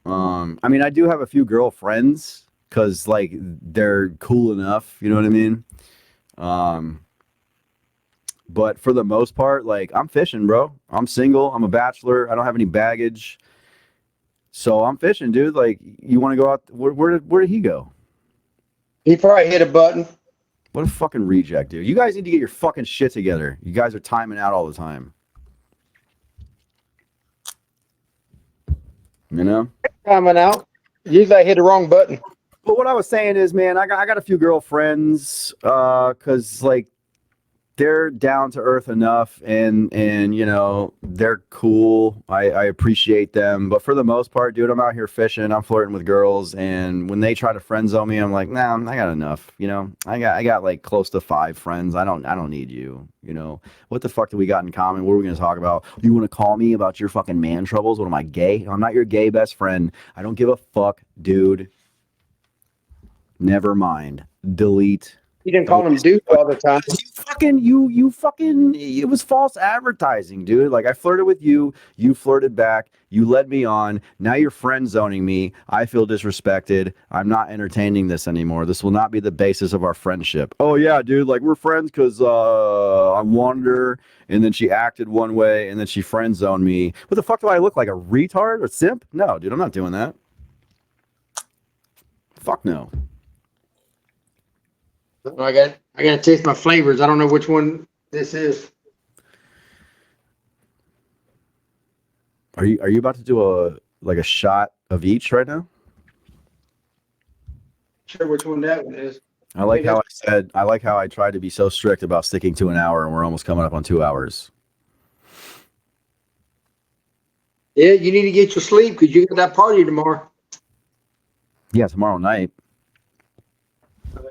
I mean, I do have a few girlfriends because, like, they're cool enough. You know what I mean? But for the most part, like, I'm fishing, bro. I'm single. I'm a bachelor. I don't have any baggage. So I'm fishing, dude. Like, you want to go out? Where did he go? He probably hit a button. What a fucking reject, dude. You guys need to get your fucking shit together. You guys are timing out all the time. You know? Timing out. Usually I hit the wrong button. But what I was saying is, man, I got a few girlfriends, cause like they're down to earth enough, and you know they're cool. I appreciate them, but for the most part, dude, I'm out here fishing. I'm flirting with girls, and when they try to friend zone me, I'm like, nah, I got enough. You know, I got like close to 5 friends. I don't need you. You know, what the fuck do we got in common? What are we gonna talk about? You want to call me about your fucking man troubles? What am I, gay? I'm not your gay best friend. I don't give a fuck, dude. Never mind. Delete. You didn't call him dude all the time. You fucking, it was false advertising, dude. Like, I flirted with you, you flirted back, you led me on, now you're friend zoning me. I feel disrespected. I'm not entertaining this anymore. This will not be the basis of our friendship. Oh yeah, dude, like, we're friends because I wanted her, and then she acted one way, and then she friend zoned me. What the fuck do I look like, a retard or simp? No, dude, I'm not doing that. Fuck no. I got to taste my flavors. I don't know which one this is. Are you about to do a shot of each right now? Sure, which one that one is. I like how I tried to be so strict about sticking to an hour, and we're almost coming up on 2 hours. Yeah, you need to get your sleep because you got that party tomorrow. Yeah, tomorrow night.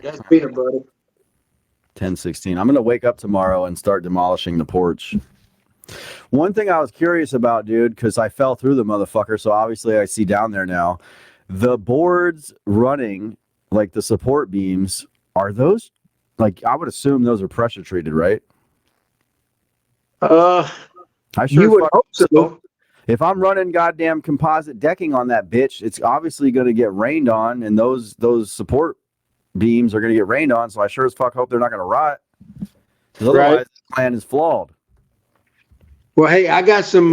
That's peanut butter. 10:16. I'm gonna wake up tomorrow and start demolishing the porch. One thing I was curious about, dude, because I fell through the motherfucker, so obviously I see down there now. The boards running, like the support beams, are those, like, I would assume those are pressure treated, right? I sure you would hope so. If I'm running goddamn composite decking on that bitch, it's obviously gonna get rained on, and those support beams are going to get rained on, so I sure as fuck hope they're not going to rot. Because otherwise, the plan is flawed. Well, hey, I got some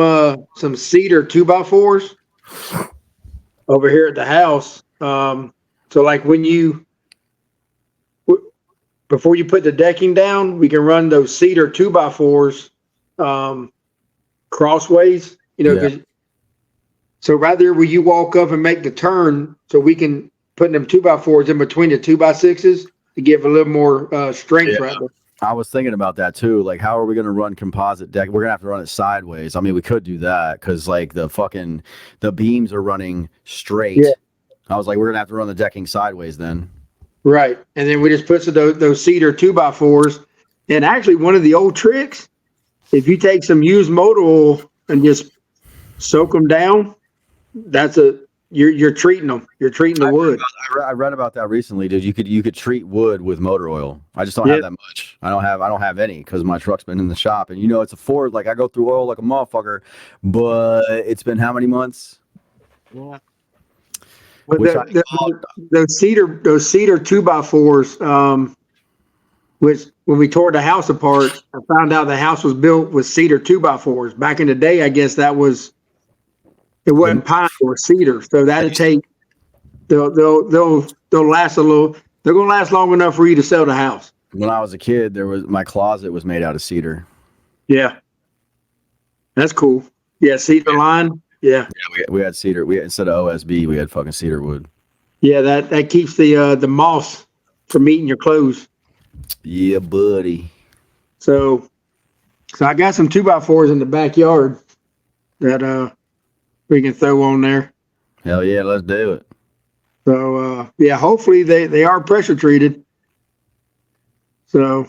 cedar 2x4s over here at the house. So, like, before you put the decking down, we can run those cedar 2x4s crossways. You know, Yeah. So rather will you walk up and make the turn, so we can put them 2x4s in between the 2x6s to give a little more strength right there. I was thinking about that too. Like, how are we going to run composite deck? We're going to have to run it sideways. I mean, we could do that because, like, the beams are running straight. Yeah. I was like, we're going to have to run the decking sideways then. Right. And then we just put those cedar 2x4s. And actually, one of the old tricks, if you take some used motor oil and just soak them down, you're treating them. You're treating the wood. I read about that recently, dude. You could treat wood with motor oil. I just don't have that much. I don't have any because my truck's been in the shop, and you know it's a Ford. Like, I go through oil like a motherfucker, but it's been how many months? Yeah. But Which those cedar 2x4s, which when we tore the house apart, I found out the house was built with cedar 2x4s. Back in the day, I guess it wasn't pine or cedar, so that'd take. They'll last a little. They're gonna last long enough for you to sell the house. When I was a kid, my closet was made out of cedar. Yeah, that's cool. Yeah, cedar line. Yeah, We had cedar. Instead of OSB, we had fucking cedar wood. yeah. That keeps the moss from eating your clothes. Yeah, buddy. So I got some 2x4s in the backyard that we can throw on there. Hell yeah, let's do it. So yeah, hopefully they are pressure treated. So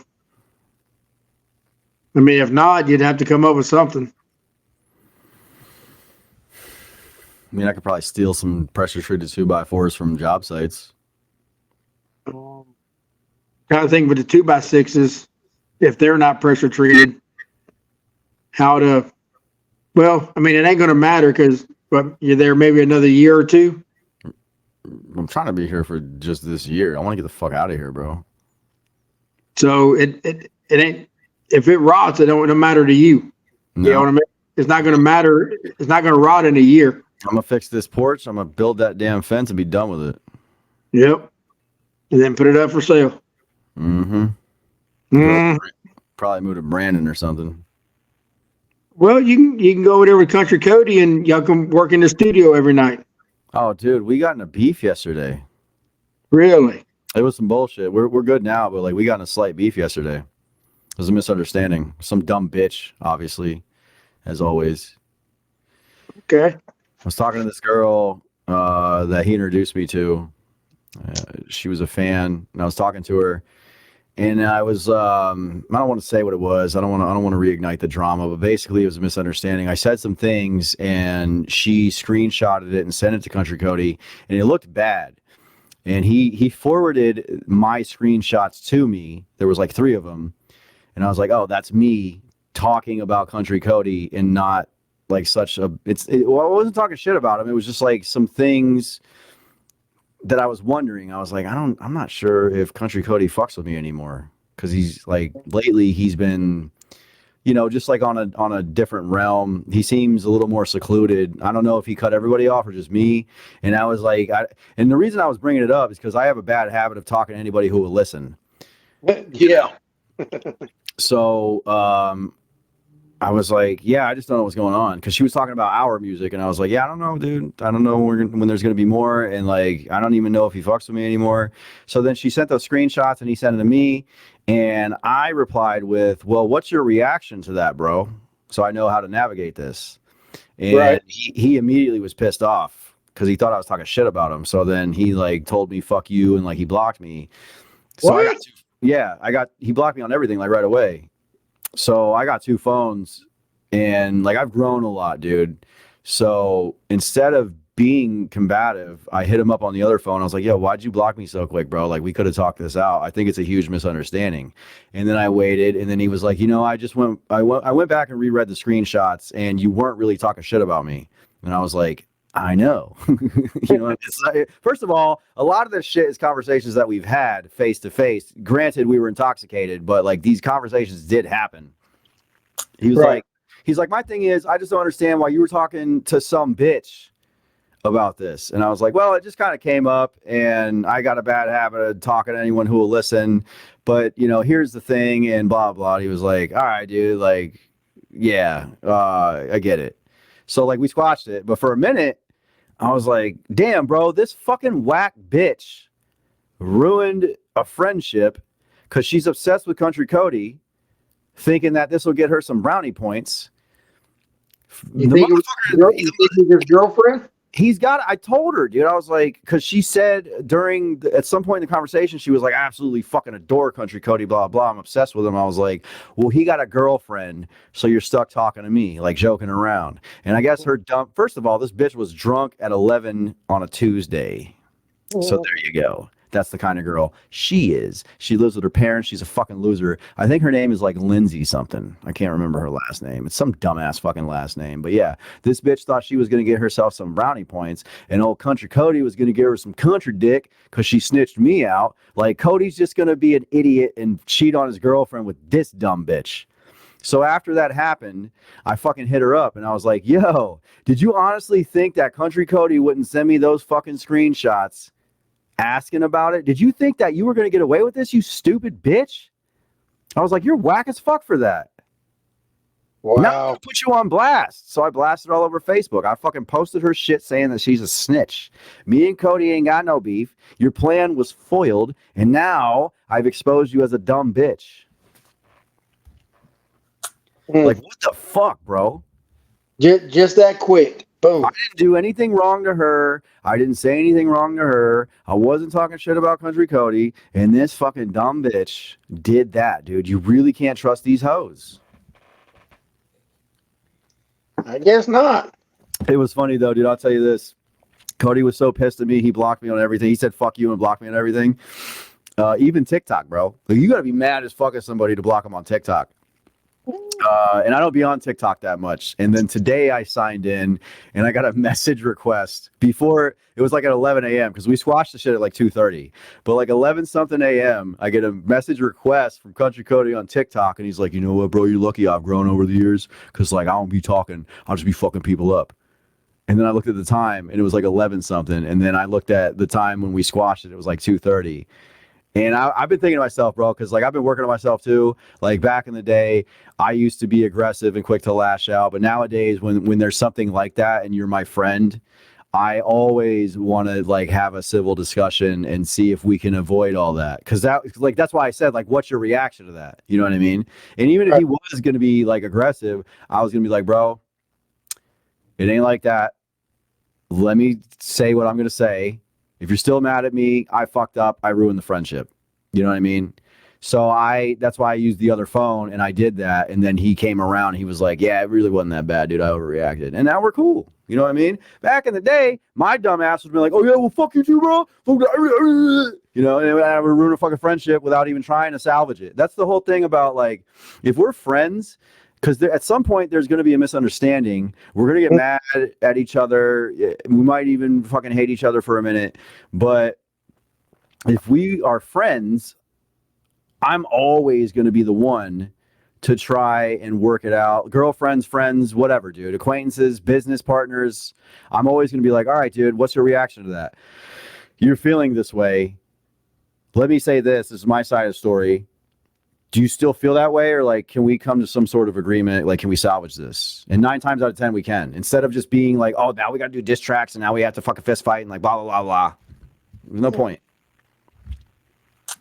I mean, if not, you'd have to come up with something. I mean, I could probably steal some pressure treated 2x4s from job sites. Kind of think with the 2x6s, if they're not pressure treated, well, I mean, it ain't going to matter because you're there maybe another year or two. I'm trying to be here for just this year. I want to get the fuck out of here, bro. So it ain't, if it rots, it don't matter to you. No. You know what I mean? It's not going to matter. It's not going to rot in a year. I'm going to fix this porch. I'm going to build that damn fence and be done with it. Yep. And then put it up for sale. Probably move to Brandon or something. Well, you can go over there with Country Cody and y'all can work in the studio every night. Oh, dude, we got in a beef yesterday. Really? It was some bullshit. We're good now, but like we got in a slight beef yesterday. It was a misunderstanding. Some dumb bitch, obviously, as always. Okay. I was talking to this girl that he introduced me to. She was a fan, and I was talking to her, and I was I don't want to say what it was. I don't want to reignite the drama, but basically it was a misunderstanding. I said some things, and she screenshotted it and sent it to Country Cody, and it looked bad. And he forwarded my screenshots to me. There was like 3 of them, and I was like, oh, that's me talking about Country Cody and not like such a. Well, I wasn't talking shit about him. It was just like some things that I was wondering. I was like, I'm not sure if Country Cody fucks with me anymore, because he's like lately he's been, just like on a different realm. He seems a little more secluded. I don't know if he cut everybody off or just me. And I was like, and the reason I was bringing it up is because I have a bad habit of talking to anybody who will listen. Yeah. So I was like, yeah, I just don't know what's going on, because she was talking about our music, and I was like, yeah, I don't know, dude. I don't know when there's going to be more, and like, I don't even know if he fucks with me anymore. So then she sent those screenshots, and he sent it to me, and I replied with, well, what's your reaction to that, bro? So I know how to navigate this. And right. he immediately was pissed off because he thought I was talking shit about him. So then he like told me, fuck you, and like he blocked me. So what? He blocked me on everything like right away. So I got 2 phones, and like I've grown a lot, dude. So instead of being combative, I hit him up on the other phone. I was like, yo, why'd you block me so quick, bro? Like we could have talked this out. I think it's a huge misunderstanding. And then I waited, and then he was like, I went back and reread the screenshots, and you weren't really talking shit about me. And I was like, I know. It's like, first of all, a lot of this shit is conversations that we've had face to face. Granted, we were intoxicated, but like these conversations did happen. He was right. He's like, my thing is, I just don't understand why you were talking to some bitch about this. And I was like, well, it just kind of came up, and I got a bad habit of talking to anyone who will listen. But here's the thing, and blah blah. He was like, all right, dude, like, yeah, I get it. So like we squashed it, but for a minute, I was like, damn, bro, this fucking whack bitch ruined a friendship because she's obsessed with Country Cody, thinking that this will get her some brownie points. You think he's his girlfriend? I told her, dude, I was like, because she said at some point in the conversation, she was like, I absolutely fucking adore Country Cody, blah, blah. I'm obsessed with him. I was like, well, he got a girlfriend, so you're stuck talking to me, like joking around. And I guess first of all, this bitch was drunk at 11 on a Tuesday. So there you go. that's the kind of girl she is. She lives with her parents. She's a fucking loser. I think her name is like Lindsay something. I can't remember her last name. It's some dumbass fucking last name. But yeah, this bitch thought she was going to get herself some brownie points, and old Country Cody was going to give her some country dick because she snitched me out. Like, Cody's just going to be an idiot and cheat on his girlfriend with this dumb bitch. So after that happened, I fucking hit her up and I was like, yo, did you honestly think that Country Cody wouldn't send me those fucking screenshots asking about it? Did you think that you were going to get away with this, you stupid bitch? I was like, you're whack as fuck for that. Wow. Now I'm gonna put you on blast. So I blasted all over Facebook. I fucking posted her shit saying that she's a snitch. Me and Cody ain't got no beef. Your plan was foiled, and now I've exposed you as a dumb bitch. Like, what the fuck, bro? Just that quick. Boom. I didn't do anything wrong to her. I didn't say anything wrong to her. I wasn't talking shit about Country Cody. And this fucking dumb bitch did that, dude. You really can't trust these hoes. I guess not. It was funny, though, dude. I'll tell you this. Cody was so pissed at me. He blocked me on everything. He said, fuck you, and blocked me on everything. Even TikTok, bro. Like, you got to be mad as fuck at somebody to block them on TikTok. And I don't be on TikTok that much. And then today I signed in and I got a message request before it was like at 11 a.m. because we squashed the shit at like 2:30. But like 11 something a.m. I get a message request from Country Cody on TikTok. And he's like, you know what, bro, you're lucky I've grown over the years because like I don't be talking. I'll just be fucking people up. And then I looked at the time and it was like 11 something. And then I looked at the time when we squashed it. It was like 2:30. And I've been thinking to myself, bro, because like I've been working on myself too. Like back in the day, I used to be aggressive and quick to lash out. But nowadays, when there's something like that and you're my friend, I always want to like have a civil discussion and see if we can avoid all that. Because that's why I said, like, what's your reaction to that? You know what I mean? And even if he was going to be like aggressive, I was going to be like, bro, it ain't like that. Let me say what I'm going to say. If you're still mad at me, I fucked up. I ruined the friendship. You know what I mean? So that's why I used the other phone and I did that. And then he came around. And he was like, yeah, it really wasn't that bad, dude. I overreacted. And now we're cool. You know what I mean? Back in the day, my dumb ass would be like, oh yeah, well, fuck you too, bro. You know, and I would ruin a fucking friendship without even trying to salvage it. That's the whole thing about like, if we're friends, because at some point there's going to be a misunderstanding. We're going to get mad at each other. We might even fucking hate each other for a minute. But if we are friends, I'm always going to be the one to try and work it out. Girlfriends, friends, whatever, dude. Acquaintances, business partners. I'm always going to be like, all right, dude, what's your reaction to that? You're feeling this way. Let me say this. This is my side of the story. Do you still feel that way? Or like, can we come to some sort of agreement? Like, can we salvage this? And 9 times out of 10, we can. Instead of just being like, oh, now we got to do diss tracks and now we have to fucking fist fight and like blah, blah, blah, blah. There's no point.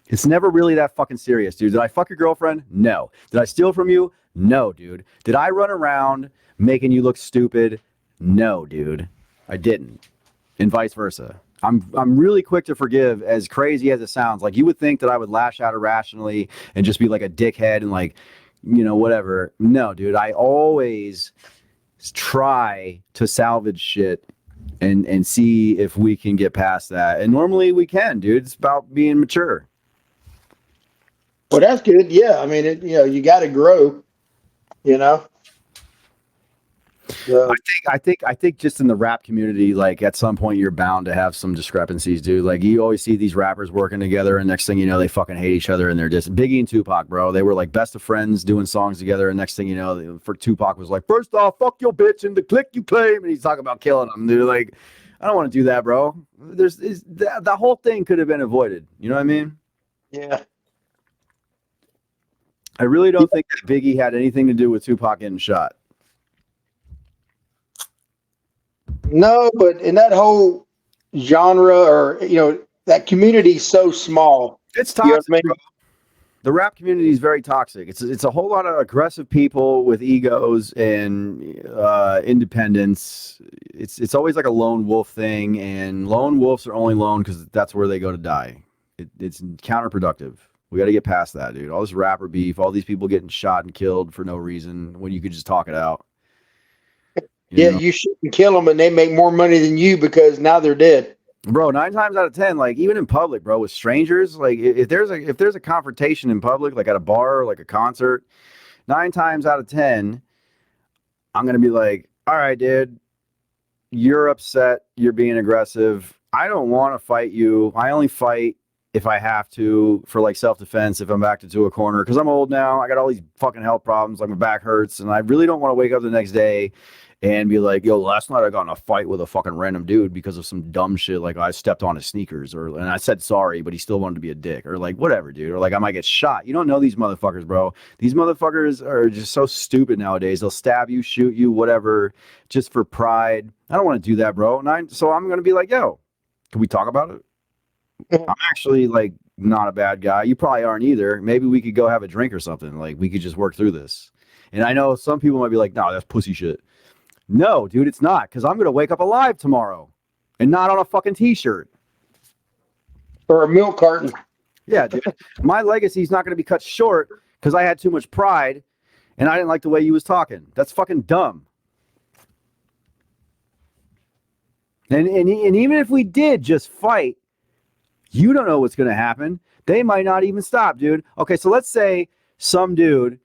It's never really that fucking serious, dude. Did I fuck your girlfriend? No. Did I steal from you? No, dude. Did I run around making you look stupid? No, dude. I didn't. And vice versa. I'm really quick to forgive, as crazy as it sounds. Like, you would think that I would lash out irrationally and just be like a dickhead and like, you know, whatever. No, dude. I always try to salvage shit and see if we can get past that. And normally we can, dude. It's about being mature. Well, that's good. Yeah. I mean, you got to grow, you know? So, I think just in the rap community, like at some point you're bound to have some discrepancies, dude. Like you always see these rappers working together, and next thing you know, they fucking hate each other, and they're just Biggie and Tupac, bro. They were like best of friends doing songs together, and next thing you know, for Tupac was like, first off, fuck your bitch and the clique you claim, and he's talking about killing them, dude. Like, I don't want to do that, bro. The whole thing could have been avoided. You know what I mean? yeah. I really don't think that Biggie had anything to do with Tupac getting shot. No, but in that whole genre, or that community's so small. It's You know toxic. what I mean? Bro. The rap community is very toxic. It's a whole lot of aggressive people with egos and independence. It's always like a lone wolf thing, and lone wolves are only lone because that's where they go to die. It's counterproductive. We got to get past that, dude. All this rapper beef, all these people getting shot and killed for no reason when you could just talk it out. You know? You shouldn't kill them, and they make more money than you because now they're dead. Bro, 9 times out of 10, like even in public, bro, with strangers, like if there's a confrontation in public, like at a bar or like a concert, 9 times out of 10, I'm gonna be like, all right, dude, you're upset, you're being aggressive. I don't want to fight you. I only fight if I have to for like self-defense if I'm backed into a corner because I'm old now. I got all these fucking health problems, like my back hurts, and I really don't want to wake up the next day and be like, yo, last night I got in a fight with a fucking random dude because of some dumb shit, like I stepped on his sneakers, and I said sorry, but he still wanted to be a dick, or like whatever, dude, or like I might get shot. You don't know these motherfuckers, bro. These motherfuckers are just so stupid nowadays. They'll stab you, shoot you, whatever, just for pride. I don't want to do that, bro. So I'm gonna be like, yo, can we talk about it? I'm actually like not a bad guy. You probably aren't either. Maybe we could go have a drink or something. Like we could just work through this. And I know some people might be like, no, that's pussy shit. No, dude, it's not, because I'm going to wake up alive tomorrow and not on a fucking t-shirt. Or a milk carton. Yeah, dude. My legacy's not going to be cut short because I had too much pride and I didn't like the way you was talking. That's fucking dumb. And even if we did just fight, you don't know what's going to happen. They might not even stop, dude. Okay, so let's say some dude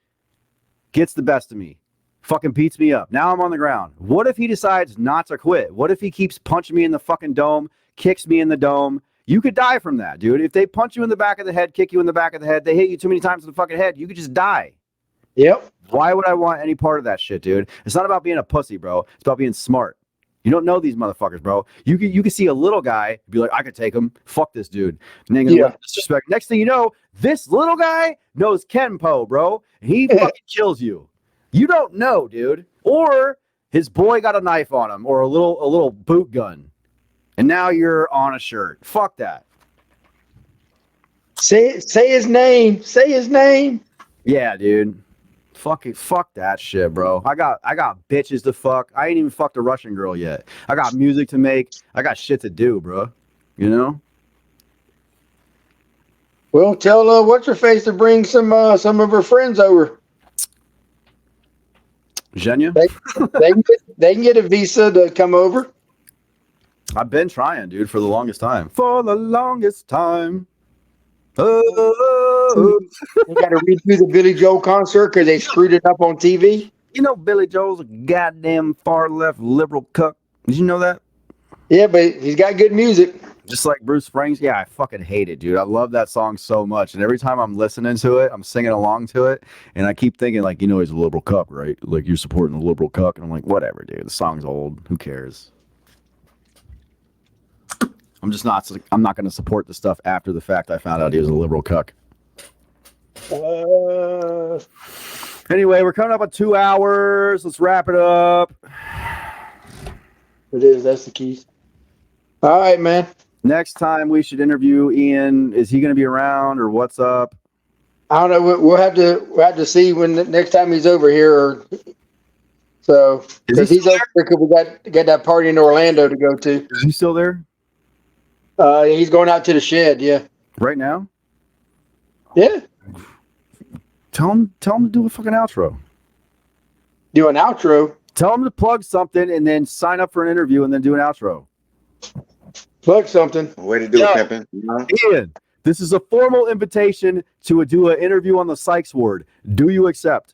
gets the best of me. Fucking beats me up. Now I'm on the ground. What if he decides not to quit? What if he keeps punching me in the fucking dome, kicks me in the dome? You could die from that, dude. If they punch you in the back of the head, kick you in the back of the head, they hit you too many times in the fucking head, you could just die. Yep. Why would I want any part of that shit, dude? It's not about being a pussy, bro. It's about being smart. You don't know these motherfuckers, bro. You could see a little guy, be like, I could take him. Fuck this dude. And then you're gonna disrespect. Next thing you know, this little guy knows Kenpo, bro. And he fucking kills you. You don't know, dude. Or his boy got a knife on him, or a little boot gun, and now you're on a shirt. Fuck that. Say his name. Say his name. Yeah, dude. Fuck that shit, bro. I got bitches to fuck. I ain't even fucked a Russian girl yet. I got music to make. I got shit to do, bro. You know. Well, tell what's her face to bring some of her friends over. Zhenya? They can get a visa to come over. I've been trying, dude, for the longest time. For the longest time. Oh. They got to redo the Billy Joel concert because they screwed it up on TV. You know Billy Joel's a goddamn far left liberal cuck. Did you know that? Yeah, but he's got good music. Just like Bruce Springsteen. Yeah, I fucking hate it, dude. I love that song so much. And every time I'm listening to it, I'm singing along to it. And I keep thinking, like, you know, he's a liberal cuck, right? Like, you're supporting the liberal cuck. And I'm like, whatever, dude. The song's old. Who cares? I'm not going to support the stuff after the fact I found out he was a liberal cuck. Anyway, we're coming up on 2 hours. Let's wrap it up. It is. That's the keys. All right, man. Next time we should interview Ian. Is he going to be around, or what's up? I don't know. We'll have to see when the next time he's over here. Or so because he's over here because we got that party in Orlando to go to. Is he still there? He's going out to the shed. Yeah. Right now? Yeah. Tell him to do a fucking outro. Do an outro. Tell him to plug something and then sign up for an interview and then do an outro. Plug something. Way to do it, pimpin'. Ian, this is a formal invitation to do an interview on the Sykes ward. Do you accept?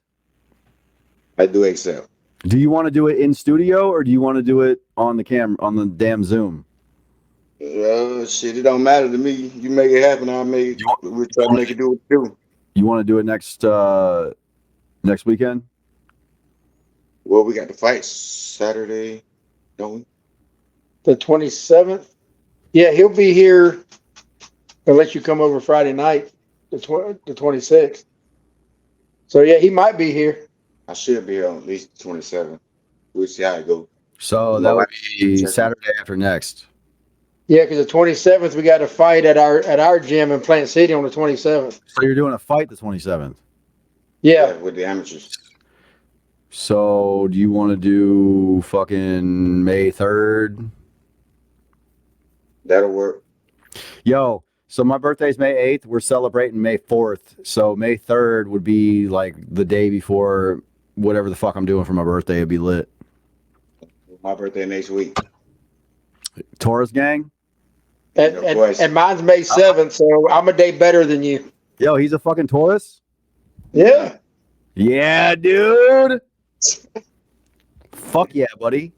I do accept. Do you want to do it in studio, or do you want to do it on the camera, on the damn Zoom? Shit, it don't matter to me. You make it happen, I'll make it. We'll try to make it do what you do. You want to do it next weekend? Well, we got the fight Saturday, don't we? The 27th. Yeah, he'll be here. I'll let you come over Friday night, the 26th. So yeah, he might be here. I should be here on at least the 27th. We'll see how it goes. So that would be Saturday after next. Yeah, because the 27th we got a fight at our gym in Plant City on the 27th. So you're doing a fight the 27th? Yeah, with the amateurs. So do you want to do fucking May 3rd? That'll work. Yo, so my birthday's May 8th. We're celebrating May 4th. So May 3rd would be like the day before whatever the fuck I'm doing for my birthday. It'd be lit. My birthday next week. Taurus gang? And mine's May 7th, so I'm a day better than you. Yo, he's a fucking Taurus? Yeah. Yeah, dude. Fuck yeah, buddy.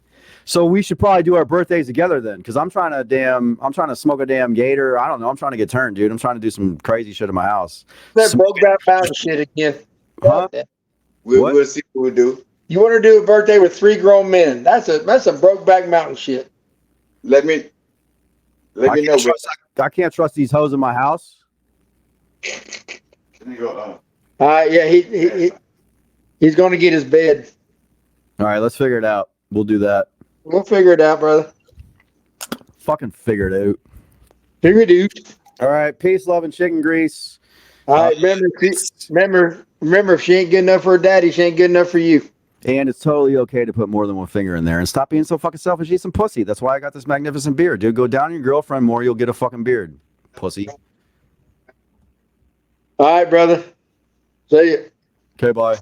So we should probably do our birthdays together then, because I'm trying to smoke a damn gator. I don't know. I'm trying to get turned, dude. I'm trying to do some crazy shit in my house. That Brokeback Mountain shit again. Huh? We'll see what we do. You want to do a birthday with 3 grown men? That's some Brokeback Mountain shit. Let me know, bro. I can't trust these hoes in my house. Let me go. Yeah, he's going to get his bed. All right, let's figure it out. We'll do that. We'll figure it out, brother. Fucking figure it out. Figure it out. All right, peace, love, and chicken grease. All right, remember, if she ain't good enough for her daddy, she ain't good enough for you. And it's totally okay to put more than one finger in there. And stop being so fucking selfish. Eat some pussy. That's why I got this magnificent beard, dude. Go down on your girlfriend more, you'll get a fucking beard. Pussy. All right, brother. See ya. Okay, bye.